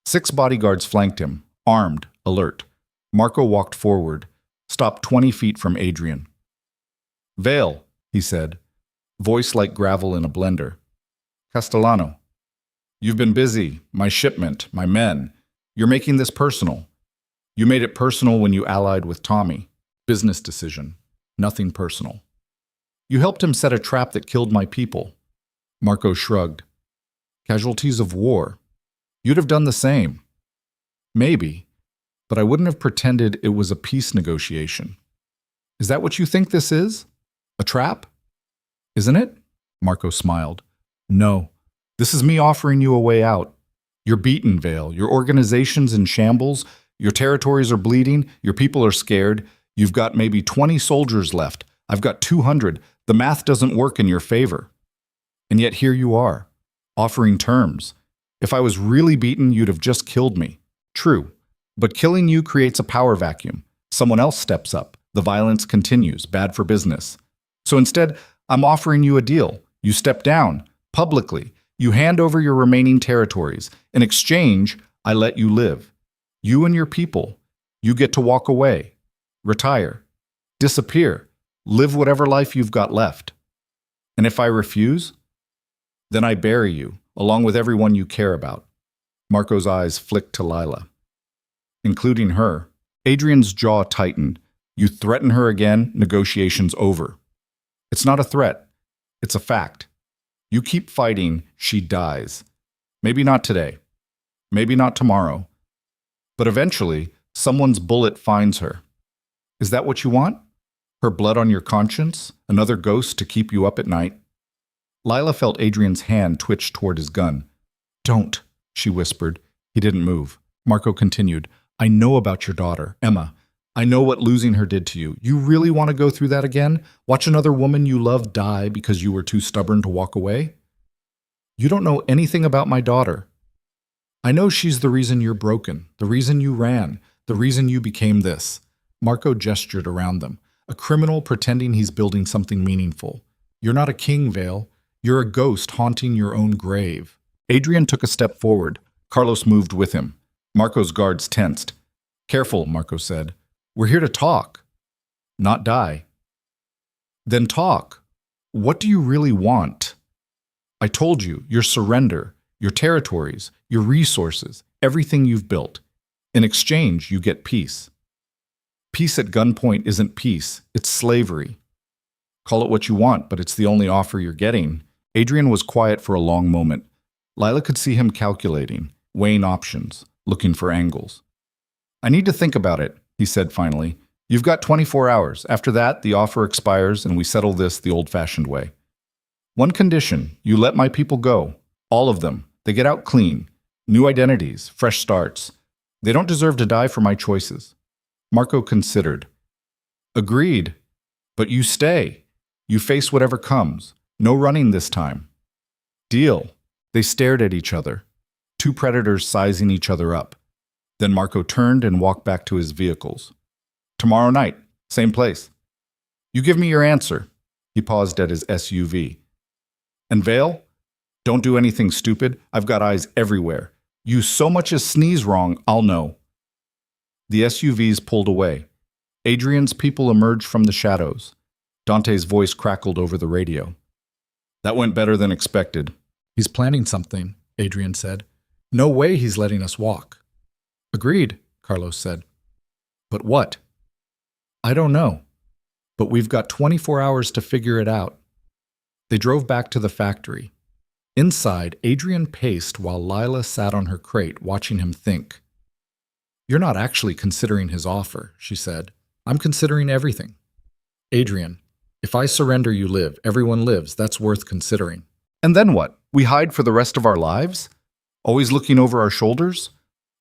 6 bodyguards flanked him, armed, alert. Marco walked forward, stopped 20 feet from Adrian. Vale, he said, voice like gravel in a blender. Castellano, you've been busy, my shipment, my men. You're making this personal. You made it personal when you allied with Tommy. Business decision, nothing personal. You helped him set a trap that killed my people. Marco shrugged. Casualties of war. You'd have done the same. Maybe, but I wouldn't have pretended it was a peace negotiation. Is that what you think this is? A trap? Isn't it? Marco smiled. No, this is me offering you a way out. You're beaten, Vale. Your organization's in shambles. Your territories are bleeding. Your people are scared. You've got maybe 20 soldiers left. I've got 200. The math doesn't work in your favor. And yet here you are, offering terms. If I was really beaten, you'd have just killed me. True. But killing you creates a power vacuum. Someone else steps up. The violence continues. Bad for business. So instead, I'm offering you a deal. You step down, publicly. You hand over your remaining territories. In exchange, I let you live. You and your people. You get to walk away. Retire. Disappear. Live whatever life you've got left. And if I refuse, then I bury you, along with everyone you care about. Marco's eyes flicked to Lila. Including her. Adrian's jaw tightened. You threaten her again, negotiations over. It's not a threat. It's a fact. You keep fighting, she dies. Maybe not today. Maybe not tomorrow. But eventually, someone's bullet finds her. Is that what you want? Her blood on your conscience? Another ghost to keep you up at night? Lila felt Adrian's hand twitch toward his gun. Don't, she whispered. He didn't move. Marco continued, I know about your daughter, Emma. I know what losing her did to you. You really want to go through that again? Watch another woman you love die because you were too stubborn to walk away? You don't know anything about my daughter. I know she's the reason you're broken, the reason you ran, the reason you became this. Marco gestured around them. A criminal pretending he's building something meaningful. You're not a king, Vale. You're a ghost haunting your own grave. Adrian took a step forward. Carlos moved with him. Marco's guards tensed. Careful, Marco said. We're here to talk, not die. Then talk. What do you really want? I told you, your surrender, your territories, your resources, everything you've built. In exchange, you get peace. Peace at gunpoint isn't peace, it's slavery. Call it what you want, but it's the only offer you're getting. Adrian was quiet for a long moment. Lila could see him calculating, weighing options, looking for angles. I need to think about it, he said finally. You've got 24 hours. After that, the offer expires and we settle this the old-fashioned way. One condition, you let my people go. All of them. They get out clean. New identities, fresh starts. They don't deserve to die for my choices. Marco considered. Agreed. But you stay. You face whatever comes. No running this time. Deal. They stared at each other. Two predators sizing each other up. Then Marco turned and walked back to his vehicles. Tomorrow night, same place. You give me your answer. He paused at his SUV. And Vale? Don't do anything stupid. I've got eyes everywhere. You so much as sneeze wrong, I'll know. The SUVs pulled away. Adrian's people emerged from the shadows. Dante's voice crackled over the radio. That went better than expected. He's planning something, Adrian said. No way he's letting us walk. Agreed, Carlos said. But what? I don't know. But we've got 24 hours to figure it out. They drove back to the factory. Inside, Adrian paced while Lila sat on her crate, watching him think. You're not actually considering his offer, she said. I'm considering everything. Adrian, if I surrender, you live. Everyone lives. That's worth considering. And then what? We hide for the rest of our lives? Always looking over our shoulders?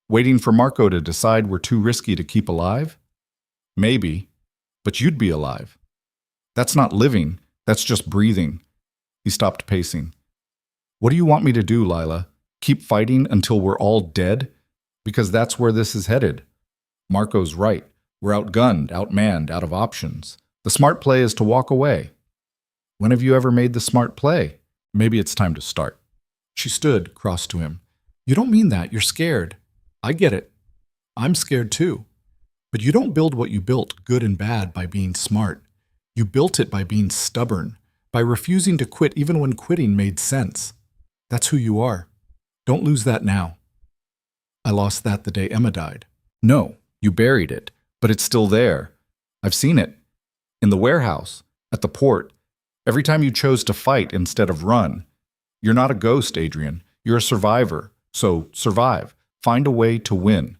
Waiting for Marco to decide we're too risky to keep alive? Maybe, but you'd be alive. That's not living, that's just breathing. He stopped pacing. What do you want me to do, Lila? Keep fighting until we're all dead? Because that's where this is headed. Marco's right. We're outgunned, outmanned, out of options. The smart play is to walk away. When have you ever made the smart play? Maybe it's time to start. She stood, cross to him. You don't mean that. You're scared. I get it. I'm scared too. But you don't build what you built, good and bad, by being smart. You built it by being stubborn, by refusing to quit even when quitting made sense. That's who you are. Don't lose that now. I lost that the day Emma died. No, you buried it, but it's still there. I've seen it. In the warehouse, at the port, every time you chose to fight instead of run. You're not a ghost, Adrian. You're a survivor. So survive. Find a way to win.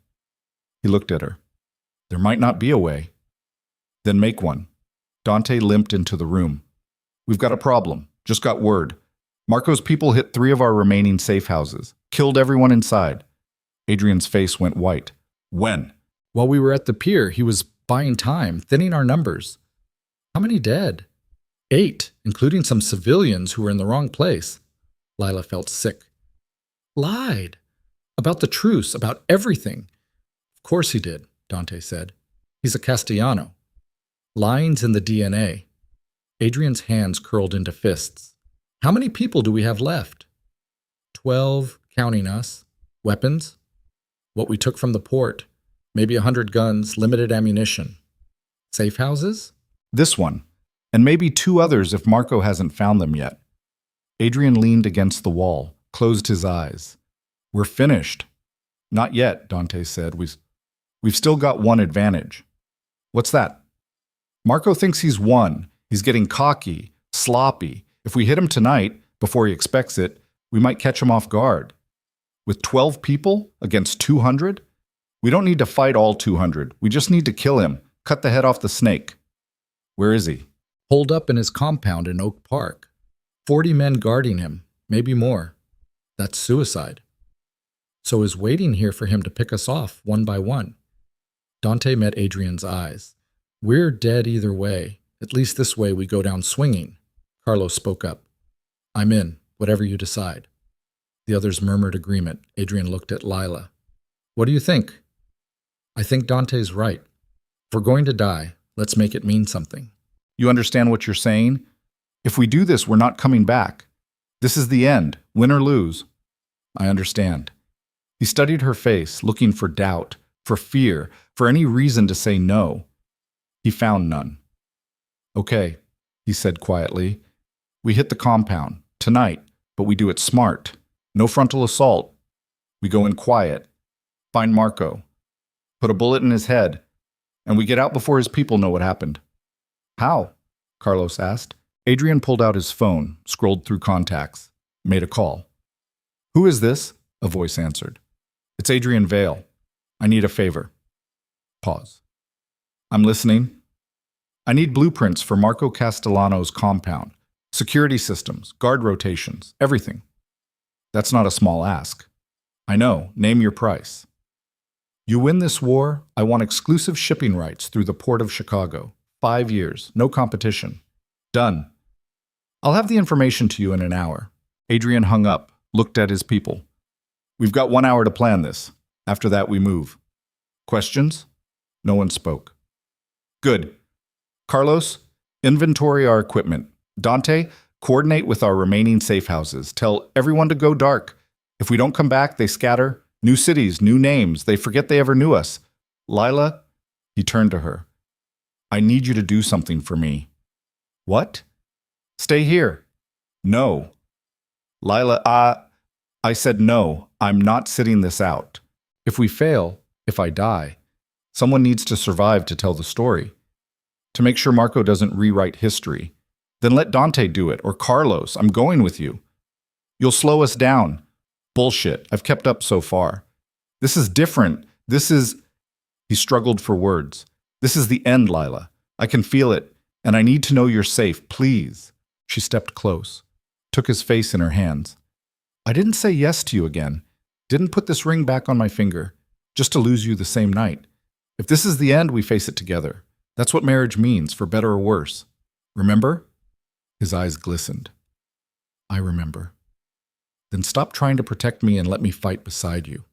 He looked at her. There might not be a way. Then make one. Dante limped into the room. We've got a problem. Just got word. Marco's people hit 3 of our remaining safe houses. Killed everyone inside. Adrian's face went white. When? While we were at the pier, he was buying time, thinning our numbers. How many dead? 8, including some civilians who were in the wrong place. Lila felt sick. Lied. About the truce, about everything. Of course he did, Dante said. He's a Castellano. Lying's in the DNA. Adrian's hands curled into fists. How many people do we have left? 12, counting us. Weapons? What we took from the port. Maybe 100 guns, limited ammunition. Safe houses? This one. And maybe 2 others if Marco hasn't found them yet. Adrian leaned against the wall, closed his eyes. We're finished. Not yet, Dante said. We've still got one advantage. What's that? Marco thinks he's won. He's getting cocky, sloppy. If we hit him tonight, before he expects it, we might catch him off guard. With 12 people against 200? We don't need to fight all 200. We just need to kill him. Cut the head off the snake. Where is he? Holed up in his compound in Oak Park. 40 men guarding him, maybe more. That's suicide. So is waiting here for him to pick us off one by one. Dante met Adrian's eyes. We're dead either way. At least this way we go down swinging. Carlos spoke up. I'm in, whatever you decide. The others murmured agreement. Adrian looked at Lila. What do you think? I think Dante's right. If we're going to die, let's make it mean something. You understand what you're saying? If we do this, we're not coming back. This is the end, win or lose. I understand. He studied her face, looking for doubt, for fear, for any reason to say no. He found none. Okay, he said quietly. We hit the compound, tonight, but we do it smart. No frontal assault. We go in quiet. Find Marco. Put a bullet in his head. And we get out before his people know what happened. How? Carlos asked. Adrian pulled out his phone, scrolled through contacts, made a call. Who is this? A voice answered. It's Adrian Vale. I need a favor. Pause. I'm listening. I need blueprints for Marco Castellano's compound. Security systems, guard rotations, everything. That's not a small ask. I know. Name your price. You win this war, I want exclusive shipping rights through the Port of Chicago. 5 years, no competition. Done. I'll have the information to you in an hour. Adrian hung up, looked at his people. We've got 1 hour to plan this. After that, we move. Questions? No one spoke. Good. Carlos, inventory our equipment. Dante, coordinate with our remaining safe houses. Tell everyone to go dark. If we don't come back, they scatter. New cities, new names. They forget they ever knew us. Lila, he turned to her. I need you to do something for me. What? Stay here. No. Lila, I said no. I'm not sitting this out. If we fail, if I die, someone needs to survive to tell the story. To make sure Marco doesn't rewrite history. Then let Dante do it, or Carlos. I'm going with you. You'll slow us down. Bullshit. I've kept up so far. This is different. He struggled for words. This is the end, Lila. I can feel it, and I need to know you're safe, please. She stepped close, took his face in her hands. I didn't say yes to you again. Didn't put this ring back on my finger, just to lose you the same night. If this is the end, we face it together. That's what marriage means, for better or worse. Remember? His eyes glistened. I remember. Then stop trying to protect me and let me fight beside you.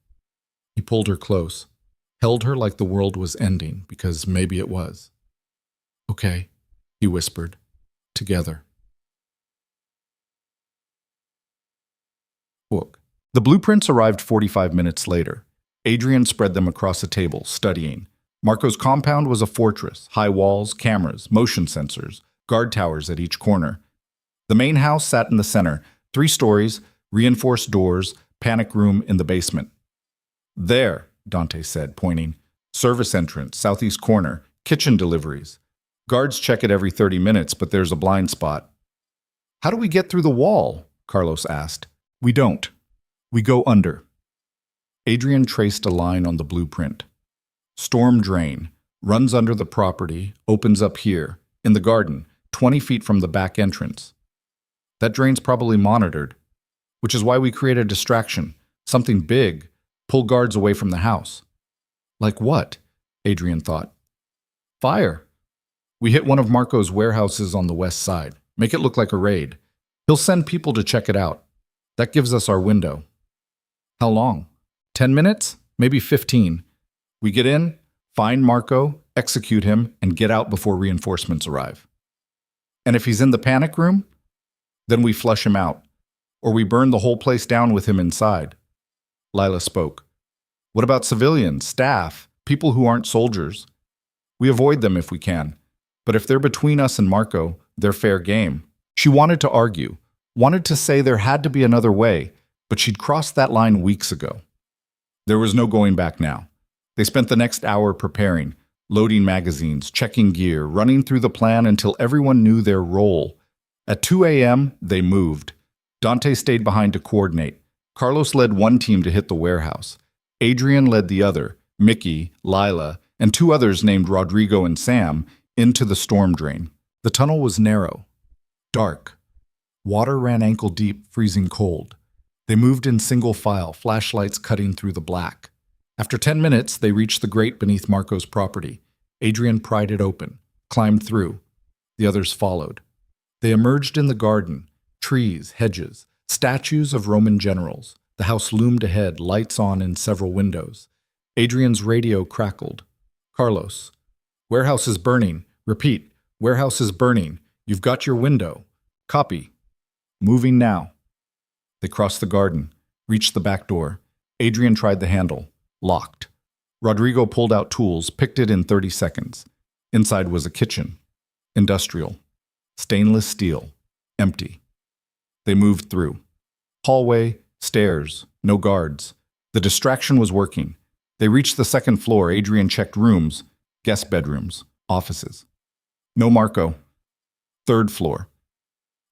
He pulled her close, held her like the world was ending, because maybe it was. Okay, he whispered. Together. Book. The blueprints arrived 45 minutes later. Adrian spread them across a table, studying. Marco's compound was a fortress, high walls, cameras, motion sensors, guard towers at each corner. The main house sat in the center, 3 stories, reinforced doors, panic room in the basement. There, Dante said, pointing. Service entrance, southeast corner, kitchen deliveries. Guards check it every 30 minutes, but there's a blind spot. How do we get through the wall? Carlos asked. We don't. We go under. Adrian traced a line on the blueprint. Storm drain, runs under the property, opens up here, in the garden, 20 feet from the back entrance. That drain's probably monitored, which is why we create a distraction, something big, pull guards away from the house. Like what? Adrian thought. Fire. We hit one of Marco's warehouses on the west side, make it look like a raid. He'll send people to check it out. That gives us our window. How long? 10 minutes? Maybe 15. We get in, find Marco, execute him, and get out before reinforcements arrive. And if he's in the panic room, then we flush him out, or we burn the whole place down with him inside. Lila spoke. What about civilians, staff, people who aren't soldiers? We avoid them if we can, but if they're between us and Marco, they're fair game. She wanted to argue, wanted to say there had to be another way, but she'd crossed that line weeks ago. There was no going back now. They spent the next hour preparing, loading magazines, checking gear, running through the plan until everyone knew their role. At 2 a.m., they moved. Dante stayed behind to coordinate. Carlos led one team to hit the warehouse. Adrian led the other, Mickey, Lila, and 2 others named Rodrigo and Sam into the storm drain. The tunnel was narrow, dark. Water ran ankle-deep, freezing cold. They moved in single file, flashlights cutting through the black. After 10 minutes, they reached the grate beneath Marco's property. Adrian pried it open, climbed through. The others followed. They emerged in the garden, trees, hedges, statues of Roman generals. The house loomed ahead, lights on in several windows. Adrian's radio crackled. Carlos. Warehouse is burning. Repeat. Warehouse is burning. You've got your window. Copy. Moving now. They crossed the garden, reached the back door. Adrian tried the handle. Locked. Rodrigo pulled out tools, picked it in 30 seconds. Inside was a kitchen. Industrial. Stainless steel. Empty. They moved through. Hallway, stairs, no guards. The distraction was working. They reached the 2nd floor. Adrian checked rooms, guest bedrooms, offices. No Marco. 3rd floor.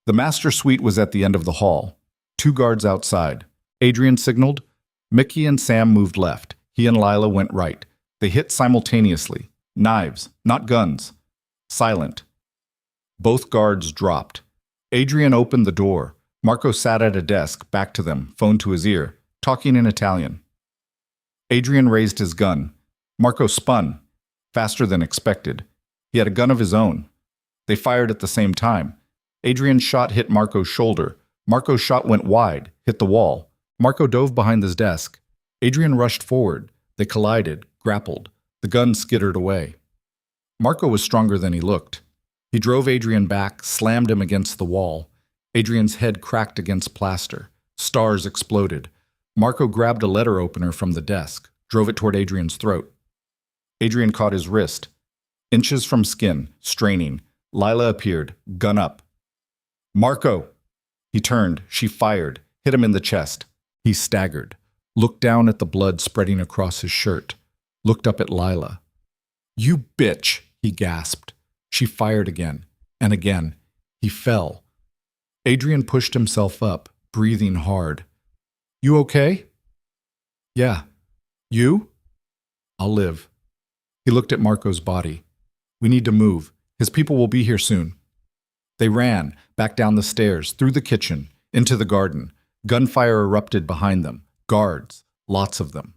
The master suite was at the end of the hall. 2 guards outside. Adrian signaled. Mickey and Sam moved left. He and Lila went right. They hit simultaneously. Knives, not guns. Silent. Both guards dropped. Adrian opened the door. Marco sat at a desk, back to them, phone to his ear, talking in Italian. Adrian raised his gun. Marco spun, faster than expected. He had a gun of his own. They fired at the same time. Adrian's shot hit Marco's shoulder. Marco's shot went wide, hit the wall. Marco dove behind his desk. Adrian rushed forward. They collided, grappled. The gun skittered away. Marco was stronger than he looked. He drove Adrian back, slammed him against the wall. Adrian's head cracked against plaster. Stars exploded. Marco grabbed a letter opener from the desk, drove it toward Adrian's throat. Adrian caught his wrist. Inches from skin, straining. Lila appeared, gun up. Marco! He turned. She fired, hit him in the chest. He staggered, looked down at the blood spreading across his shirt, looked up at Lila. You bitch, he gasped. She fired again, and again. He fell. Adrian pushed himself up, breathing hard. You okay? Yeah. You? I'll live. He looked at Marco's body. We need to move. His people will be here soon. They ran, back down the stairs, through the kitchen, into the garden. Gunfire erupted behind them. Guards, lots of them.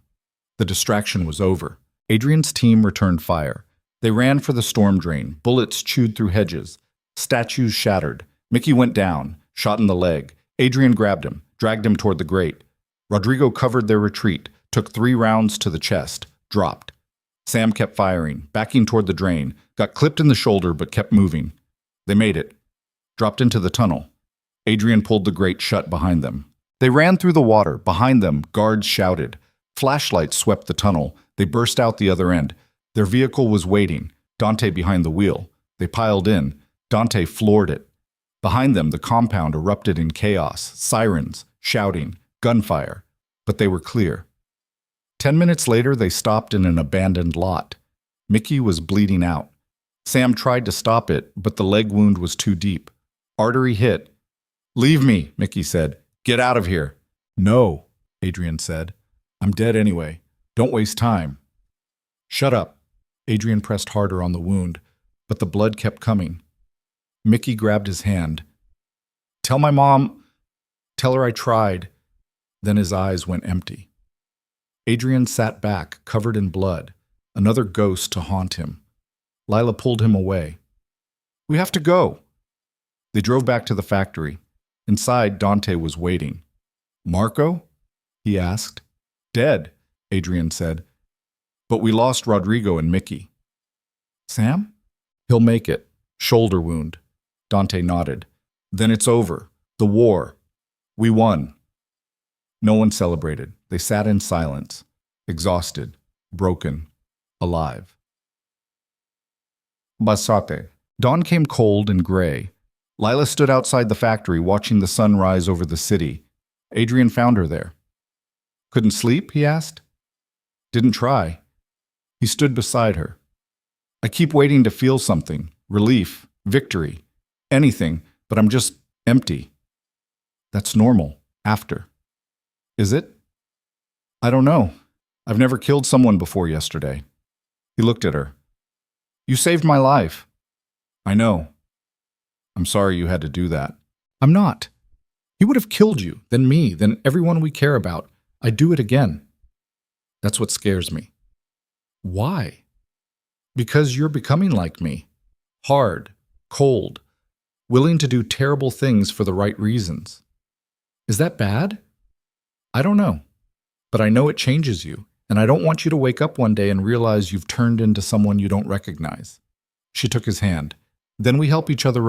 The distraction was over. Adrian's team returned fire. They ran for the storm drain. Bullets chewed through hedges. Statues shattered. Mickey went down, shot in the leg. Adrian grabbed him, dragged him toward the grate. Rodrigo covered their retreat, took 3 rounds to the chest, dropped. Sam kept firing, backing toward the drain, got clipped in the shoulder but kept moving. They made it. Dropped into the tunnel. Adrian pulled the grate shut behind them. They ran through the water. Behind them, guards shouted. Flashlights swept the tunnel. They burst out the other end. Their vehicle was waiting, Dante behind the wheel. They piled in. Dante floored it. Behind them, the compound erupted in chaos, sirens, shouting, gunfire. But they were clear. 10 minutes later, they stopped in an abandoned lot. Mickey was bleeding out. Sam tried to stop it, but the leg wound was too deep. Artery hit. Leave me, Mickey said. Get out of here. No, Adrian said. I'm dead anyway. Don't waste time. Shut up. Adrian pressed harder on the wound, but the blood kept coming. Mickey grabbed his hand. Tell my mom. Tell her I tried. Then his eyes went empty. Adrian sat back, covered in blood, another ghost to haunt him. Lila pulled him away. We have to go. They drove back to the factory. Inside, Dante was waiting. Marco? He asked. Dead, Adrian said. But we lost Rodrigo and Mickey. Sam? He'll make it. Shoulder wound. Dante nodded. Then it's over. The war. We won. No one celebrated. They sat in silence, exhausted, broken, alive. Basate. Dawn came cold and gray. Lila stood outside the factory watching the sun rise over the city. Adrian found her there. Couldn't sleep? He asked. Didn't try. He stood beside her. I keep waiting to feel something. Relief, victory, anything, but I'm just empty. That's normal. After. Is it? I don't know. I've never killed someone before yesterday. He looked at her. You saved my life. I know. I'm sorry you had to do that. I'm not. He would have killed you, then me, then everyone we care about. I'd do it again. That's what scares me. Why? Because you're becoming like me. Hard, cold, willing to do terrible things for the right reasons. Is that bad? I don't know. But I know it changes you, and I don't want you to wake up one day and realize you've turned into someone you don't recognize. She took his hand. Then we help each other